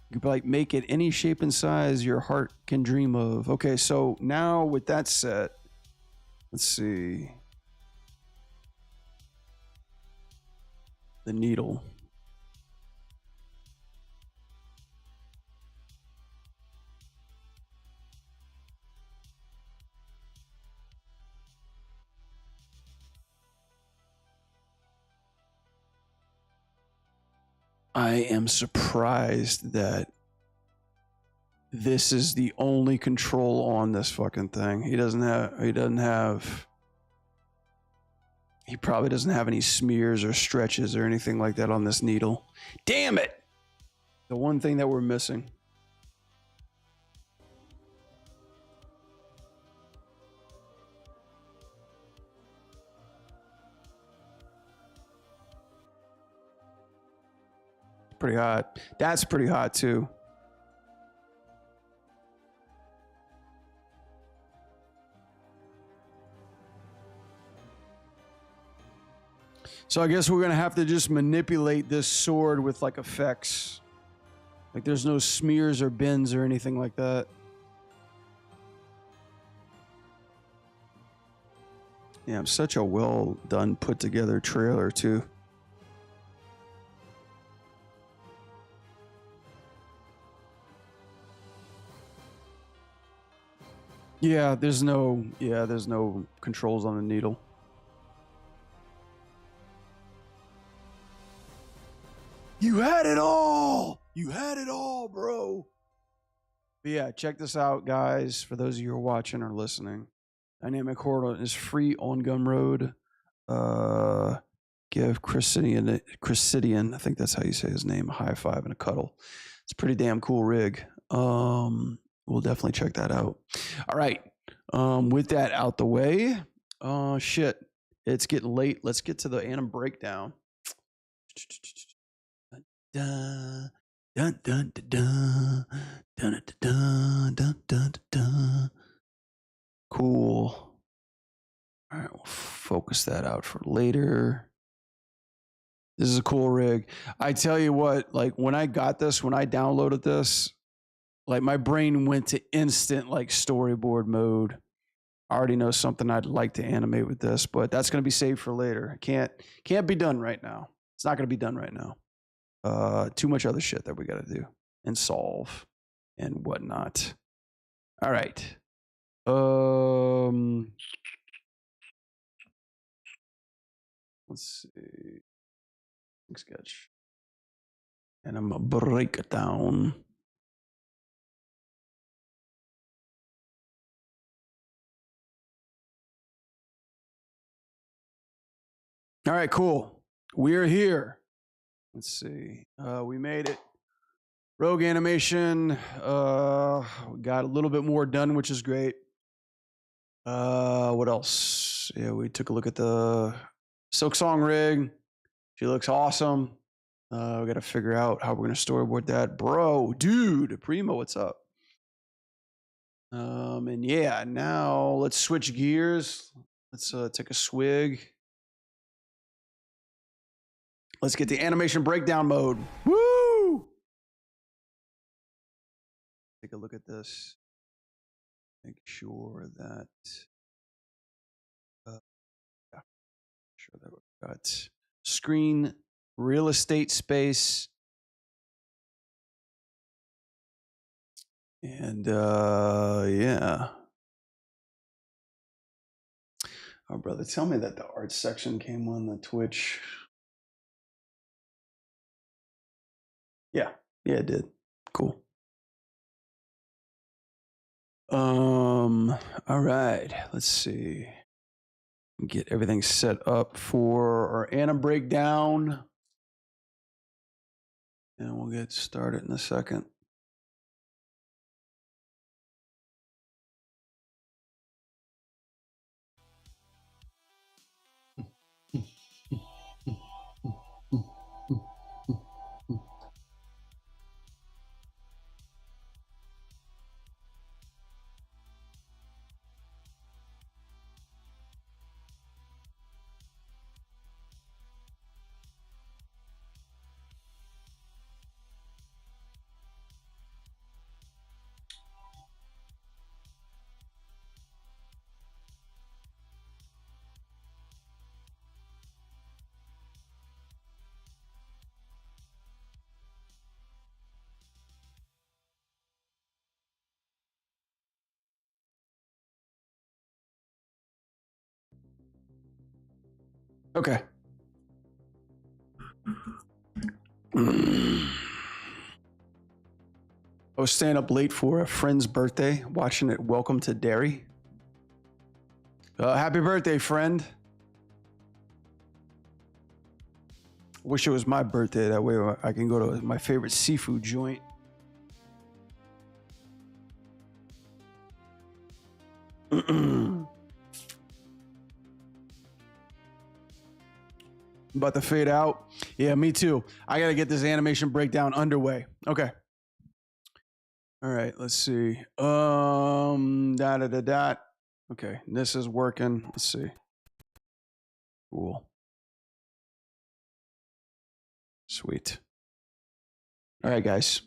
[SPEAKER 1] You could like make it any shape and size your heart can dream of. Okay, so now with that set, let's see. The needle. I am surprised that this is the only control on this fucking thing. He probably doesn't have any smears or stretches or anything like that on this needle. Damn it! The one thing that we're missing. Pretty hot. That's pretty hot too. So I guess we're gonna have to just manipulate this sword with like effects. Like there's no smears or bends or anything like that. Yeah, I'm such a well done, put together trailer too. Yeah, there's no controls on the needle. You had it all! You had it all, bro! But yeah, check this out, guys. For those of you who are watching or listening, Dynamic Horde is free on Gumroad. Give Chrysidian, I think that's how you say his name, a high five and a cuddle. It's a pretty damn cool rig. We'll definitely check that out. All right. With that out the way, shit, it's getting late. Let's get to the ANIM breakdown. Dun, dun, dun, dun, dun, dun, dun, dun, dun. Cool. All right, we'll focus that out for later. This is a cool rig. I tell you what, like when I got this, when I downloaded this, like my brain went to instant like storyboard mode. I already know something I'd like to animate with this, but that's going to be saved for later. Can't be done right now. It's not going to be done right now. Too much other shit that we got to do and solve and whatnot. All right. Let's see. Sketch. And I'm gonna break it down. All right, cool. We're here. Let's see. We made it. Rogue animation. We got a little bit more done, which is great. What else? Yeah, we took a look at the Silk Song rig. She looks awesome. We got to figure out how we're going to storyboard that. Bro, dude, Primo, what's up? And yeah, now let's switch gears. Let's take a swig. Let's get the animation breakdown mode. Woo! Take a look at this. Make sure that, yeah, sure that we've got screen, real estate space, and yeah. Oh, brother, tell me that the art section came on the Twitch. Yeah, it did. Cool. All right, let's see. Get everything set up for our ANIM breakdown. And we'll get started in a second. Okay. I was staying up late for a friend's birthday, watching it. Welcome to Derry. Happy birthday, friend. Wish it was my birthday. That way I can go to my favorite seafood joint. About to fade out. Yeah, me too. I got to get this animation breakdown underway. Okay. All right, let's see. Okay, this is working. Let's see. Cool. Sweet. All right, guys.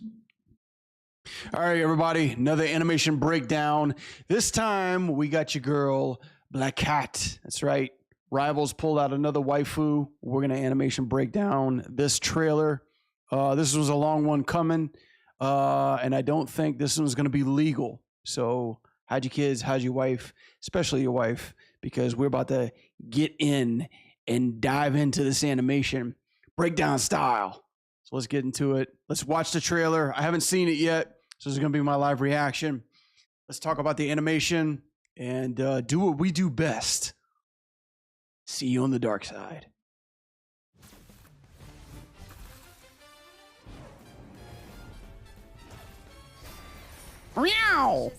[SPEAKER 1] All right, everybody. Another animation breakdown. This time we got your girl, Black Cat. That's right. Rivals pulled out another waifu. We're going to animation break down this trailer. This was a long one coming, and I don't think this one's going to be legal. So hide your kids, hide your wife, especially your wife, because we're about to get in and dive into this animation breakdown style. So let's get into it. Let's watch the trailer. I haven't seen it yet, so this is going to be my live reaction. Let's talk about the animation and do what we do best. See you on the dark side. Meow.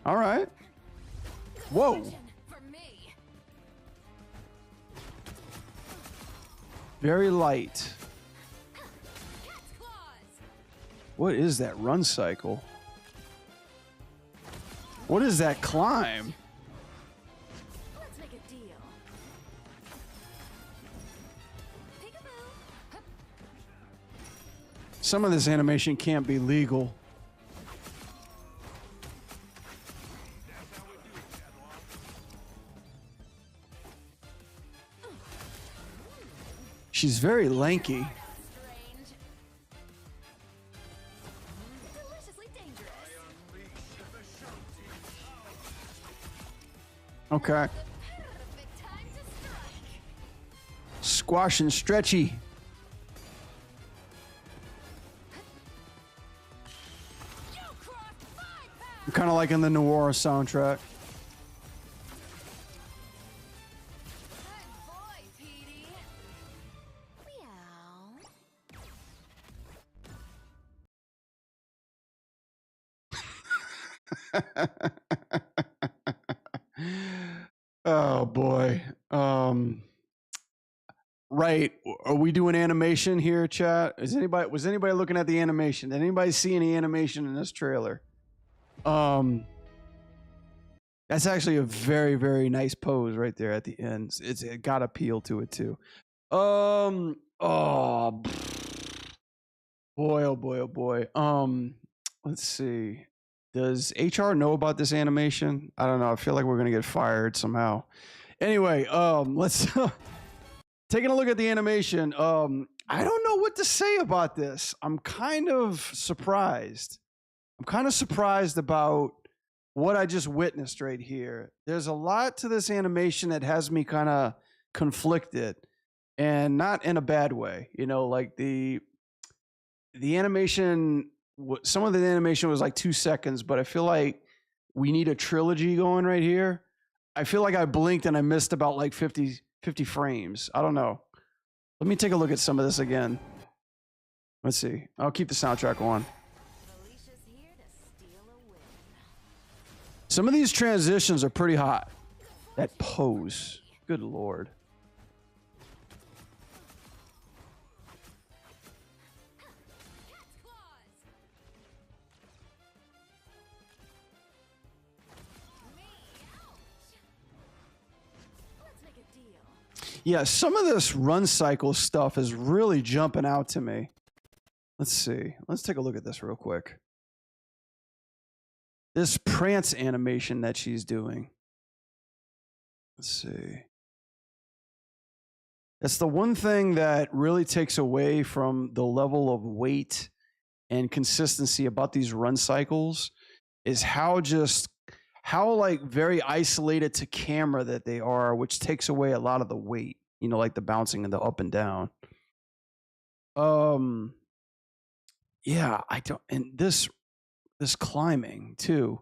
[SPEAKER 1] All right. Whoa. Very light. What is that run cycle? What is that climb? Some of this animation can't be legal. She's very lanky. Okay. Squash and stretchy. I'm kind of liking the Noir soundtrack. Oh boy. Right. Are we doing animation here, chat? Was anybody looking at the animation? Did anybody see any animation in this trailer? That's actually a very, very nice pose right there at the end. It got appeal to it too. Oh boy, oh boy, oh boy. Let's see. Does HR know about this animation? I don't know. I feel like we're gonna get fired somehow. Anyway, let's taking a look at the animation. I don't know what to say about this. I'm kind of surprised. I'm kind of surprised about what I just witnessed right here. There's a lot to this animation that has me kind of conflicted, and not in a bad way. You know, like the animation, some of the animation was like 2 seconds, but I feel like we need a trilogy going right here. I feel like I blinked and I missed about like 50 frames. I don't know. Let me take a look at some of this again. Let's see. I'll keep the soundtrack on. Some of these transitions are pretty hot. That pose. Good Lord. Yeah, some of this run cycle stuff is really jumping out to me. Let's see. Let's take a look at this real quick. This prance animation that she's doing. Let's see. That's the one thing that really takes away from the level of weight and consistency about these run cycles, is how how like very isolated to camera that they are, which takes away a lot of the weight, you know, like the bouncing and the up and down. Um, yeah, I don't, and this climbing too,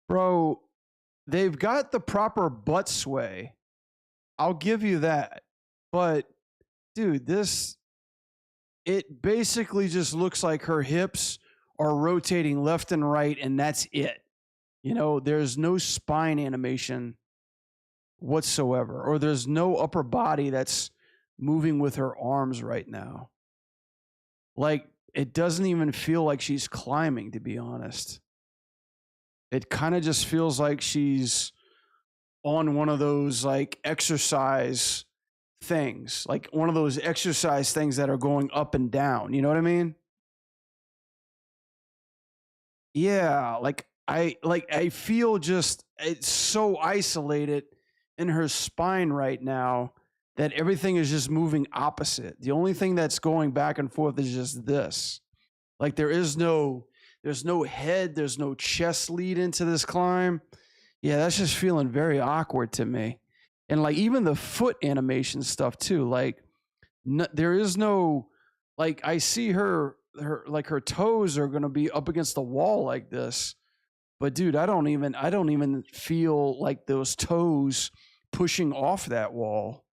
[SPEAKER 1] bro. They've got the proper butt sway. I'll give you that, but dude, this it basically just looks like her hips are rotating left and right, and that's it. You know, there's no spine animation whatsoever, or there's no upper body that's moving with her arms right now. Like, it doesn't even feel like she's climbing, to be honest. It kind of just feels like she's on one of those like exercise things, like one of those exercise things that are going up and down. You know what I mean? Yeah, I feel just it's so isolated in her spine right now that everything is just moving opposite. The only thing that's going back and forth is just this. Like there's no head, there's no chest lead into this climb. Yeah, that's just feeling very awkward to me. And like even the foot animation stuff too, like there is no like I see her toes are going to be up against the wall like this. But dude, I don't even feel like those toes pushing off that wall.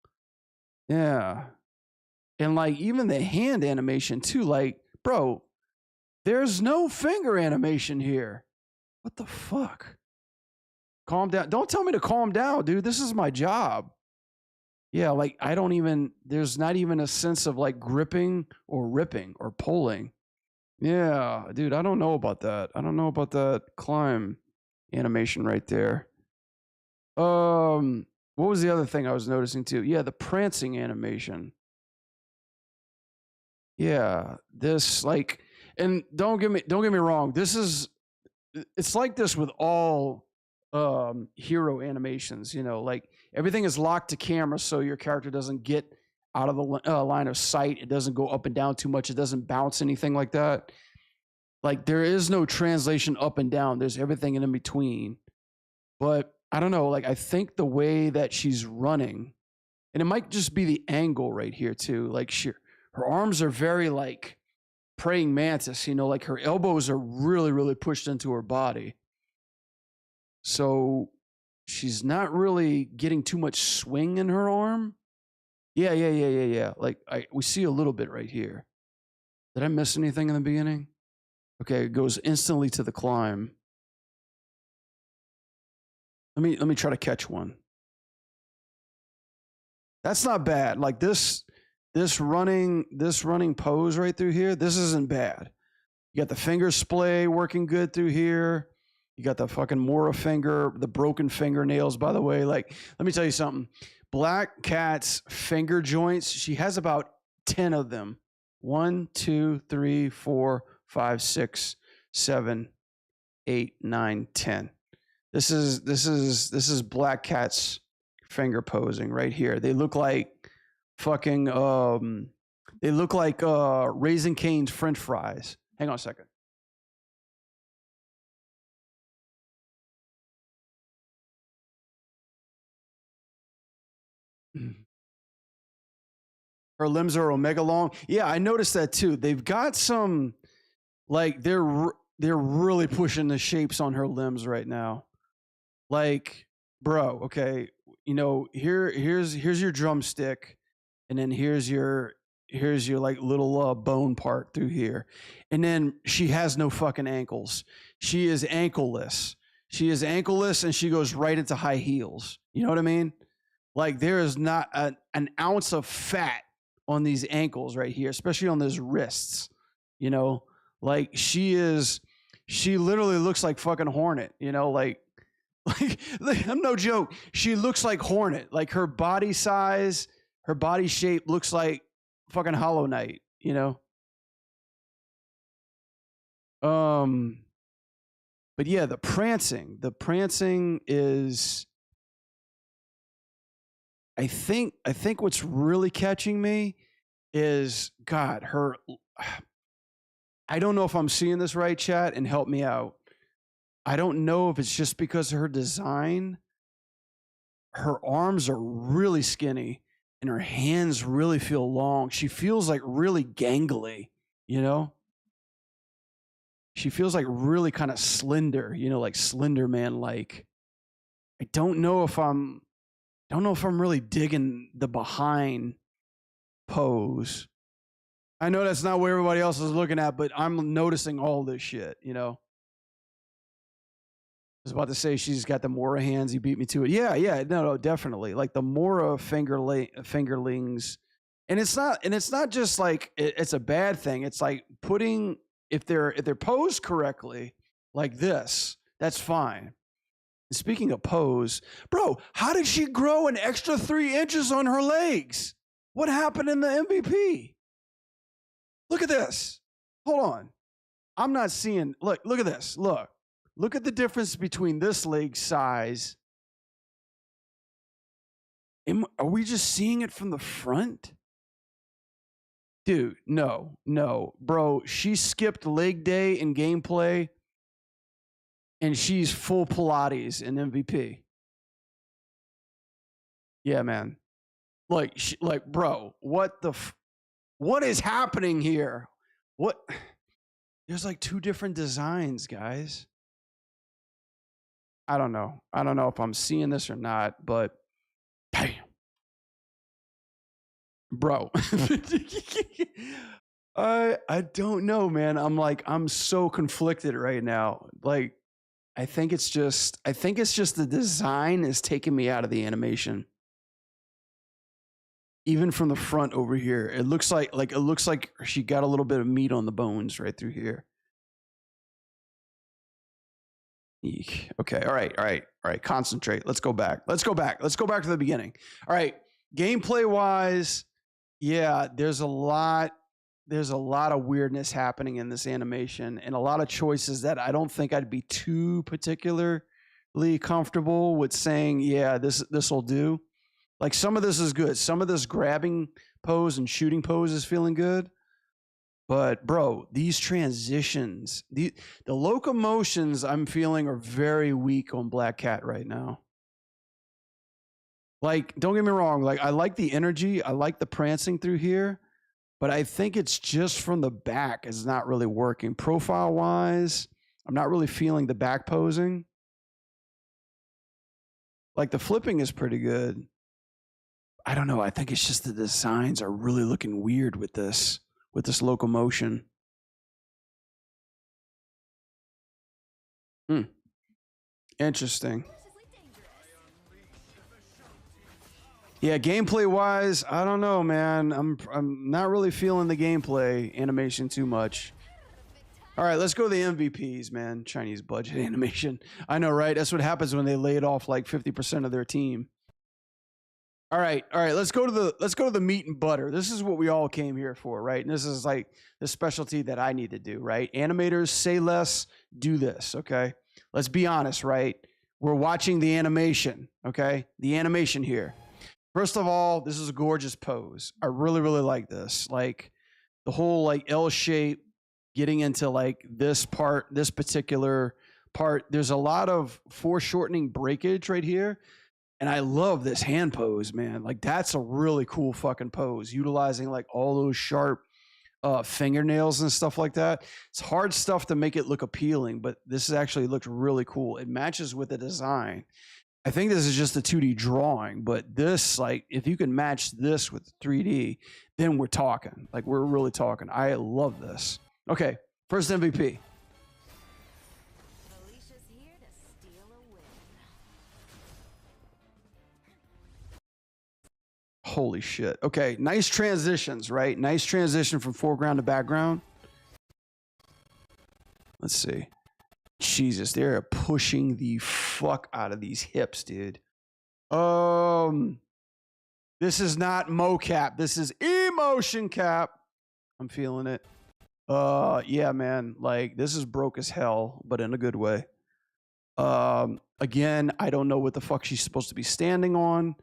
[SPEAKER 1] Yeah. And like even the hand animation too, like, bro, there's no finger animation here. What the fuck? Calm down. Don't tell me to calm down, dude. This is my job. Yeah, like I don't even, there's not even a sense of like gripping or ripping or pulling. Yeah, dude, I don't know about that. I don't know about that climb animation right there. What was the other thing I was noticing too? Yeah, the prancing animation. Yeah, this like, and don't get me wrong. It's like this with all hero animations. You know, like everything is locked to camera, so your character doesn't get out of the line of sight. It doesn't go up and down too much. It doesn't bounce anything like that. Like there is no translation up and down. There's everything in between. But I don't know. Like I think the way that she's running, and it might just be the angle right here too. Like her arms are very like praying mantis. You know, like her elbows are really, really pushed into her body. So she's not really getting too much swing in her arm. Yeah. Like we see a little bit right here. Did I miss anything in the beginning? Okay, it goes instantly to the climb. Let me try to catch one. That's not bad. Like this running pose right through here, this isn't bad. You got the finger splay working good through here. You got the fucking Mora finger, the broken fingernails, by the way. Like, let me tell you something. Black Cat's finger joints, she has about 10 of them. 1, 2, 3, 4, 5, 6, 7, 8, 9, 10. This is Black Cat's finger posing right here. They look like fucking they look like Raising Cane's French fries. Hang on a second. Her limbs are omega long. Yeah, I noticed that too. They've got some like they're really pushing the shapes on her limbs right now. Like, bro, okay, you know, here's your drumstick, and then here's your like little bone part through here, and then she has no fucking ankles. She is ankleless. She is ankleless, and she goes right into high heels. You know what I mean? Like there is not an ounce of fat on these ankles right here, especially on those wrists. You know, like she literally looks like fucking Hornet. You know, like I'm no joke. She looks like Hornet. Like her body size, her body shape looks like fucking Hollow Knight, you know? But yeah, the prancing is I think what's really catching me is God, her I don't know if I'm seeing this right, chat, and help me out. I don't know if it's just because of her design. Her arms are really skinny and her hands really feel long. She feels like really gangly, you know? She feels like really kind of slender, you know, like Slender Man like. I don't know if I'm really digging the behind pose. I know that's not where everybody else is looking at, but I'm noticing all this shit, you know. I was about to say she's got the Mora hands. You beat me to it. Yeah, no, definitely. Like the Mora fingerlings, and it's not just like it's a bad thing. It's like putting if they're posed correctly, like this, that's fine. And speaking of pose, bro, how did she grow an extra 3 inches on her legs? What happened in the MVP? Look at this. Hold on. I'm not seeing. Look at this. Look at the difference between this leg size. Are we just seeing it from the front? Dude, no. Bro, she skipped leg day in gameplay, and she's full Pilates in MVP. Yeah, man. Like, bro, what is happening here? What? There's like 2 different designs, guys. I don't know if I'm seeing this or not, but damn. Bro. I don't know, man. I'm so conflicted right now. Like, I think it's just the design is taking me out of the animation. Even from the front over here, it looks like she got a little bit of meat on the bones right through here. Eek. Okay. All right. Concentrate. Let's go back to the beginning. All right. Gameplay wise, yeah, there's a lot of weirdness happening in this animation and a lot of choices that I don't think I'd be too particularly comfortable with saying, yeah, this will do. Like some of this is good. Some of this grabbing pose and shooting pose is feeling good. But bro, these transitions, the locomotions I'm feeling are very weak on Black Cat right now. Like, don't get me wrong, like I like the energy, I like the prancing through here, but I think it's just from the back is not really working. Profile wise, I'm not really feeling the back posing. Like the flipping is pretty good. I don't know, I think it's just the designs are really looking weird with this locomotion. Interesting. Yeah, gameplay wise, I don't know, man. I'm not really feeling the gameplay animation too much. All right, let's go to the MVPs, man. Chinese budget animation. I know, right? That's what happens when they laid off like 50% of their team. All right. Let's go to the meat and butter. This is what we all came here for, right? And this is like the specialty that I need to do, right? Animators, say less, do this, okay? Let's be honest, right? We're watching the animation, okay? The animation here. First of all, this is a gorgeous pose. I really, really like this. Like the whole like L shape, getting into like this particular part. There's a lot of foreshortening breakage right here. And I love this hand pose, man. Like that's a really cool fucking pose, utilizing like all those sharp fingernails and stuff like that. It's hard stuff to make it look appealing, but this actually looks really cool. It matches with the design. I think this is just a 2D drawing, but this, like, if you can match this with 3D, then we're talking. Like, we're really talking. I love this. Okay, first MVP. Holy shit. Okay, nice transitions, right? Nice transition from foreground to background. Let's see. Jesus, they're pushing the fuck out of these hips, dude. This is not mocap. This is emotion cap. I'm feeling it. Yeah, man. Like, this is broke as hell, but in a good way. Again, I don't know what the fuck she's supposed to be standing on.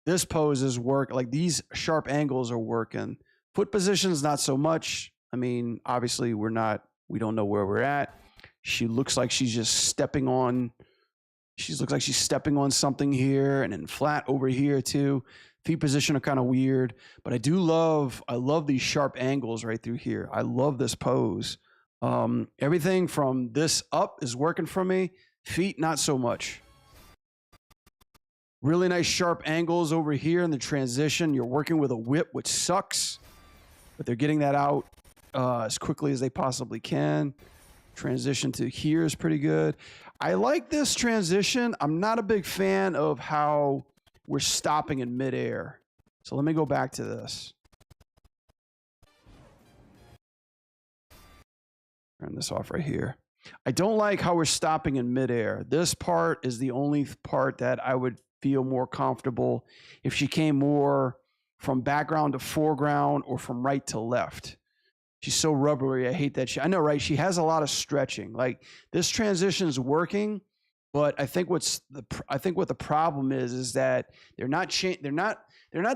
[SPEAKER 1] This pose is work. Like, these sharp angles are working. Foot positions, not so much. I mean, obviously, we don't know where we're at. She looks like she's just stepping on. Looks like she's stepping on something here, and then flat over here too. Feet position are kind of weird, but I love these sharp angles right through here. I love this pose. Everything from this up is working for me. Feet, not so much. Really nice sharp angles over here in the transition. You're working with a whip, which sucks, but they're getting that out as quickly as they possibly can. Transition to here is pretty good. I like this transition. I'm not a big fan of how we're stopping in midair. So let me go back to this. Turn this off right here. I don't like how we're stopping in midair. This part is the only part that I would feel more comfortable if she came more from background to foreground or from right to left. She's so rubbery. I hate that. I know, right? She has a lot of stretching. Like this transition is working, but I think what the problem is that they're not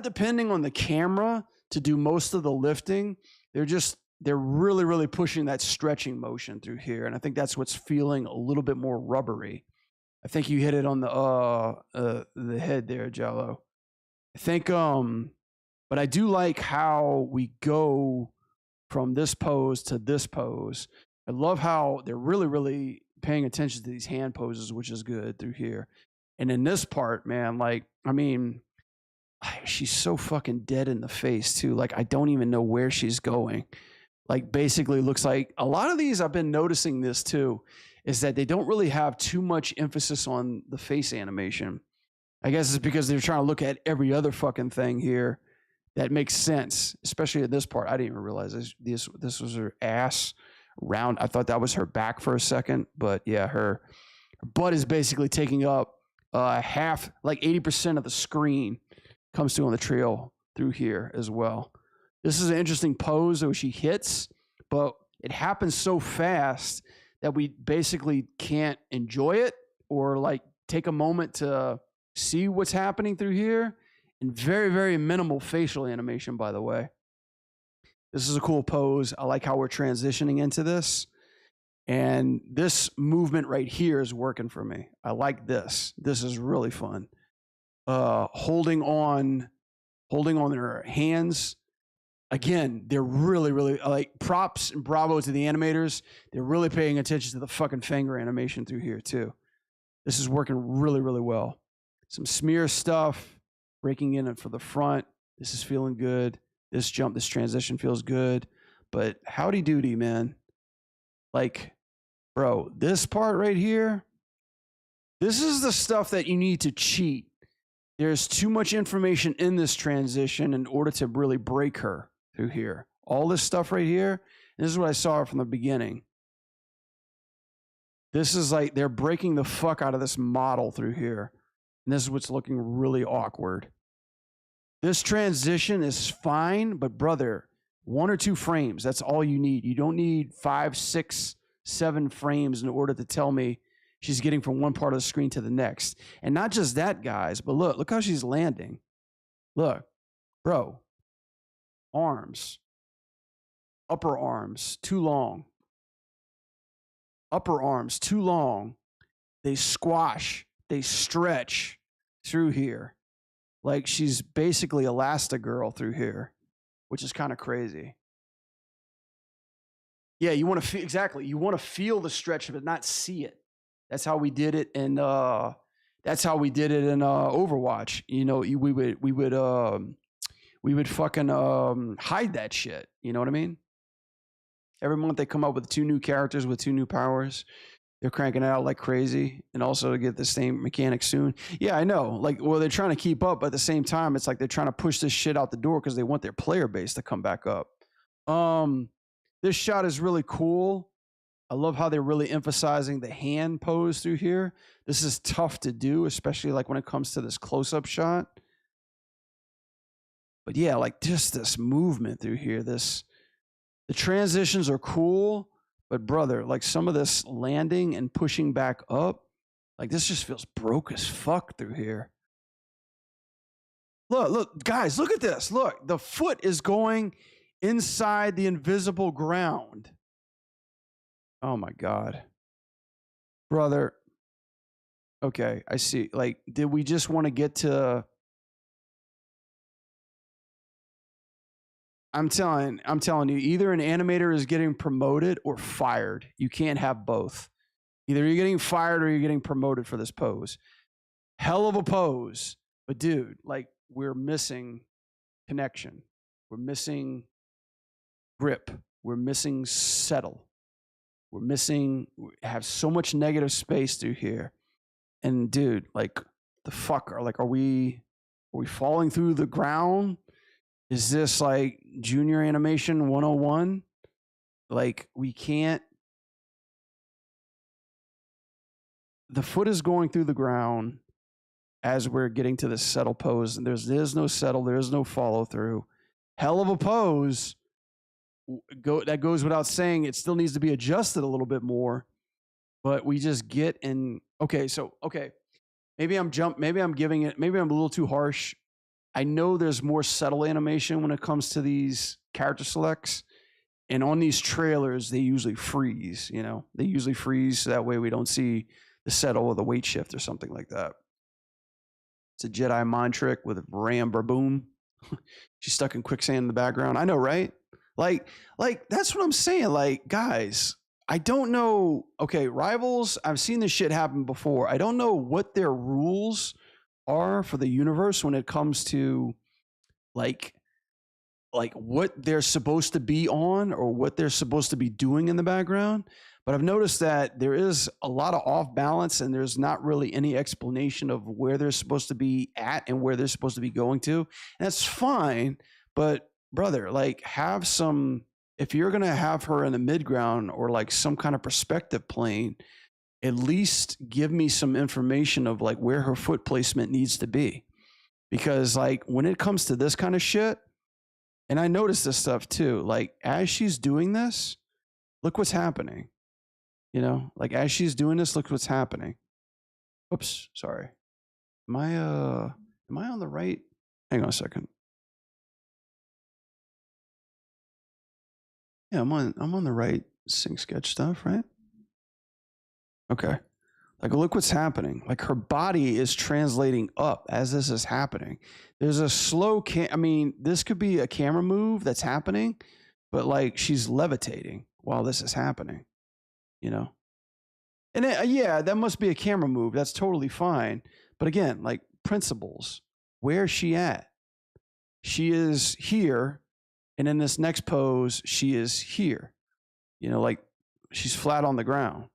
[SPEAKER 1] depending on the camera to do most of the lifting. They're really, really pushing that stretching motion through here. And I think that's what's feeling a little bit more rubbery. I think you hit it on the head there, Jello. I think, but I do like how we go from this pose to this pose. I love how they're really, really paying attention to these hand poses, which is good through here. And in this part, man, like, I mean, she's so fucking dead in the face too. Like, I don't even know where she's going. Like, basically looks like a lot of these, I've been noticing this too, is that they don't really have too much emphasis on the face animation. I guess it's because they're trying to look at every other fucking thing here that makes sense, especially at this part. I didn't even realize this was her ass round. I thought that was her back for a second, but yeah, her butt is basically taking up half, like 80% of the screen comes through on the trail through here as well. This is an interesting pose that she hits, but it happens so fast that we basically can't enjoy it or like take a moment to see what's happening through here. And very, very minimal facial animation, by the way. This is a cool pose. I like how we're transitioning into this. And this movement right here is working for me. I like this. This is really fun. Holding on her hands. Again, they're really, really, like, props and bravo to the animators. They're really paying attention to the fucking finger animation through here, too. This is working really, really well. Some smear stuff. Breaking in for the front. This is feeling good. This transition feels good. But howdy doody, man. Like, bro, this part right here, this is the stuff that you need to cheat. There's too much information in this transition in order to really break her through here. All this stuff right here, and this is what I saw from the beginning. This is like they're breaking the fuck out of this model through here. And this is what's looking really awkward. This transition is fine, but brother, 1 or 2 frames, that's all you need. You don't need 5, 6, 7 frames in order to tell me she's getting from one part of the screen to the next. And not just that, guys, but look how she's landing. Look, bro, arms, upper arms, too long. Upper arms, too long. They squash, they stretch through here. Like she's basically Elastigirl through here, which is kind of crazy. Yeah, you want to feel exactly. You want to feel the stretch, but not see it. That's how we did it, and that's how we did it in Overwatch. You know, we would fucking hide that shit. You know what I mean? Every month they come up with 2 new characters with 2 new powers. They're cranking it out like crazy, and also to get the same mechanic soon. Yeah, I know. Like, well, they're trying to keep up, but at the same time, it's like they're trying to push this shit out the door because they want their player base to come back up. This shot is really cool. I love how they're really emphasizing the hand pose through here. This is tough to do, especially like when it comes to this close-up shot. But yeah, like just this movement through here. The transitions are cool. But brother, like some of this landing and pushing back up, like this just feels broke as fuck through here. Look, guys, look at this. Look, the foot is going inside the invisible ground. Oh my God. Brother. Okay, I see. Like, did we just want to get to? I'm telling you, either an animator is getting promoted or fired. You can't have both. Either you're getting fired or you're getting promoted for this pose. Hell of a pose, but dude, like we're missing connection. We're missing grip. We're missing settle. We're missing. We have so much negative space through here. And dude, like the fuck are we falling through the ground? Is this like junior animation 101? Like we can't. The foot is going through the ground as we're getting to this settle pose, and there's no settle, there's no follow through. Hell of a pose. That goes without saying. It still needs to be adjusted a little bit more, but we just get in. Okay, maybe I'm giving it. Maybe I'm a little too harsh. I know there's more settle animation when it comes to these character selects. And on these trailers, they usually freeze, They usually freeze so that way we don't see the settle or the weight shift or something like that. It's a Jedi mind trick with Ram Barboon. She's stuck in quicksand in the background. I know, right? Like that's what I'm saying. Like, guys, I don't know. Okay, Rivals, I've seen this shit happen before. I don't know what their rules are for the universe when it comes to like what they're supposed to be on or what they're supposed to be doing in the background. But I've noticed that there is a lot of off balance and there's not really any explanation of where they're supposed to be at and where they're supposed to be going to. And that's fine. But brother, like have some, if you're going to have her in the midground or like some kind of perspective plane, at least give me some information of like where her foot placement needs to be. Because like when it comes to this kind of shit, and I noticed this stuff too, like as she's doing this, look what's happening. Like as she's doing this, look what's happening. Oops, sorry. Am I on the right? Hang on a second. Yeah, I'm on the right Sing Sketch stuff, right? Okay. Like, look what's happening. Like, her body is translating up as this is happening. There's a slow this could be a camera move that's happening, but like she's levitating while this is happening, And yeah, that must be a camera move. That's totally fine. But again, like principles, where's she at? She is here. And in this next pose, she is here. Like she's flat on the ground.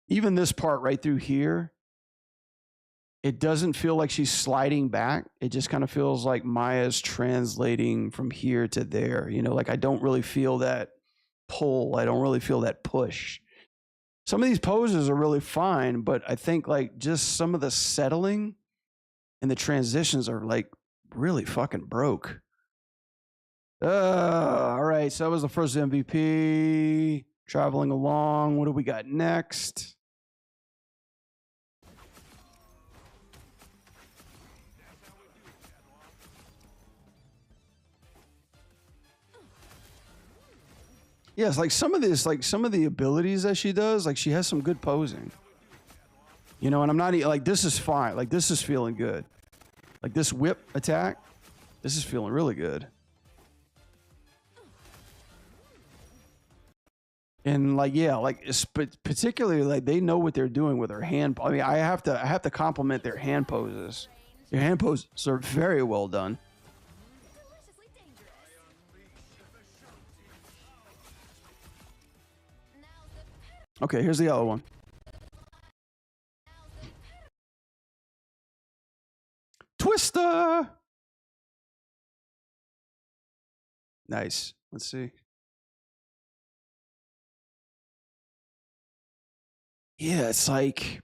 [SPEAKER 1] Even this part right through here, it doesn't feel like she's sliding back. It just kind of feels like Maya's translating from here to there. Like I don't really feel that pull. I don't really feel that push. Some of these poses are really fine, but I think like just some of the settling and the transitions are like really fucking broke. All right, so that was the first MVP. Traveling along. What do we got next? Yes, like some of the abilities that she does, like she has some good posing. And I'm not like this is fine. Like this is feeling good. Like this whip attack, this is feeling really good. And like, yeah, like particularly like they know what they're doing with their hand. I mean, I have to compliment their hand poses. Their hand poses are very well done. Okay, here's the other one. Twister. Nice. Let's see. Yeah, it's like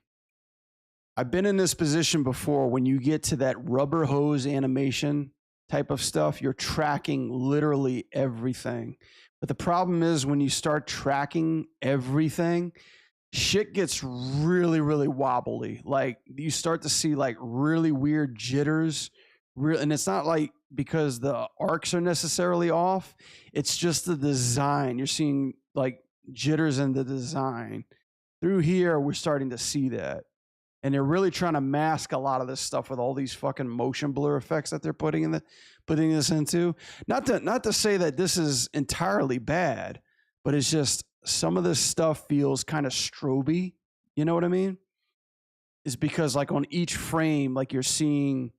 [SPEAKER 1] I've been in this position before. When you get to that rubber hose animation type of stuff, you're tracking literally everything. But the problem is when you start tracking everything, shit gets really, really wobbly. Like you start to see like really weird jitters. And it's not like because the arcs are necessarily off. It's just the design. You're seeing like jitters in the design. Through here, we're starting to see that. And they're really trying to mask a lot of this stuff with all these fucking motion blur effects that they're putting this into. Not to say that this is entirely bad, but it's just some of this stuff feels kind of stroby. You know what I mean? Is because like on each frame, like you're seeing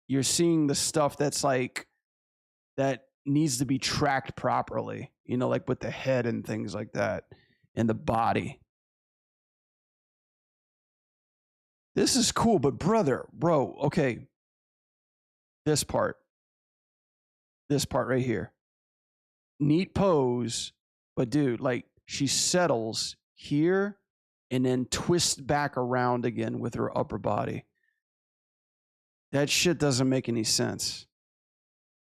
[SPEAKER 1] the stuff that's like that needs to be tracked properly. You know, like with the head and things like that, and the body. This is cool, but bro, okay. This part right here. Neat pose, but dude, like she settles here and then twists back around again with her upper body. That shit doesn't make any sense.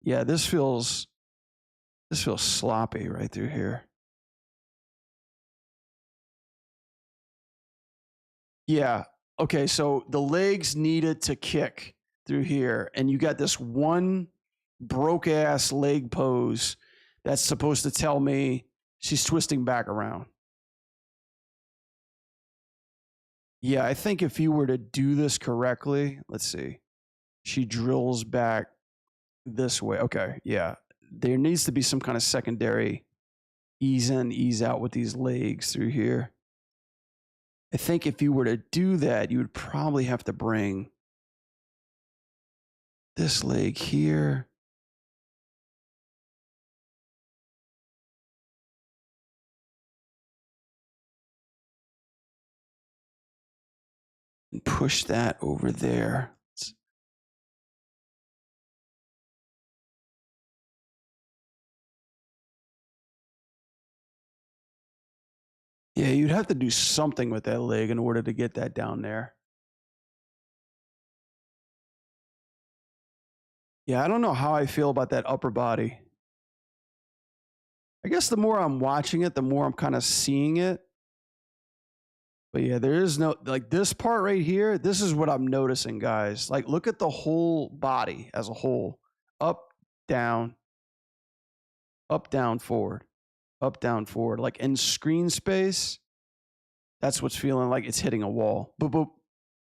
[SPEAKER 1] Yeah, this feels sloppy right through here. Yeah. Okay, so the legs needed to kick through here, and you got this one broke ass leg pose that's supposed to tell me she's twisting back around. Yeah, I think if you were to do this correctly, let's see. She drills back this way. Okay, yeah. There needs to be some kind of secondary ease in, ease out with these legs through here. I think if you were to do that, you would probably have to bring this leg here. And push that over there. Yeah, you'd have to do something with that leg in order to get that down there. Yeah, I don't know how I feel about that upper body. I guess the more I'm watching it, the more I'm kind of seeing it. But yeah, there is no, like this part right here, this is what I'm noticing, guys. Like, look at the whole body as a whole. Up, down, forward, up, down, forward. Like in screen space, that's what's feeling like it's hitting a wall. Boom, boom,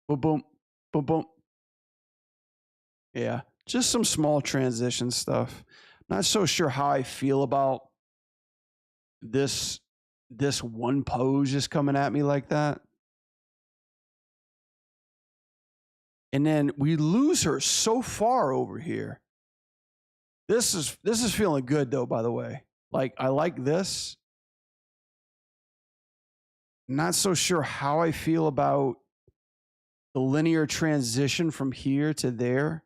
[SPEAKER 1] boom, boom, boom, boom. Yeah, just some small transition stuff. Not so sure how I feel about this one pose just coming at me like that. And then we lose her so far over here. This is feeling good though, by the way. Like I like this. Not so sure how I feel about the linear transition from here to there.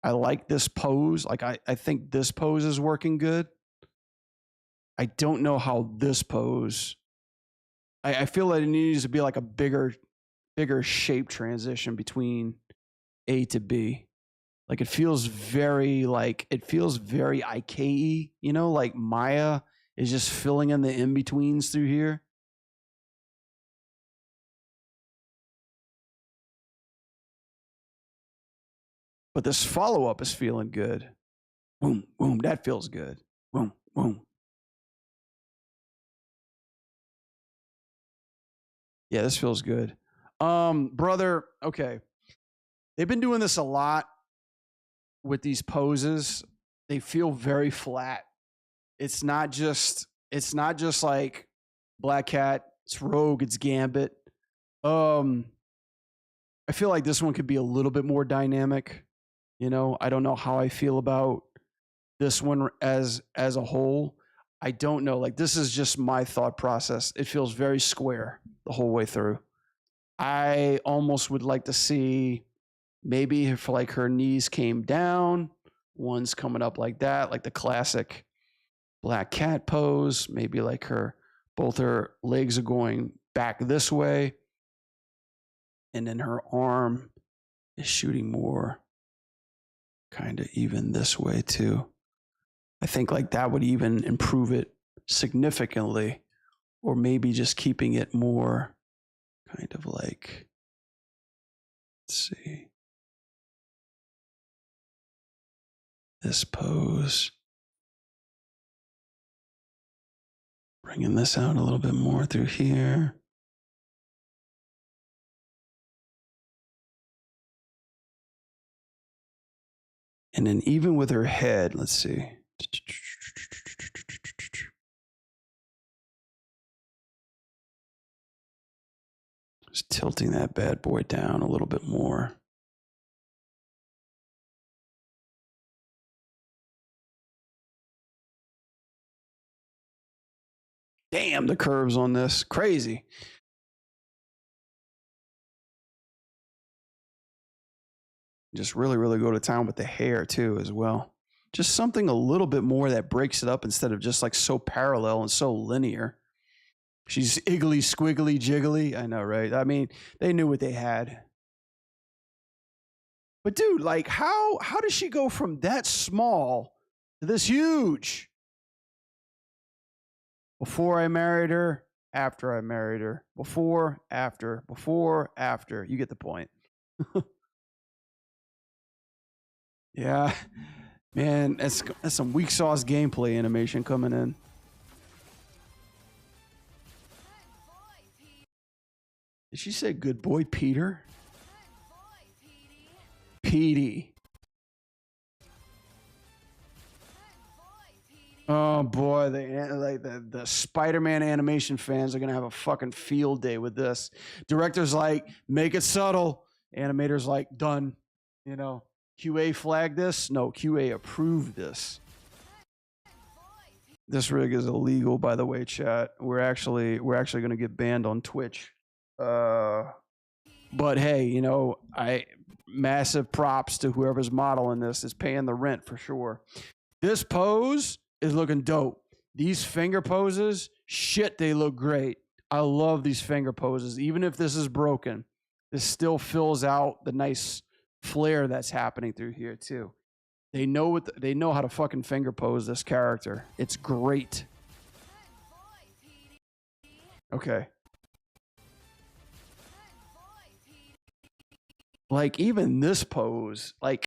[SPEAKER 1] I like this pose. Like I think this pose is working good. I don't know how this pose. I feel like it needs to be like a bigger shape transition between A to B. Like it feels very IK-y, you know, like Maya is just filling in the in-betweens through here. But this follow-up is feeling good. Boom, boom, that feels good. Boom, boom. Yeah, this feels good. Brother, okay. They've been doing this a lot with these poses. They feel very flat. It's not just like Black Cat, it's Rogue, it's Gambit. I feel like this one could be a little bit more dynamic. You know, I don't know how I feel about this one as a whole. I don't know. Like this is just my thought process. It feels very square the whole way through. I almost would like to see maybe if like her knees came down, one's coming up like that, like the classic Black Cat pose. Maybe like both her legs are going back this way, and then her arm is shooting more kind of even this way too. I think like that would even improve it significantly, or maybe just keeping it more kind of like, let's see, this pose. Bringing this out a little bit more through here. And then even with her head, let's see. Just tilting that bad boy down a little bit more. Damn, the curves on this. Crazy. Just really, really go to town with the hair too as well. Just something a little bit more that breaks it up instead of just like so parallel and so linear. She's iggly, squiggly, jiggly. I know, right? I mean, they knew what they had. But dude, like how does she go from that small to this huge? Before I married her, after I married her, before, after, before, after. You get the point. Yeah, man, that's some weak sauce gameplay animation coming in. Did she say good boy, Peter? Petey. Oh boy, the Spider-Man animation fans are gonna have a fucking field day with this. Director's like, make it subtle. Animator's like, done. You know, QA flagged this. No, QA approved this. This rig is illegal, by the way, chat. We're actually gonna get banned on Twitch. But hey, you know, massive props to whoever's modeling this is paying the rent for sure. This pose is looking dope. These finger poses, shit, they look great. I love these finger poses. Even if this is broken, this still fills out the nice flare that's happening through here too. They know they know how to fucking finger pose this character. It's great. Okay. Like even this pose, like